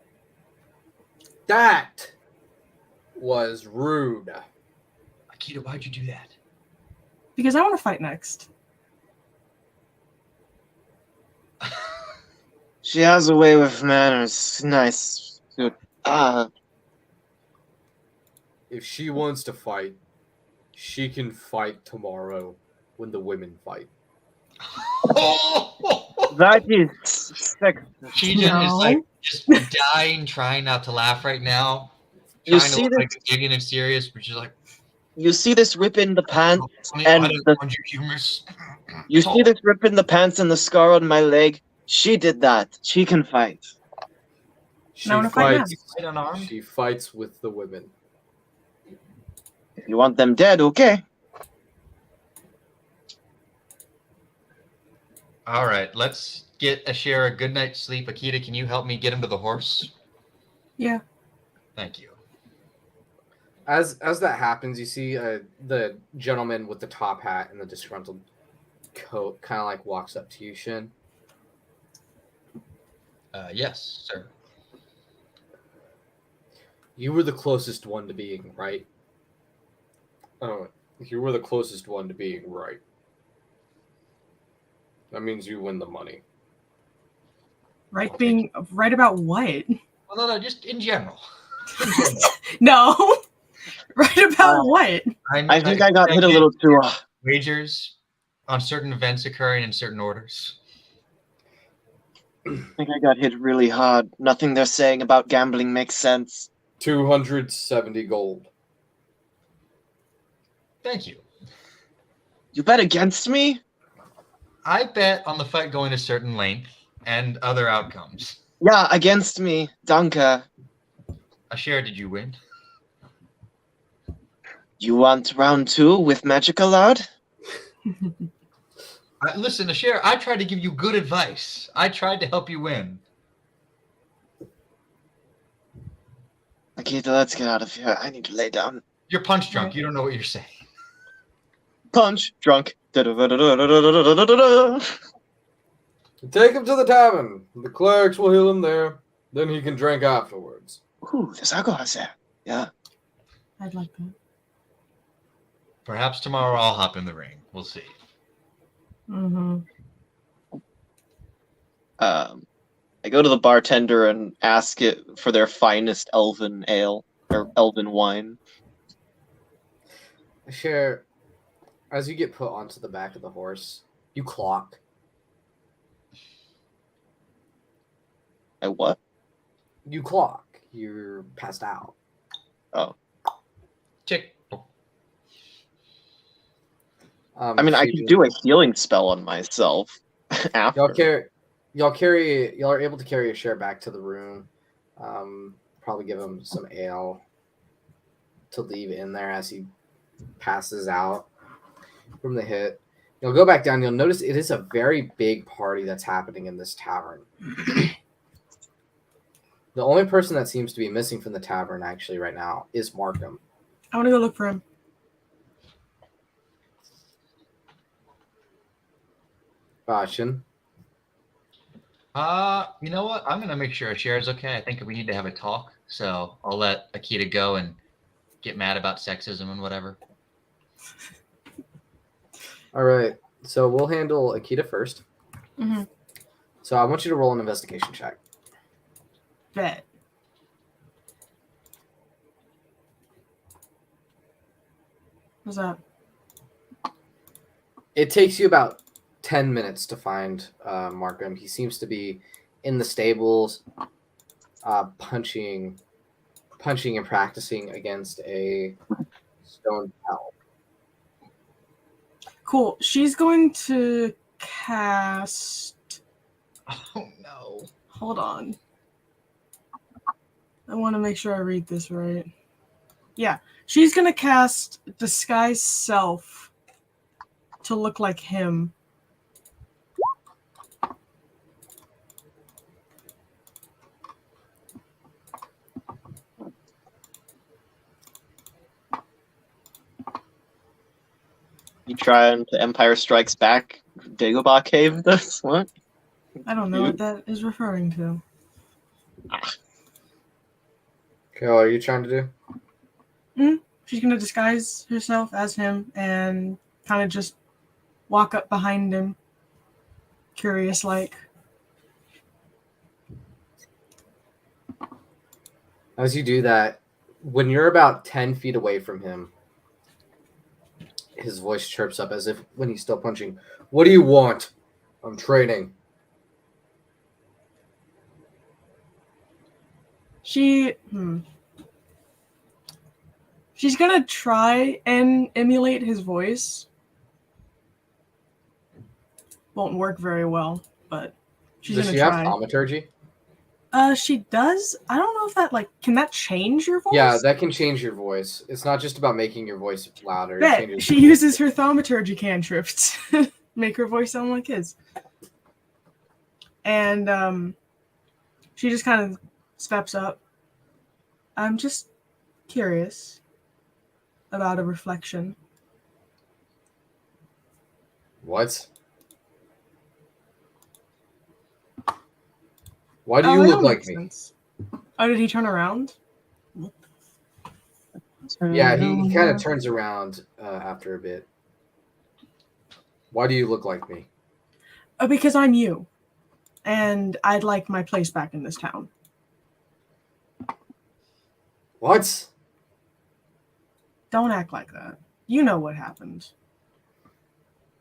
[SPEAKER 1] That was rude.
[SPEAKER 3] Akita, why'd you do that?
[SPEAKER 4] Because I want to fight next.
[SPEAKER 2] She has a way with manners. Nice. Good.
[SPEAKER 1] If she wants to fight, she can fight tomorrow when the women fight.
[SPEAKER 2] That is sex.
[SPEAKER 3] She just is
[SPEAKER 4] No.
[SPEAKER 3] like just dying, trying not to laugh right now.
[SPEAKER 2] You
[SPEAKER 3] Trying to
[SPEAKER 2] see
[SPEAKER 3] look
[SPEAKER 2] this?
[SPEAKER 3] like giggling and serious, but she's like,
[SPEAKER 2] You see this rip in the pants,
[SPEAKER 3] "Honey,
[SPEAKER 2] and
[SPEAKER 3] I didn't
[SPEAKER 2] the-
[SPEAKER 3] find you humorous."
[SPEAKER 2] you see this rip in the pants and the scar on my leg. She did that. She can fight.
[SPEAKER 1] She
[SPEAKER 4] Now I wanna fight
[SPEAKER 1] fights.
[SPEAKER 3] Fight unarmed?
[SPEAKER 1] She fights with the women.
[SPEAKER 2] If you want them dead, okay.
[SPEAKER 3] All right, let's get a share a good night's sleep. Akita, can you help me get him to the horse?
[SPEAKER 4] Yeah.
[SPEAKER 3] Thank you.
[SPEAKER 1] As that happens, you see the gentleman with the top hat and the disgruntled coat kind of like walks up to you, Shin.
[SPEAKER 3] Yes, sir.
[SPEAKER 1] You were the closest one to being right. Oh, you were the closest one to being right. That means you win the money.
[SPEAKER 4] Right being right about what?
[SPEAKER 3] Well, no, just in general.
[SPEAKER 4] No. Right about what?
[SPEAKER 2] I think I got hit a little too.
[SPEAKER 3] Wagers on certain events occurring in certain orders.
[SPEAKER 2] I think I got hit really hard. Nothing they're saying about gambling makes sense.
[SPEAKER 1] 270 gold.
[SPEAKER 3] Thank you.
[SPEAKER 2] You bet against me?
[SPEAKER 3] I bet on the fight going a certain length and other outcomes.
[SPEAKER 2] Yeah, against me. Danke.
[SPEAKER 3] A share, did you win?
[SPEAKER 2] You want round 2 with Magic Allowed?
[SPEAKER 3] Listen, a share, I tried to give you good advice. I tried to help you win.
[SPEAKER 2] Akita, let's get out of here. I need to lay down.
[SPEAKER 3] You're punch drunk. You don't know what you're saying.
[SPEAKER 2] Punch, drunk. Da-da-da-da-da-da-da-da-da-da.
[SPEAKER 1] Take him to the tavern. The clerics will heal him there. Then he can drink afterwards.
[SPEAKER 2] Ooh, there's alcohol there. Yeah.
[SPEAKER 4] I'd like that.
[SPEAKER 3] Perhaps tomorrow I'll hop in the ring. We'll see.
[SPEAKER 4] Mm-hmm.
[SPEAKER 2] I go to the bartender and ask it for their finest elven ale or elven wine.
[SPEAKER 1] Share, as you get put onto the back of the horse, you clock.
[SPEAKER 2] I what?
[SPEAKER 1] You clock. You're passed out.
[SPEAKER 2] Oh.
[SPEAKER 3] Tick.
[SPEAKER 2] I mean, I could do a healing spell on myself after.
[SPEAKER 1] Y'all are able to carry a share back to the room. Probably give him some ale to leave in there as he passes out from the hit. You'll go back down. You'll notice it is a very big party that's happening in this tavern. The only person that seems to be missing from the tavern actually right now is Markham.
[SPEAKER 4] I want to go look for him.
[SPEAKER 1] Shin.
[SPEAKER 3] You know what? I'm gonna make sure a share is okay. I think we need to have a talk, so I'll let Akita go and get mad about sexism and whatever.
[SPEAKER 1] All right. So we'll handle Akita first.
[SPEAKER 4] Mm-hmm.
[SPEAKER 1] So I want you to roll an investigation check.
[SPEAKER 4] Bet. What's that?
[SPEAKER 1] It takes you about 10 minutes to find Markham. He seems to be in the stables, punching and practicing against a stone pal.
[SPEAKER 4] Cool. She's going to cast.
[SPEAKER 3] Oh no.
[SPEAKER 4] Hold on. I want to make sure I read this right. Yeah. She's going to cast Disguise Self to look like him.
[SPEAKER 2] You trying to Empire Strikes Back Dagobah cave this? What?
[SPEAKER 4] I don't know what that is referring to.
[SPEAKER 1] Okay, what are you trying to do?
[SPEAKER 4] She's going to disguise herself as him and kind of just walk up behind him, curious-like.
[SPEAKER 1] As you do that, when you're about 10 feet away from him, his voice chirps up as if when he's still punching. What do you want? I'm training.
[SPEAKER 4] She's gonna try and emulate his voice. Won't work very well, but she's
[SPEAKER 1] Does
[SPEAKER 4] gonna
[SPEAKER 1] she have
[SPEAKER 4] try.
[SPEAKER 1] thaumaturgy?
[SPEAKER 4] She does. I don't know if that can that change your voice?
[SPEAKER 1] Yeah, that can change your voice. It's not just about making your voice louder. It
[SPEAKER 4] Bet
[SPEAKER 1] changes
[SPEAKER 4] she
[SPEAKER 1] your voice.
[SPEAKER 4] uses her thaumaturgy cantrip to make her voice sound like his. And she just kind of steps up. I'm just curious about a reflection.
[SPEAKER 1] What? Why do you
[SPEAKER 4] that
[SPEAKER 1] look like
[SPEAKER 4] makes
[SPEAKER 1] me?
[SPEAKER 4] sense. Oh, did he turn around?
[SPEAKER 1] Yeah, he kind of turns around after a bit. Why do you look like me?
[SPEAKER 4] Because I'm you. And I'd like my place back in this town.
[SPEAKER 1] What?
[SPEAKER 4] Don't act like that. You know what happened.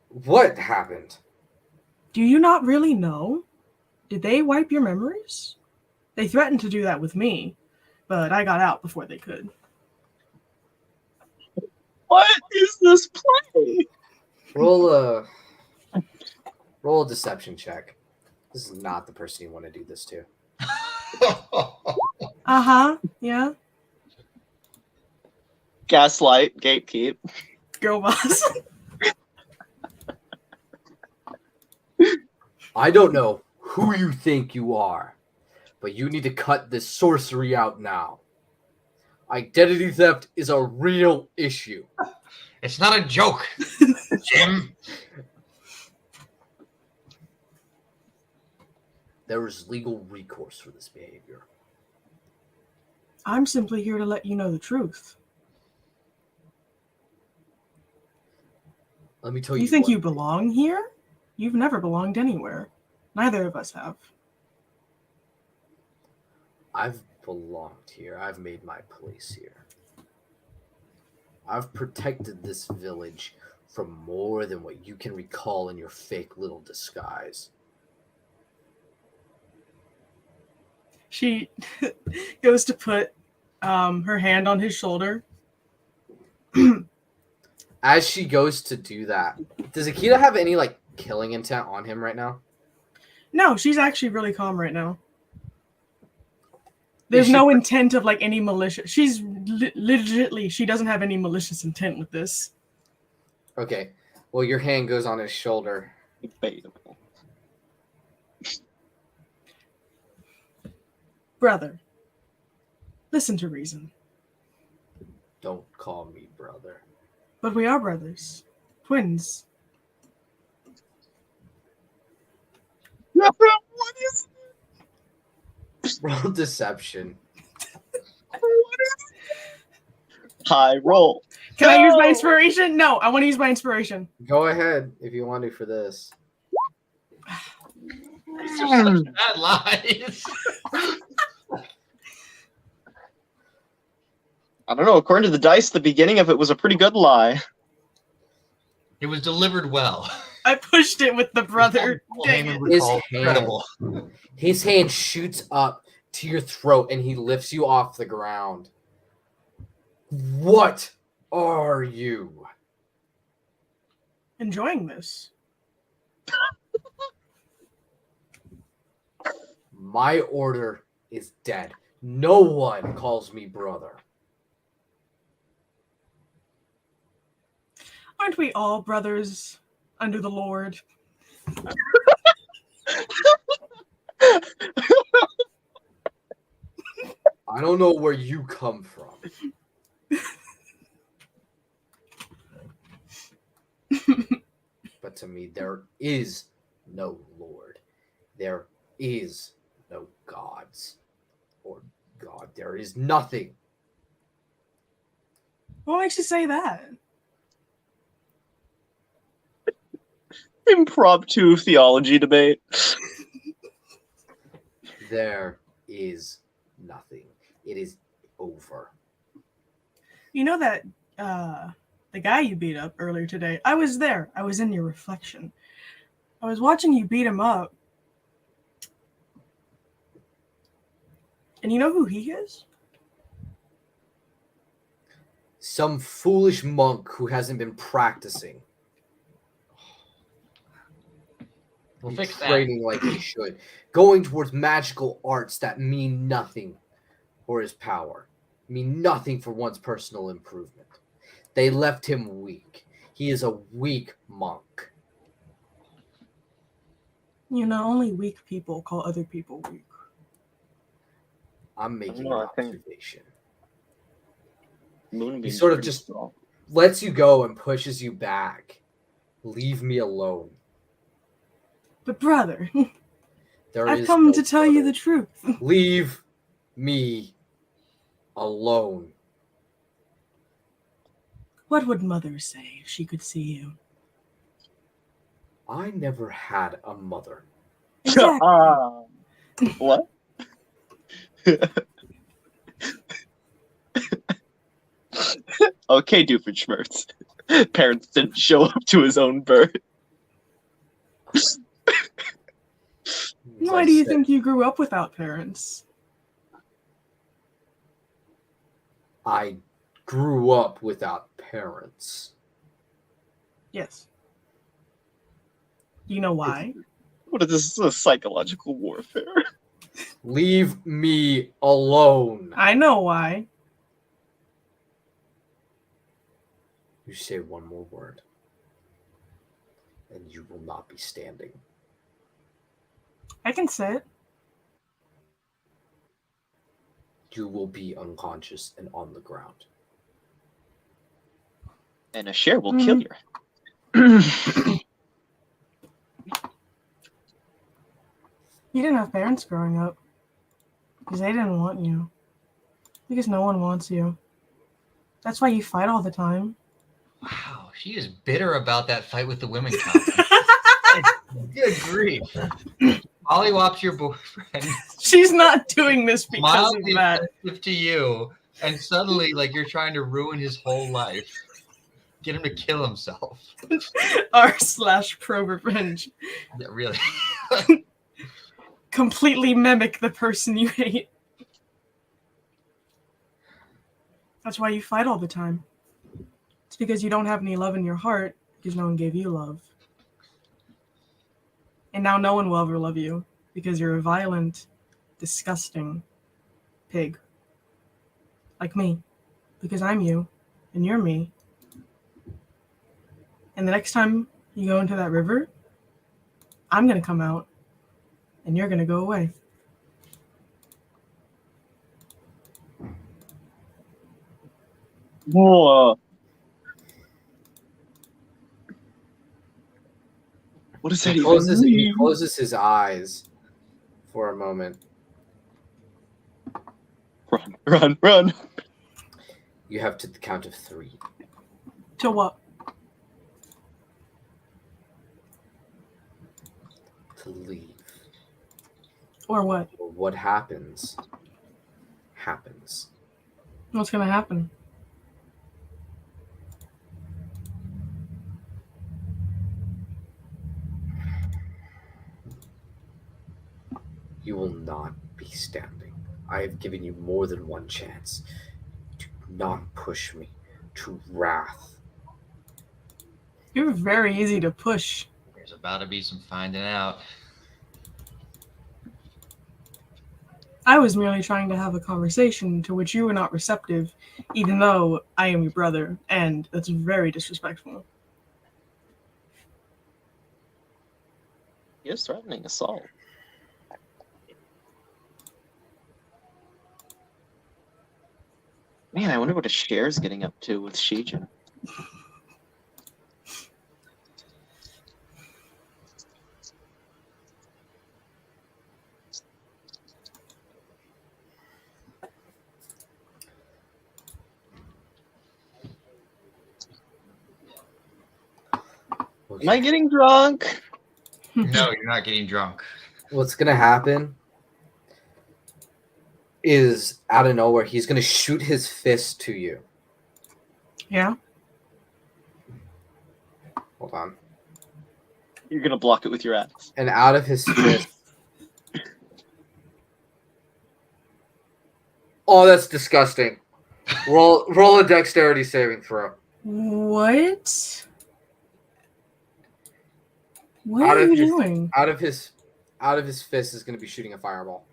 [SPEAKER 1] What happened?
[SPEAKER 4] Do you not really know? Did they wipe your memories? They threatened to do that with me, but I got out before they could.
[SPEAKER 2] What is this play?
[SPEAKER 1] Roll a deception check. This is not the person you want to do this to.
[SPEAKER 4] Uh-huh, yeah.
[SPEAKER 2] Gaslight, gatekeep.
[SPEAKER 4] Go, boss.
[SPEAKER 1] I don't know who you think you are, but you need to cut this sorcery out now. Identity theft is a real issue.
[SPEAKER 3] It's not a joke, Jim.
[SPEAKER 1] There is legal recourse for this behavior.
[SPEAKER 4] I'm simply here to let you know the truth.
[SPEAKER 1] Let me tell you.
[SPEAKER 4] You think
[SPEAKER 1] one
[SPEAKER 4] you
[SPEAKER 1] thing.
[SPEAKER 4] belong here? You've never belonged anywhere. Neither of us have.
[SPEAKER 1] I've belonged here. I've made my place here. I've protected this village from more than what you can recall in your fake little disguise.
[SPEAKER 4] She goes to put her hand on his shoulder.
[SPEAKER 1] As she goes to do that, does Akita have any killing intent on him right now?
[SPEAKER 4] No, she's actually really calm right now. There's no intent of any malicious. She's legitimately, she doesn't have any malicious intent with this.
[SPEAKER 1] Okay. Well, your hand goes on his shoulder.
[SPEAKER 2] Debatable.
[SPEAKER 4] Brother, listen to reason.
[SPEAKER 1] Don't call me brother.
[SPEAKER 4] But we are brothers. Twins.
[SPEAKER 2] What is
[SPEAKER 1] Roll deception.
[SPEAKER 2] high roll?
[SPEAKER 4] Can I use my inspiration? No, I want to use my inspiration.
[SPEAKER 1] Go ahead if you want to for this.
[SPEAKER 3] These are such bad lies.
[SPEAKER 2] I don't know. According to the dice, the beginning of it was a pretty good lie.
[SPEAKER 3] It was delivered well.
[SPEAKER 4] I pushed it with the brother. Dang it.
[SPEAKER 1] His
[SPEAKER 3] Recall,
[SPEAKER 1] hand.
[SPEAKER 3] incredible.
[SPEAKER 1] His hand shoots up to your throat and he lifts you off the ground. What are you?
[SPEAKER 4] enjoying this.
[SPEAKER 1] My order is dead. No one calls me brother.
[SPEAKER 4] Aren't we all brothers under the Lord?
[SPEAKER 1] I don't know where you come from. But to me, there is no Lord. There is no gods. Or God. There is nothing.
[SPEAKER 4] What makes you say that?
[SPEAKER 2] Impromptu theology debate.
[SPEAKER 1] There is nothing. It is over.
[SPEAKER 4] You know that the guy you beat up earlier today, I was there. I was in your reflection. I was watching you beat him up. And you know who he is?
[SPEAKER 1] Some foolish monk who hasn't been practicing.
[SPEAKER 3] We'll fix that.
[SPEAKER 1] Training like he should. Going towards magical arts that mean nothing for his power. Mean nothing for one's personal improvement. They left him weak. He is a weak monk.
[SPEAKER 4] You know, only weak people call other people weak.
[SPEAKER 1] I'm making
[SPEAKER 2] No,
[SPEAKER 1] an
[SPEAKER 2] I think-
[SPEAKER 1] observation.
[SPEAKER 2] Moonbeam's
[SPEAKER 1] sort of
[SPEAKER 2] pretty
[SPEAKER 1] just-
[SPEAKER 2] strong.
[SPEAKER 1] Lets you go and pushes you back. Leave me alone.
[SPEAKER 4] But brother,
[SPEAKER 1] There
[SPEAKER 4] I've
[SPEAKER 1] is
[SPEAKER 4] come
[SPEAKER 1] no
[SPEAKER 4] to tell you
[SPEAKER 1] brother.
[SPEAKER 4] the truth.
[SPEAKER 1] Leave me alone.
[SPEAKER 4] What would mother say if she could see you?
[SPEAKER 1] I never had a mother.
[SPEAKER 4] Exactly.
[SPEAKER 2] What? Okay, Doofenshmirtz. Parents didn't show up to his own birth.
[SPEAKER 1] As
[SPEAKER 4] Why
[SPEAKER 1] I
[SPEAKER 4] do you
[SPEAKER 1] said,
[SPEAKER 4] think you grew up without parents?
[SPEAKER 1] I grew up without parents?
[SPEAKER 4] Yes. You know why?
[SPEAKER 2] What is this? This is a psychological warfare.
[SPEAKER 1] Leave me alone.
[SPEAKER 4] I know why.
[SPEAKER 1] You say one more word, and you will not be standing.
[SPEAKER 4] I can say it.
[SPEAKER 1] You will be unconscious and on the ground.
[SPEAKER 2] And a share will
[SPEAKER 4] Mhm.
[SPEAKER 2] kill you.
[SPEAKER 4] You didn't have parents growing up. Because they didn't want you. Because no one wants you. That's why you fight all the time.
[SPEAKER 3] Wow, she is bitter about that fight with the women cop. Good grief. Mollywops your boyfriend,
[SPEAKER 4] She's not doing this because
[SPEAKER 3] smiles
[SPEAKER 4] of that.
[SPEAKER 3] offensive to you, and suddenly, like, you're trying to ruin his whole life. Get him to kill himself.
[SPEAKER 4] R/pro revenge.
[SPEAKER 3] Yeah, really.
[SPEAKER 4] Completely mimic the person you hate. That's why you fight all the time. It's because you don't have any love in your heart because no one gave you love. And now no one will ever love you because you're a violent, disgusting pig. Like me. Because I'm you and you're me. And the next time you go into that river, I'm going to come out and you're going to go away.
[SPEAKER 2] Whoa. What does that
[SPEAKER 1] He
[SPEAKER 2] even
[SPEAKER 1] he
[SPEAKER 2] mean?
[SPEAKER 1] closes his eyes for a moment.
[SPEAKER 2] Run, run, run.
[SPEAKER 1] You have to the count of 3.
[SPEAKER 4] To what?
[SPEAKER 1] To leave.
[SPEAKER 4] Or what?
[SPEAKER 1] Or what happens, happens.
[SPEAKER 4] What's going to happen?
[SPEAKER 1] You will not be standing. I have given you more than one chance. Do not push me to wrath.
[SPEAKER 4] You're very easy to push.
[SPEAKER 3] There's about to be some finding out.
[SPEAKER 4] I was merely trying to have a conversation to which you were not receptive, even though I am your brother, and that's very disrespectful.
[SPEAKER 2] He is threatening assault. Man, I wonder what a Cher's getting up to with Shijin. Am I getting drunk?
[SPEAKER 3] No, you're not getting drunk.
[SPEAKER 1] What's gonna happen is out of nowhere he's gonna shoot his fist to you.
[SPEAKER 4] Yeah?
[SPEAKER 1] Hold on.
[SPEAKER 2] You're gonna block it with your axe.
[SPEAKER 1] And out of his fist. Oh, that's disgusting. Roll a dexterity saving throw.
[SPEAKER 4] What? What
[SPEAKER 1] Out
[SPEAKER 4] are
[SPEAKER 1] of
[SPEAKER 4] you
[SPEAKER 1] his-
[SPEAKER 4] doing?
[SPEAKER 1] Out of his fist is gonna be shooting a fireball.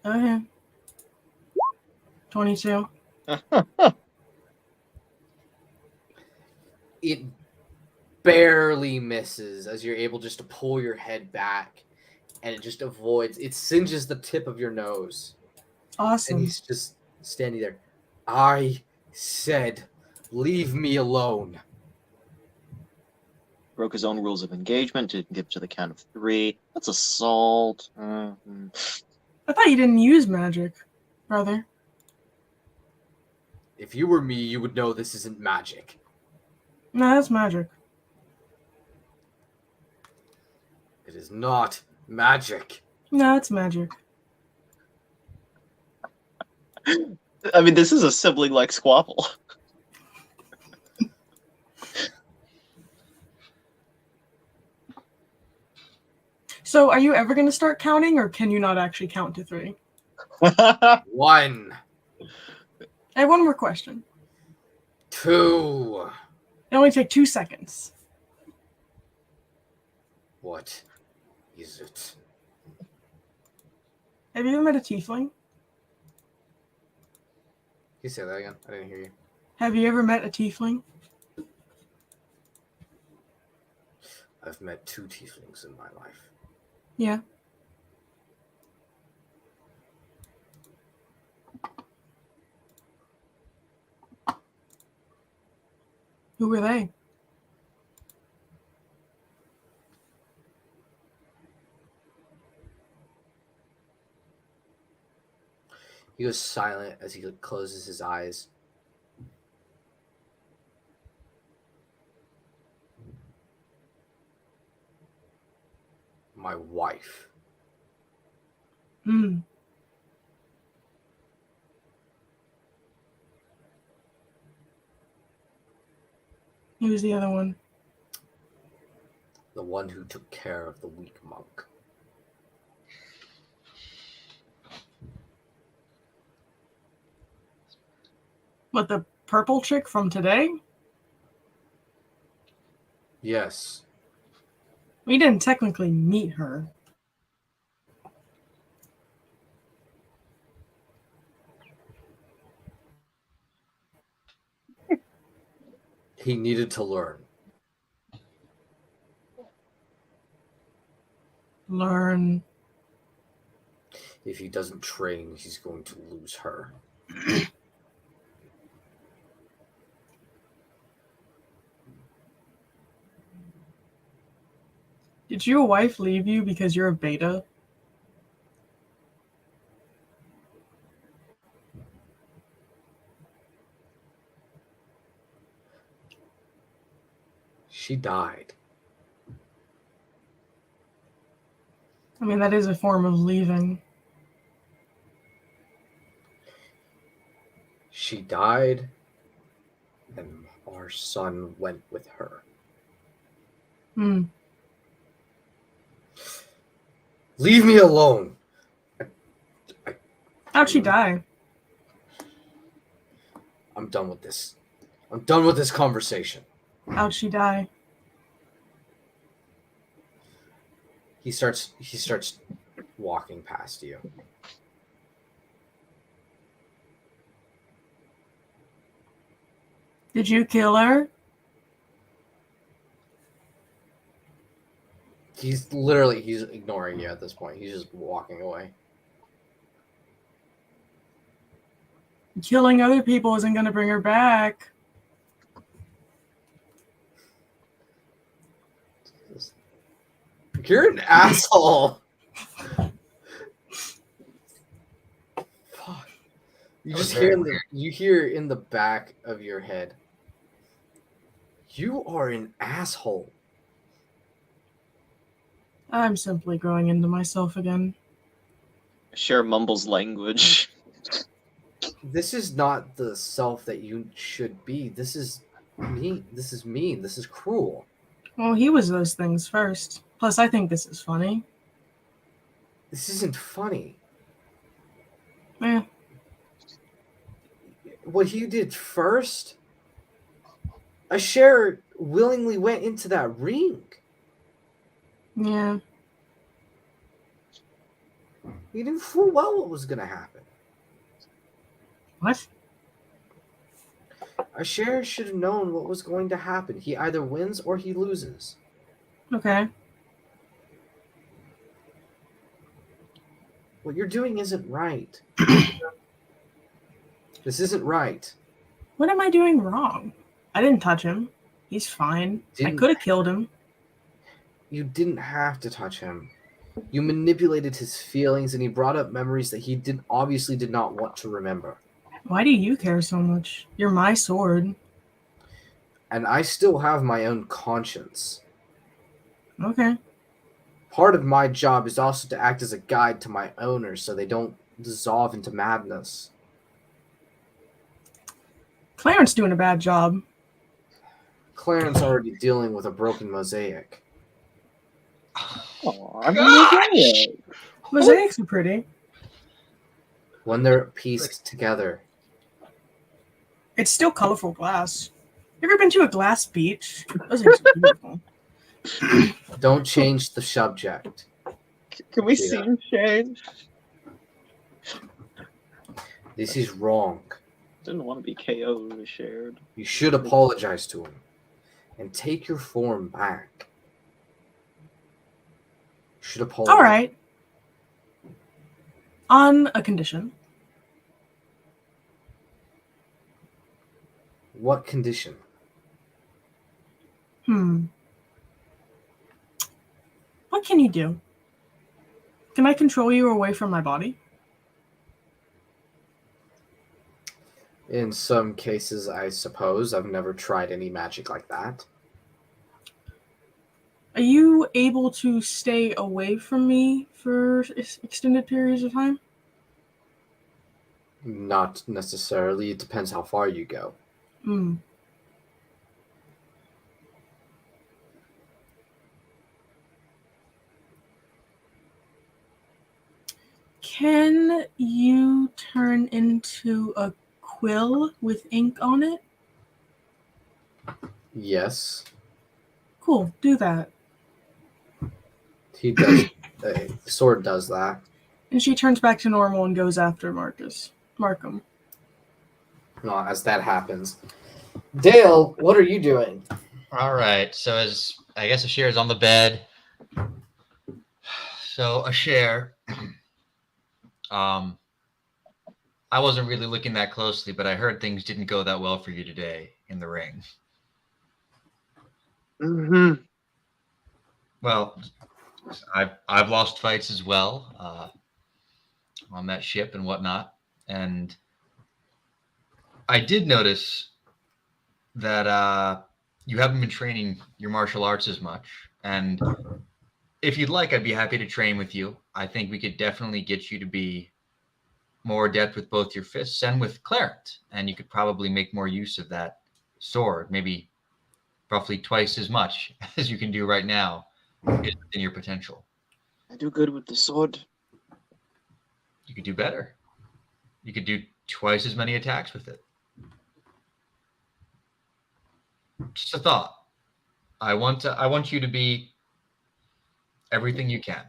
[SPEAKER 4] Okay. 22.
[SPEAKER 1] It barely misses as you're able just to pull your head back, and it just avoids. It singes the tip of your nose, and
[SPEAKER 4] Awesome.
[SPEAKER 1] he's just standing there. I said, leave me alone.
[SPEAKER 2] Broke his own rules of engagement, didn't give to the count of 3. That's assault. Mhm.
[SPEAKER 4] I thought you didn't use magic, brother.
[SPEAKER 1] If you were me, you would know this isn't magic.
[SPEAKER 4] No, that's magic.
[SPEAKER 1] It is not magic.
[SPEAKER 4] No, it's magic.
[SPEAKER 2] I mean, this is a sibling-like squabble.
[SPEAKER 4] So, are you ever going to start counting, or can you not actually count to 3?
[SPEAKER 1] 1,
[SPEAKER 4] I have one more question.
[SPEAKER 1] 2.
[SPEAKER 4] It only take 2 seconds.
[SPEAKER 1] What is it?
[SPEAKER 4] Have you ever met a tiefling?
[SPEAKER 1] Can you say that again? I didn't hear you.
[SPEAKER 4] Have you ever met a tiefling?
[SPEAKER 1] I've met 2 tieflings in my life.
[SPEAKER 4] Yeah. Who were they?
[SPEAKER 1] He goes silent as he closes his eyes. My wife.
[SPEAKER 4] Hmm. Who's the other one?
[SPEAKER 1] The one who took care of the weak monk.
[SPEAKER 4] What, the purple chick from today?
[SPEAKER 1] Yes.
[SPEAKER 4] We didn't technically meet her.
[SPEAKER 1] He needed to learn.
[SPEAKER 4] Learn.
[SPEAKER 1] If he doesn't train, he's going to lose her.
[SPEAKER 4] Did your wife leave you because you're a beta?
[SPEAKER 1] She died.
[SPEAKER 4] I mean, that is a form of leaving.
[SPEAKER 1] She died, and our son went with her.
[SPEAKER 4] Hmm.
[SPEAKER 1] Leave me alone.
[SPEAKER 4] How'd she die?
[SPEAKER 1] I'm done with this. I'm done with this conversation.
[SPEAKER 4] How'd she die?
[SPEAKER 1] He starts walking past you.
[SPEAKER 4] Did you kill her?
[SPEAKER 1] He's ignoring you at this point. He's just walking away.
[SPEAKER 4] Killing other people isn't going to bring her back.
[SPEAKER 1] You're an asshole. Fuck. You
[SPEAKER 3] That
[SPEAKER 1] just
[SPEAKER 3] was very
[SPEAKER 1] hear in the back of your head. You are an asshole.
[SPEAKER 4] I'm simply growing into myself again.
[SPEAKER 2] Share mumbles language.
[SPEAKER 1] This is not the self that you should be. This is me. This is mean. This is cruel.
[SPEAKER 4] Well, he was those things first. Plus, I think this is funny.
[SPEAKER 1] This isn't funny.
[SPEAKER 4] Eh,
[SPEAKER 1] What he did first, Asher willingly went into that ring.
[SPEAKER 4] yeah.
[SPEAKER 1] He knew full well what was going to happen.
[SPEAKER 4] What?
[SPEAKER 1] Asher should have known what was going to happen. He either wins or he loses.
[SPEAKER 4] Okay.
[SPEAKER 1] What you're doing isn't right. This isn't right.
[SPEAKER 4] What am I doing wrong? I didn't touch him. He's fine. I
[SPEAKER 1] Didn't-
[SPEAKER 4] could have killed him.
[SPEAKER 1] You didn't have to touch him. You manipulated his feelings and he brought up memories that he obviously did not want to remember.
[SPEAKER 4] Why do you care so much? You're my sword.
[SPEAKER 1] And I still have my own conscience.
[SPEAKER 4] Okay.
[SPEAKER 1] Part of my job is also to act as a guide to my owners so they don't dissolve into madness.
[SPEAKER 4] Clarence doing a bad job.
[SPEAKER 1] Clarence already dealing with a broken mosaic.
[SPEAKER 2] Oh, I'm mosaic.
[SPEAKER 4] Mosaics are pretty.
[SPEAKER 1] When they're pieced together.
[SPEAKER 4] It's still colorful glass. You ever been to a glass beach? Those are beautiful.
[SPEAKER 1] Don't change the subject.
[SPEAKER 2] Can we
[SPEAKER 1] Yeah.
[SPEAKER 2] see change?
[SPEAKER 1] This is wrong.
[SPEAKER 2] Didn't want to be KO'd shared.
[SPEAKER 1] You should apologize to him and take your form back. You should apologize.
[SPEAKER 4] All right. On a condition.
[SPEAKER 1] What condition?
[SPEAKER 4] What can you do? Can I control you away from my body?
[SPEAKER 1] In some cases, I suppose. I've never tried any magic like that.
[SPEAKER 4] Are you able to stay away from me for extended periods of time?
[SPEAKER 1] Not necessarily. It depends how far you go.
[SPEAKER 4] Can you turn into a quill with ink on it?
[SPEAKER 1] Yes,
[SPEAKER 4] Cool, do that.
[SPEAKER 1] he does. The sword does that.
[SPEAKER 4] And she turns back to normal and goes after Markham.
[SPEAKER 1] No, as that happens. Dale, what are you doing?
[SPEAKER 3] All right. So as I guess Asher is on the bed. So Asher, I wasn't really looking that closely, but I heard things didn't go that well for you today in the ring.
[SPEAKER 2] Mm-hmm.
[SPEAKER 3] Well, I've lost fights as well on that ship and whatnot, and I did notice that you haven't been training your martial arts as much. And if you'd like, I'd be happy to train with you. I think we could definitely get you to be more adept with both your fists and with Clarence, and you could probably make more use of that sword, maybe roughly twice as much as you can do right now in your potential.
[SPEAKER 2] I do good with the sword.
[SPEAKER 3] You could do better. You could do twice as many attacks with it. Just a thought. I want you to be everything you can.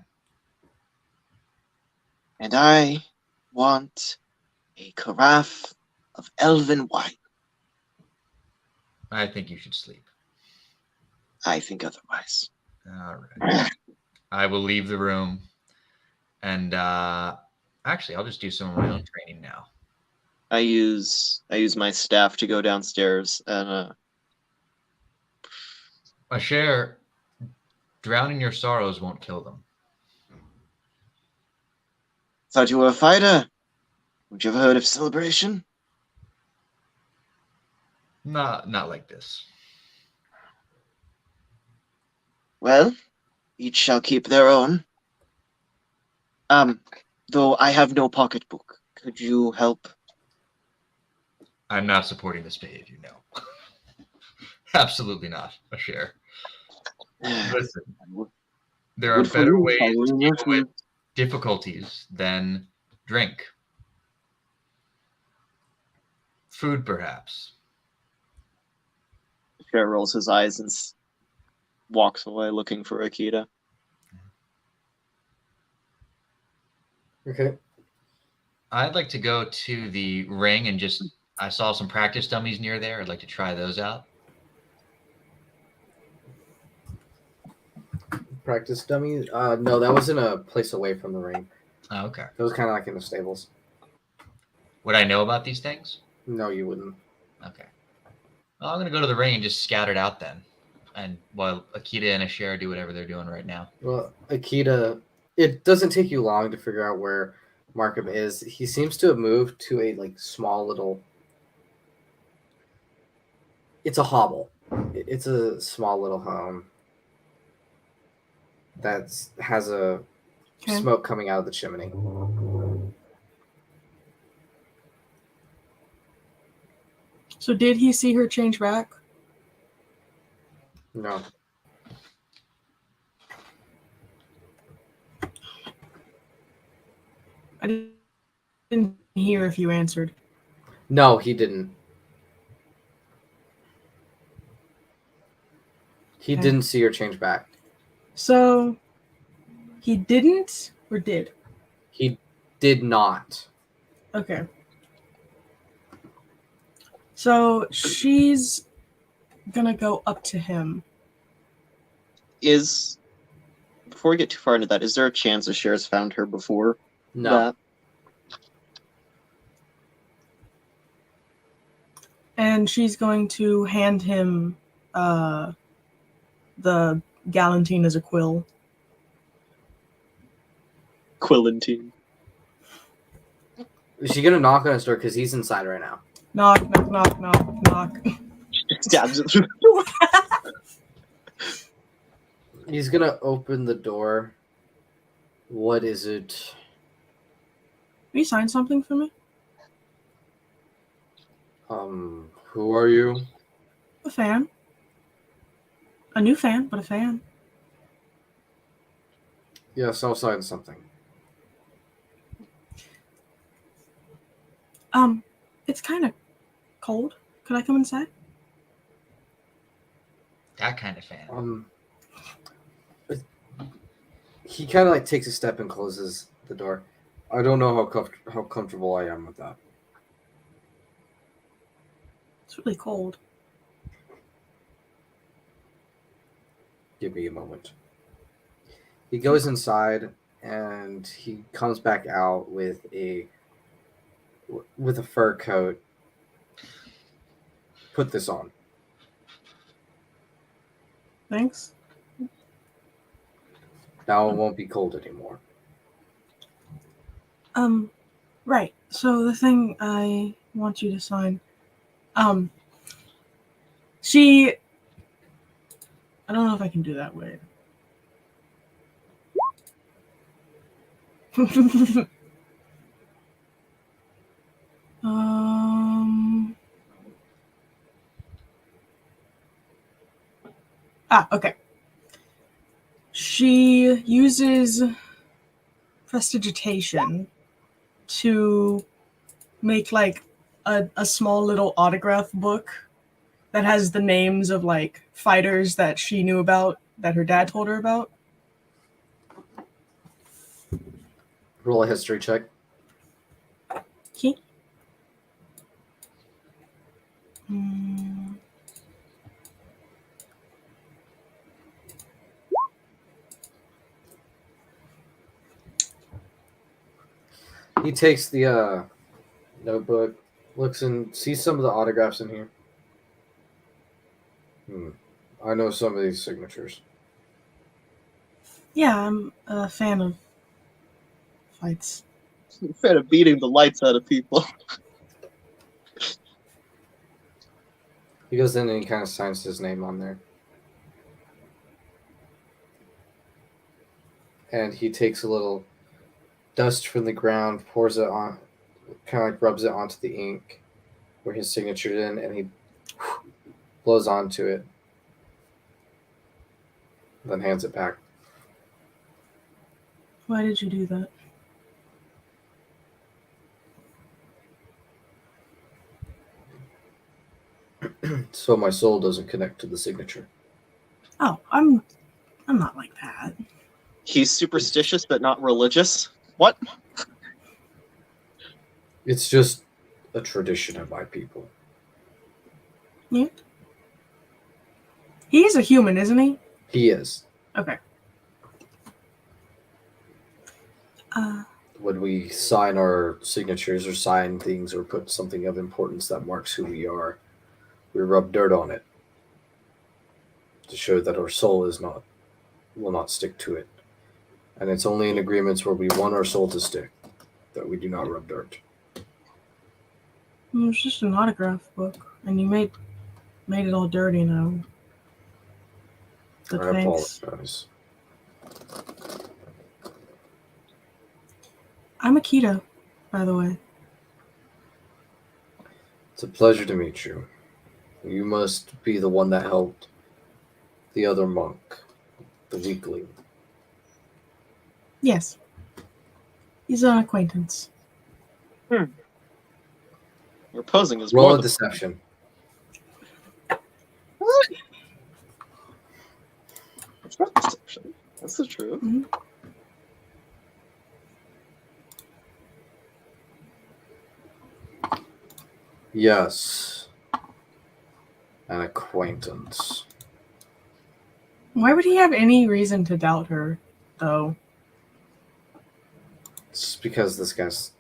[SPEAKER 2] And I want a carafe of elven wine.
[SPEAKER 3] I think you should sleep.
[SPEAKER 2] I think otherwise.
[SPEAKER 3] All right. I will leave the room, and actually, I'll just do some of my own training now.
[SPEAKER 2] I use my staff to go downstairs and
[SPEAKER 3] Asher, drowning your sorrows won't kill them.
[SPEAKER 2] thought you were a fighter. Would you ever heard of celebration?
[SPEAKER 3] Not like this.
[SPEAKER 2] Well, each shall keep their own. Though I have no pocketbook. Could you help?
[SPEAKER 3] I'm not supporting this behavior, no. Absolutely not, Asher. Listen, there are
[SPEAKER 2] Good for
[SPEAKER 3] better
[SPEAKER 2] you,
[SPEAKER 3] ways to
[SPEAKER 2] following
[SPEAKER 3] deal
[SPEAKER 2] your
[SPEAKER 3] with difficulties than drink. Food, perhaps.
[SPEAKER 2] Cher rolls his eyes and walks away looking for Akita.
[SPEAKER 1] Okay.
[SPEAKER 3] I'd like to go to the ring and I saw some practice dummies near there. I'd like to try those out.
[SPEAKER 1] Practice dummy? No, that was in a place away from the ring.
[SPEAKER 3] Oh, okay.
[SPEAKER 1] It was kind of like in the stables.
[SPEAKER 3] Would I know about these things?
[SPEAKER 1] No, you wouldn't.
[SPEAKER 3] Okay. Well, I'm going to go to the ring and just scout it out then. And while Akita and Asher do whatever they're doing right now.
[SPEAKER 1] Well, Akita, it doesn't take you long to figure out where Markham is. He seems to have moved to a small little. It's a hovel. It's a small little home that has a
[SPEAKER 4] Okay.
[SPEAKER 1] smoke coming out of the chimney.
[SPEAKER 4] So did he see her change back?
[SPEAKER 1] No.
[SPEAKER 4] I didn't hear if you answered.
[SPEAKER 1] No, he didn't. He
[SPEAKER 4] Okay.
[SPEAKER 1] didn't see her change back.
[SPEAKER 4] So he didn't or did?
[SPEAKER 1] He did not.
[SPEAKER 4] Okay. So she's gonna go up to him.
[SPEAKER 2] Before we get too far into that, is there a chance Asher's found her before
[SPEAKER 1] No.
[SPEAKER 2] that?
[SPEAKER 4] And she's going to hand him the Galantine as a quill.
[SPEAKER 2] Quillantine.
[SPEAKER 1] Is she gonna knock on his door because he's inside right now?
[SPEAKER 4] Knock, knock, knock, knock, knock.
[SPEAKER 2] Stabs it through.
[SPEAKER 1] He's gonna open the door. What is it?
[SPEAKER 4] Will you sign something for me?
[SPEAKER 1] Who are you?
[SPEAKER 4] A fan. A new fan, but a fan.
[SPEAKER 1] Yes, I'll sign something.
[SPEAKER 4] It's kind of cold. Could I come inside?
[SPEAKER 3] That kind of fan.
[SPEAKER 1] He kind of takes a step and closes the door. I don't know how comfortable I am with that.
[SPEAKER 4] It's really cold.
[SPEAKER 1] Give me a moment. He goes inside and he comes back out with a fur coat. Put this on.
[SPEAKER 4] Thanks.
[SPEAKER 1] Now it won't be cold anymore.
[SPEAKER 4] Right. So the thing I want you to sign, I don't know if I can do that. Wait. Okay. She uses prestidigitation to make a small little autograph book that has the names of like fighters that she knew about that her dad told her about.
[SPEAKER 1] Roll a history check.
[SPEAKER 4] Okay. Hmm.
[SPEAKER 1] He takes the notebook, looks and sees some of the autographs in here. I know some of these signatures.
[SPEAKER 4] Yeah, I'm a fan of fights.
[SPEAKER 2] Instead of beating the lights out of people.
[SPEAKER 1] He goes in and he kind of signs his name on there. And he takes a little dust from the ground, pours it on, kind of like rubs it onto the ink where his signature's in, and he blows onto it. Then hands it back.
[SPEAKER 4] Why did you do that?
[SPEAKER 1] So my soul doesn't connect to the signature.
[SPEAKER 4] Oh, I'm not like that.
[SPEAKER 2] He's superstitious but not religious. What?
[SPEAKER 1] It's just a tradition of my people.
[SPEAKER 4] He's a human, isn't he?
[SPEAKER 1] He is.
[SPEAKER 4] Okay.
[SPEAKER 1] When we sign our signatures or sign things or put something of importance that marks who we are, we rub dirt on it to show that our soul will not stick to it. And it's only in agreements where we want our soul to stick that we do not rub dirt.
[SPEAKER 4] It was just an autograph book, and you made it all dirty now. But
[SPEAKER 1] I
[SPEAKER 4] thanks.
[SPEAKER 1] apologize.
[SPEAKER 4] I'm Akita, by the way.
[SPEAKER 1] It's a pleasure to meet you. You must be the one that helped the other monk, the weakling.
[SPEAKER 4] Yes. He's an acquaintance.
[SPEAKER 2] You're posing as
[SPEAKER 1] Roll
[SPEAKER 2] more
[SPEAKER 1] a
[SPEAKER 2] than
[SPEAKER 1] deception.
[SPEAKER 2] It's not deception. That's the truth.
[SPEAKER 4] Mhm.
[SPEAKER 1] Yes. An acquaintance.
[SPEAKER 4] Why would he have any reason to doubt her, though?
[SPEAKER 1] It's because this guy's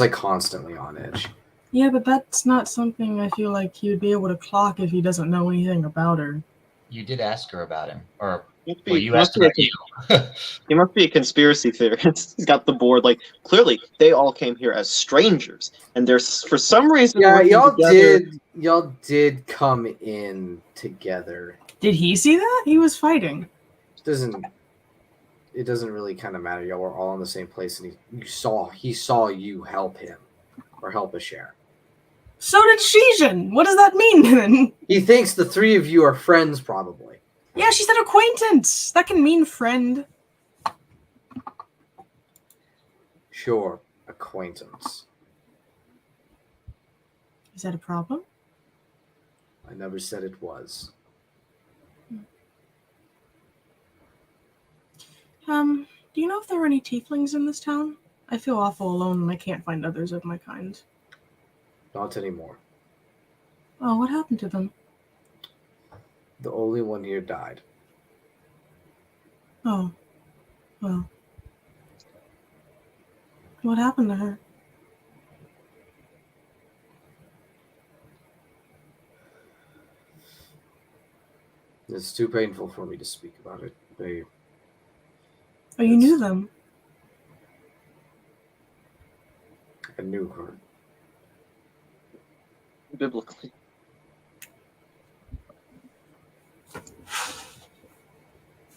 [SPEAKER 1] like constantly on edge.
[SPEAKER 4] Yeah, but that's not something I feel like he would be able to clock if he doesn't know anything about her.
[SPEAKER 3] You did ask her about him, or
[SPEAKER 2] Must
[SPEAKER 3] well,
[SPEAKER 2] be-
[SPEAKER 3] you
[SPEAKER 2] must
[SPEAKER 3] asked
[SPEAKER 2] be a
[SPEAKER 3] about you.
[SPEAKER 2] He must be a conspiracy theorist. He's got the board. Like, clearly, they all came here as strangers, and there's for some reason
[SPEAKER 1] Yeah,
[SPEAKER 2] working together.
[SPEAKER 1] y'all did come in together.
[SPEAKER 4] Did he see that? He was fighting.
[SPEAKER 1] It doesn't really kind of matter. Y'all were all in the same place, and he saw you help him or help a share.
[SPEAKER 4] So did Shijin. What does that mean then?
[SPEAKER 1] He thinks the three of you are friends, probably.
[SPEAKER 4] Yeah, she said acquaintance. That can mean friend.
[SPEAKER 1] Sure, acquaintance.
[SPEAKER 4] Is that a problem?
[SPEAKER 1] I never said it was.
[SPEAKER 4] Do you know if there are any tieflings in this town? I feel awful alone and I can't find others of my kind.
[SPEAKER 1] Not anymore.
[SPEAKER 4] Oh, what happened to them?
[SPEAKER 1] The only one here died.
[SPEAKER 4] Oh, well. What happened to her?
[SPEAKER 1] It's too painful for me to speak about it.
[SPEAKER 4] Oh, you knew them.
[SPEAKER 1] I knew her.
[SPEAKER 2] Biblically.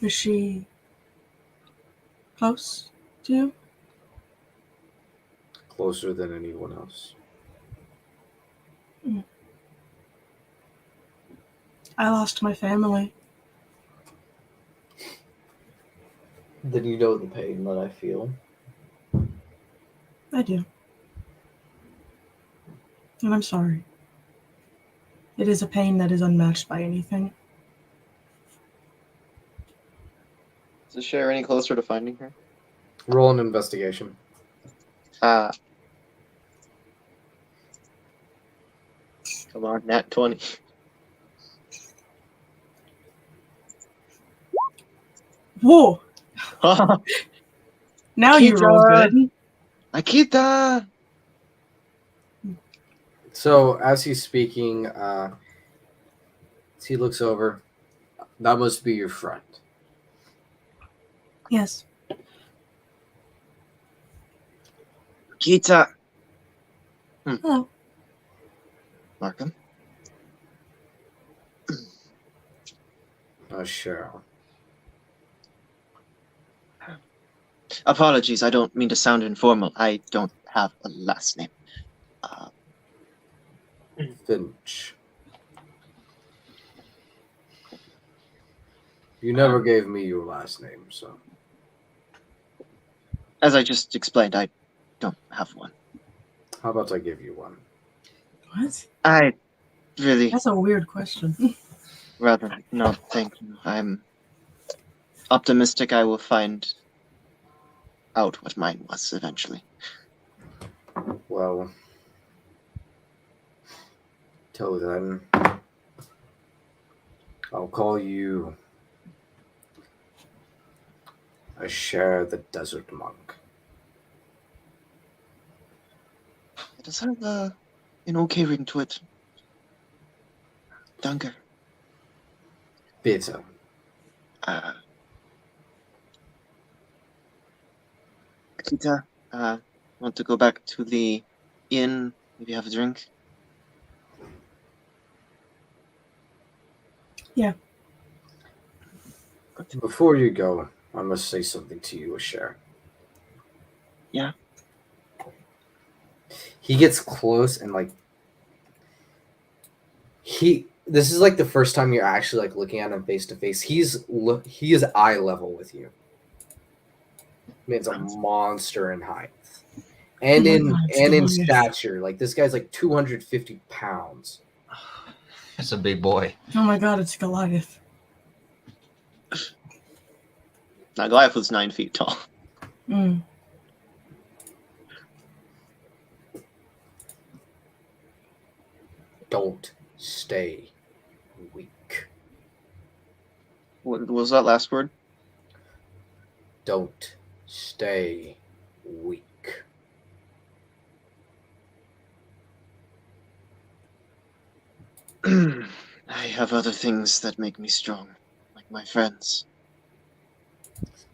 [SPEAKER 4] Was she close to you?
[SPEAKER 1] Closer than anyone else.
[SPEAKER 4] I lost my family.
[SPEAKER 1] Then you know the pain that I feel.
[SPEAKER 4] I do. And I'm sorry. It is a pain that is unmatched by anything.
[SPEAKER 2] Is Cher any closer to finding her?
[SPEAKER 1] Roll an investigation.
[SPEAKER 2] Come on, nat 20.
[SPEAKER 4] Whoa! Now you roll
[SPEAKER 2] Kita!
[SPEAKER 4] good.
[SPEAKER 2] Akita!
[SPEAKER 1] So as he's speaking, as he looks over, that must be your friend.
[SPEAKER 4] Yes.
[SPEAKER 2] Akita!
[SPEAKER 4] Hello.
[SPEAKER 2] Markham?
[SPEAKER 1] Oh, Cheryl.
[SPEAKER 2] Apologies, I don't mean to sound informal. I don't have a last name.
[SPEAKER 1] Finch. You never gave me your last name, so.
[SPEAKER 2] As I just explained, I don't have one.
[SPEAKER 1] How about I give you one?
[SPEAKER 4] What?
[SPEAKER 2] I really
[SPEAKER 4] That's a weird question.
[SPEAKER 2] rather not thank you. I'm optimistic I will find out what mine was eventually.
[SPEAKER 1] Well, till then, I'll call you Asher the Desert Monk.
[SPEAKER 2] It does have an okay ring to it. Danke.
[SPEAKER 1] Bitte.
[SPEAKER 2] Akita, want to go back to the inn, maybe have a drink?
[SPEAKER 4] Yeah.
[SPEAKER 1] Before you go, I must say something to you, Asher.
[SPEAKER 2] Yeah?
[SPEAKER 1] He gets close and this is like the first time you're actually like looking at him face to face. He is eye level with you. Man's a monster in height. And in stature. Like this guy's like 250 pounds.
[SPEAKER 3] That's a big boy.
[SPEAKER 4] Oh my god, it's Goliath.
[SPEAKER 2] Now, Goliath was 9 feet tall.
[SPEAKER 4] Mm.
[SPEAKER 1] Don't stay weak.
[SPEAKER 2] What was that last word?
[SPEAKER 1] Don't stay weak.
[SPEAKER 2] I have other things that make me strong, like my friends.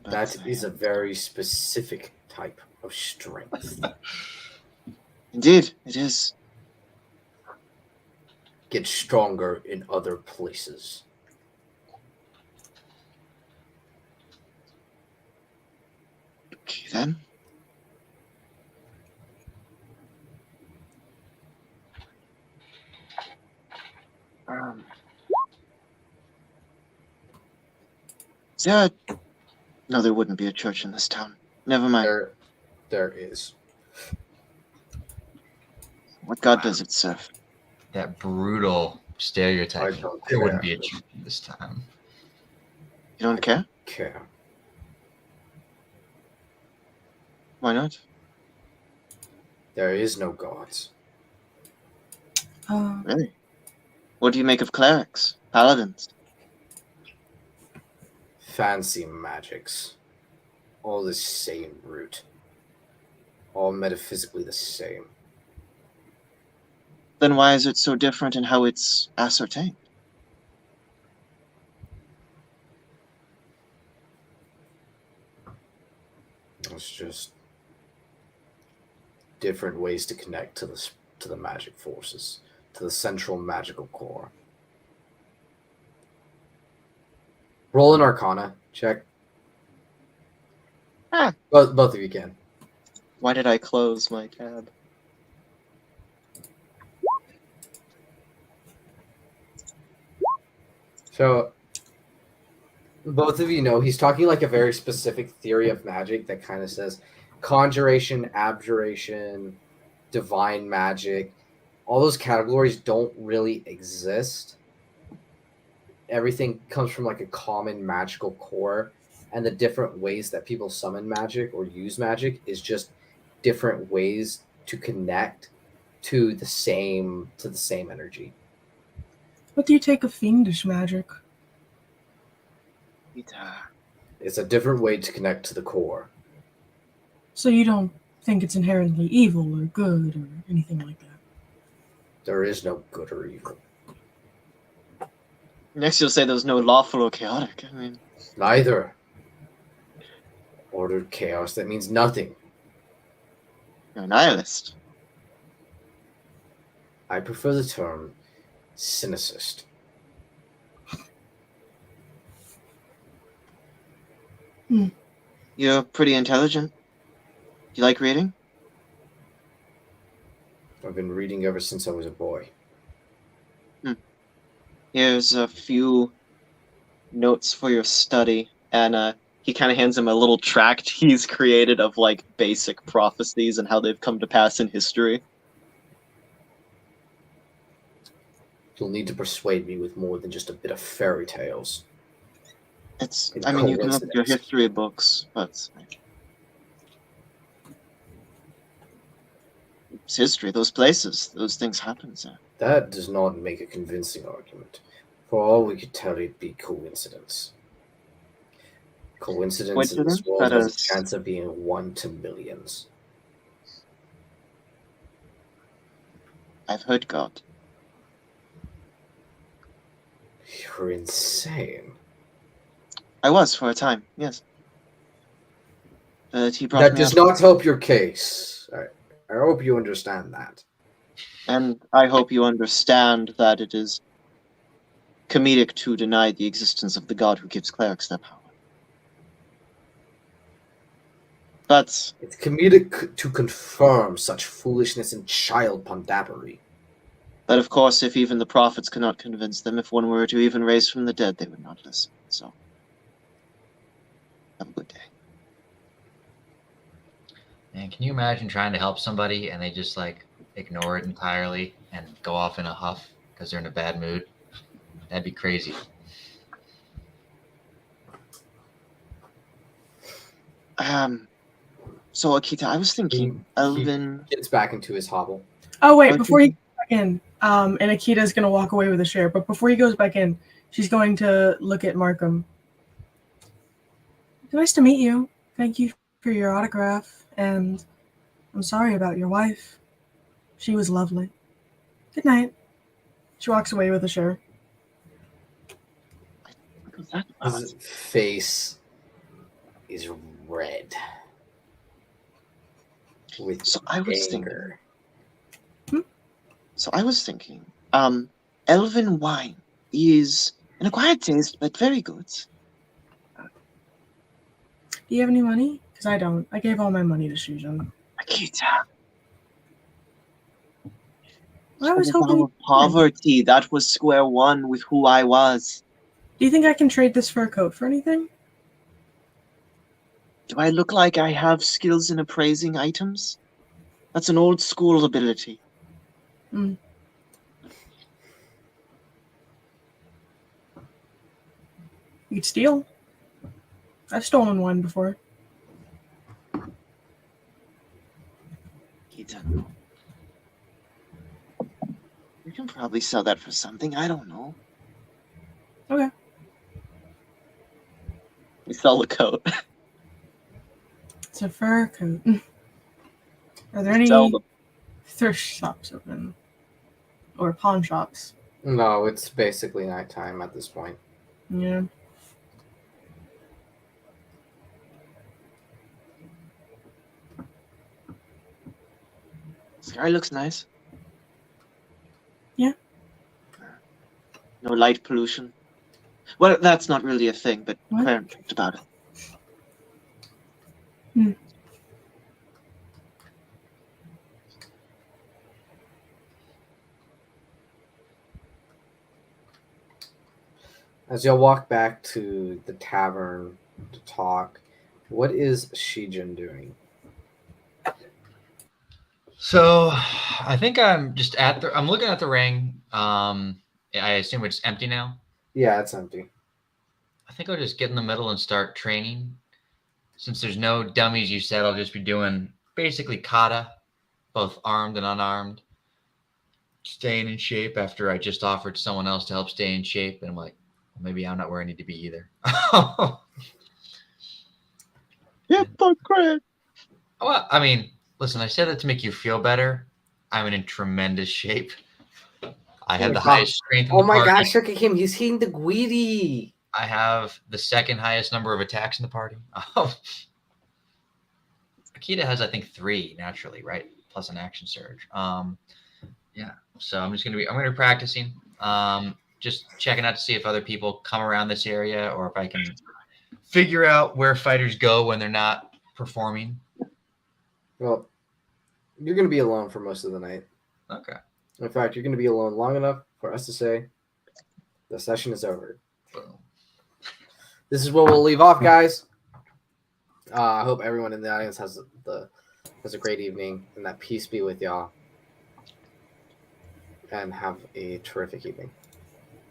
[SPEAKER 2] But
[SPEAKER 1] That is a very specific type of strength.
[SPEAKER 2] Indeed, it is.
[SPEAKER 1] Get stronger in other places.
[SPEAKER 2] Okay, then. Is there a... No, there wouldn't be a church in this town. Never mind.
[SPEAKER 1] There is.
[SPEAKER 2] What god does it serve?
[SPEAKER 3] That brutal stereotype.
[SPEAKER 1] I don't
[SPEAKER 3] There wouldn't
[SPEAKER 1] care.
[SPEAKER 3] be a church this time.
[SPEAKER 2] You don't care?
[SPEAKER 1] Care.
[SPEAKER 2] Why not?
[SPEAKER 1] There is no gods.
[SPEAKER 2] Really? What do you make of clerics? Paladins?
[SPEAKER 1] Fancy magics. All the same root. All metaphysically the same.
[SPEAKER 2] Then why is it so different in how it's ascertained?
[SPEAKER 1] It's just different ways to connect to the magic forces, to the central magical core. Roll an Arcana check. Both of you can.
[SPEAKER 2] Why did I close my tab?
[SPEAKER 1] So both of you know he's talking like a very specific theory of magic that kind of says conjuration, abjuration, divine magic, all those categories don't really exist. Everything comes from like a common magical core, and the different ways that people summon magic or use magic is just different ways to connect to the same energy.
[SPEAKER 4] What do you take of fiendish magic?
[SPEAKER 1] It's a different way to connect to the core.
[SPEAKER 4] So you don't think it's inherently evil or good or anything like that?
[SPEAKER 1] There is no good or evil.
[SPEAKER 2] Next, you'll say there's no lawful or chaotic. I mean,
[SPEAKER 1] Neither. Ordered chaos, that means nothing.
[SPEAKER 2] you're a nihilist.
[SPEAKER 1] I prefer the term cynicist.
[SPEAKER 2] You're pretty intelligent. You like reading?
[SPEAKER 1] I've been reading ever since I was a boy.
[SPEAKER 2] Here's a few notes for your study. And he kind of hands him a little tract he's created of like basic prophecies and how they've come to pass in history.
[SPEAKER 1] You'll need to persuade me with more than just a bit of fairy tales.
[SPEAKER 2] I mean, you can look at your history books, but it's history. Those places, those things happen. So.
[SPEAKER 1] That does not make a convincing argument. For all we could tell, it'd be coincidence. Coincidence in this world has a chance of being 1 to millions.
[SPEAKER 2] I've heard God.
[SPEAKER 1] You're insane.
[SPEAKER 2] I was for a time, yes. But he brought
[SPEAKER 1] That
[SPEAKER 2] me
[SPEAKER 1] does
[SPEAKER 2] up,
[SPEAKER 1] not help your case. I hope you understand that.
[SPEAKER 2] and I hope you understand that it is comedic to deny the existence of the God who gives clerics their power. But
[SPEAKER 1] It's comedic to confirm such foolishness and child pondapery.
[SPEAKER 2] But of course, if even the prophets could not convince them, if one were to even raise from the dead, they would not listen. So, have a good day.
[SPEAKER 3] Man, can you imagine trying to help somebody and they just like ignore it entirely and go off in a huff because they're in a bad mood? That'd be crazy.
[SPEAKER 2] So Akita, I was thinking, Elvin.
[SPEAKER 1] Gets back into his hobble.
[SPEAKER 4] Oh wait, before he goes back in, and Akita's gonna walk away with a share, but before he goes back in, she's going to look at Markham. Nice to meet you. Thank you for your autograph, and I'm sorry about your wife. She was lovely. Good night. She walks away with a share.
[SPEAKER 1] His face is red with
[SPEAKER 2] So I was
[SPEAKER 1] anger.
[SPEAKER 2] thinking, Elven wine is an acquired taste, but very good.
[SPEAKER 4] Do you have any money? Because I don't. I gave all my money to Shujin.
[SPEAKER 2] Akita.
[SPEAKER 4] I was hoping.
[SPEAKER 2] Poverty. That was square one with who I was.
[SPEAKER 4] Do you think I can trade this fur coat for anything?
[SPEAKER 2] Do I look like I have skills in appraising items? That's an old school ability.
[SPEAKER 4] Mm. You could steal. I've stolen one before.
[SPEAKER 2] Akita. You can probably sell that for something. I don't know.
[SPEAKER 4] Okay.
[SPEAKER 2] We sell the coat.
[SPEAKER 4] It's a fur coat. Are there any
[SPEAKER 2] Sell them.
[SPEAKER 4] thrift shops open? Or pawn shops?
[SPEAKER 1] No, it's basically nighttime at this point.
[SPEAKER 4] Yeah.
[SPEAKER 2] This guy looks nice.
[SPEAKER 4] Yeah.
[SPEAKER 2] No light pollution. Well, that's not really a thing, but
[SPEAKER 4] What?
[SPEAKER 2] Claire talked about it.
[SPEAKER 1] As y'all walk back to the tavern to talk, what is Shijin doing?
[SPEAKER 3] So I think I'm just I'm looking at the ring. I assume it's empty now.
[SPEAKER 1] Yeah, it's empty.
[SPEAKER 3] I think I'll just get in the middle and start training. Since there's no dummies, you said I'll just be doing basically kata, both armed and unarmed. Staying in shape after I just offered someone else to help stay in shape. And I'm like, well, maybe I'm not where I need to be either.
[SPEAKER 2] Hypocrite.
[SPEAKER 3] Well, I mean, listen, I said that to make you feel better. I'm in tremendous shape. I have the highest strength in
[SPEAKER 1] Oh
[SPEAKER 3] the
[SPEAKER 1] my
[SPEAKER 3] party.
[SPEAKER 1] gosh, look at him. He's hitting the Guidi.
[SPEAKER 3] I have the second highest number of attacks in the party. Akita has, I think, 3 naturally, right? Plus an action surge. Yeah. So I'm going to be practicing. Just checking out to see if other people come around this area or if I can figure out where fighters go when they're not performing.
[SPEAKER 1] Well, you're going to be alone for most of the night.
[SPEAKER 3] Okay.
[SPEAKER 1] In fact, you're going to be alone long enough for us to say the session is over.
[SPEAKER 3] Boom.
[SPEAKER 1] This is where we'll leave off, guys. I hope everyone in the audience has a great evening, and that peace be with y'all. And have a terrific evening.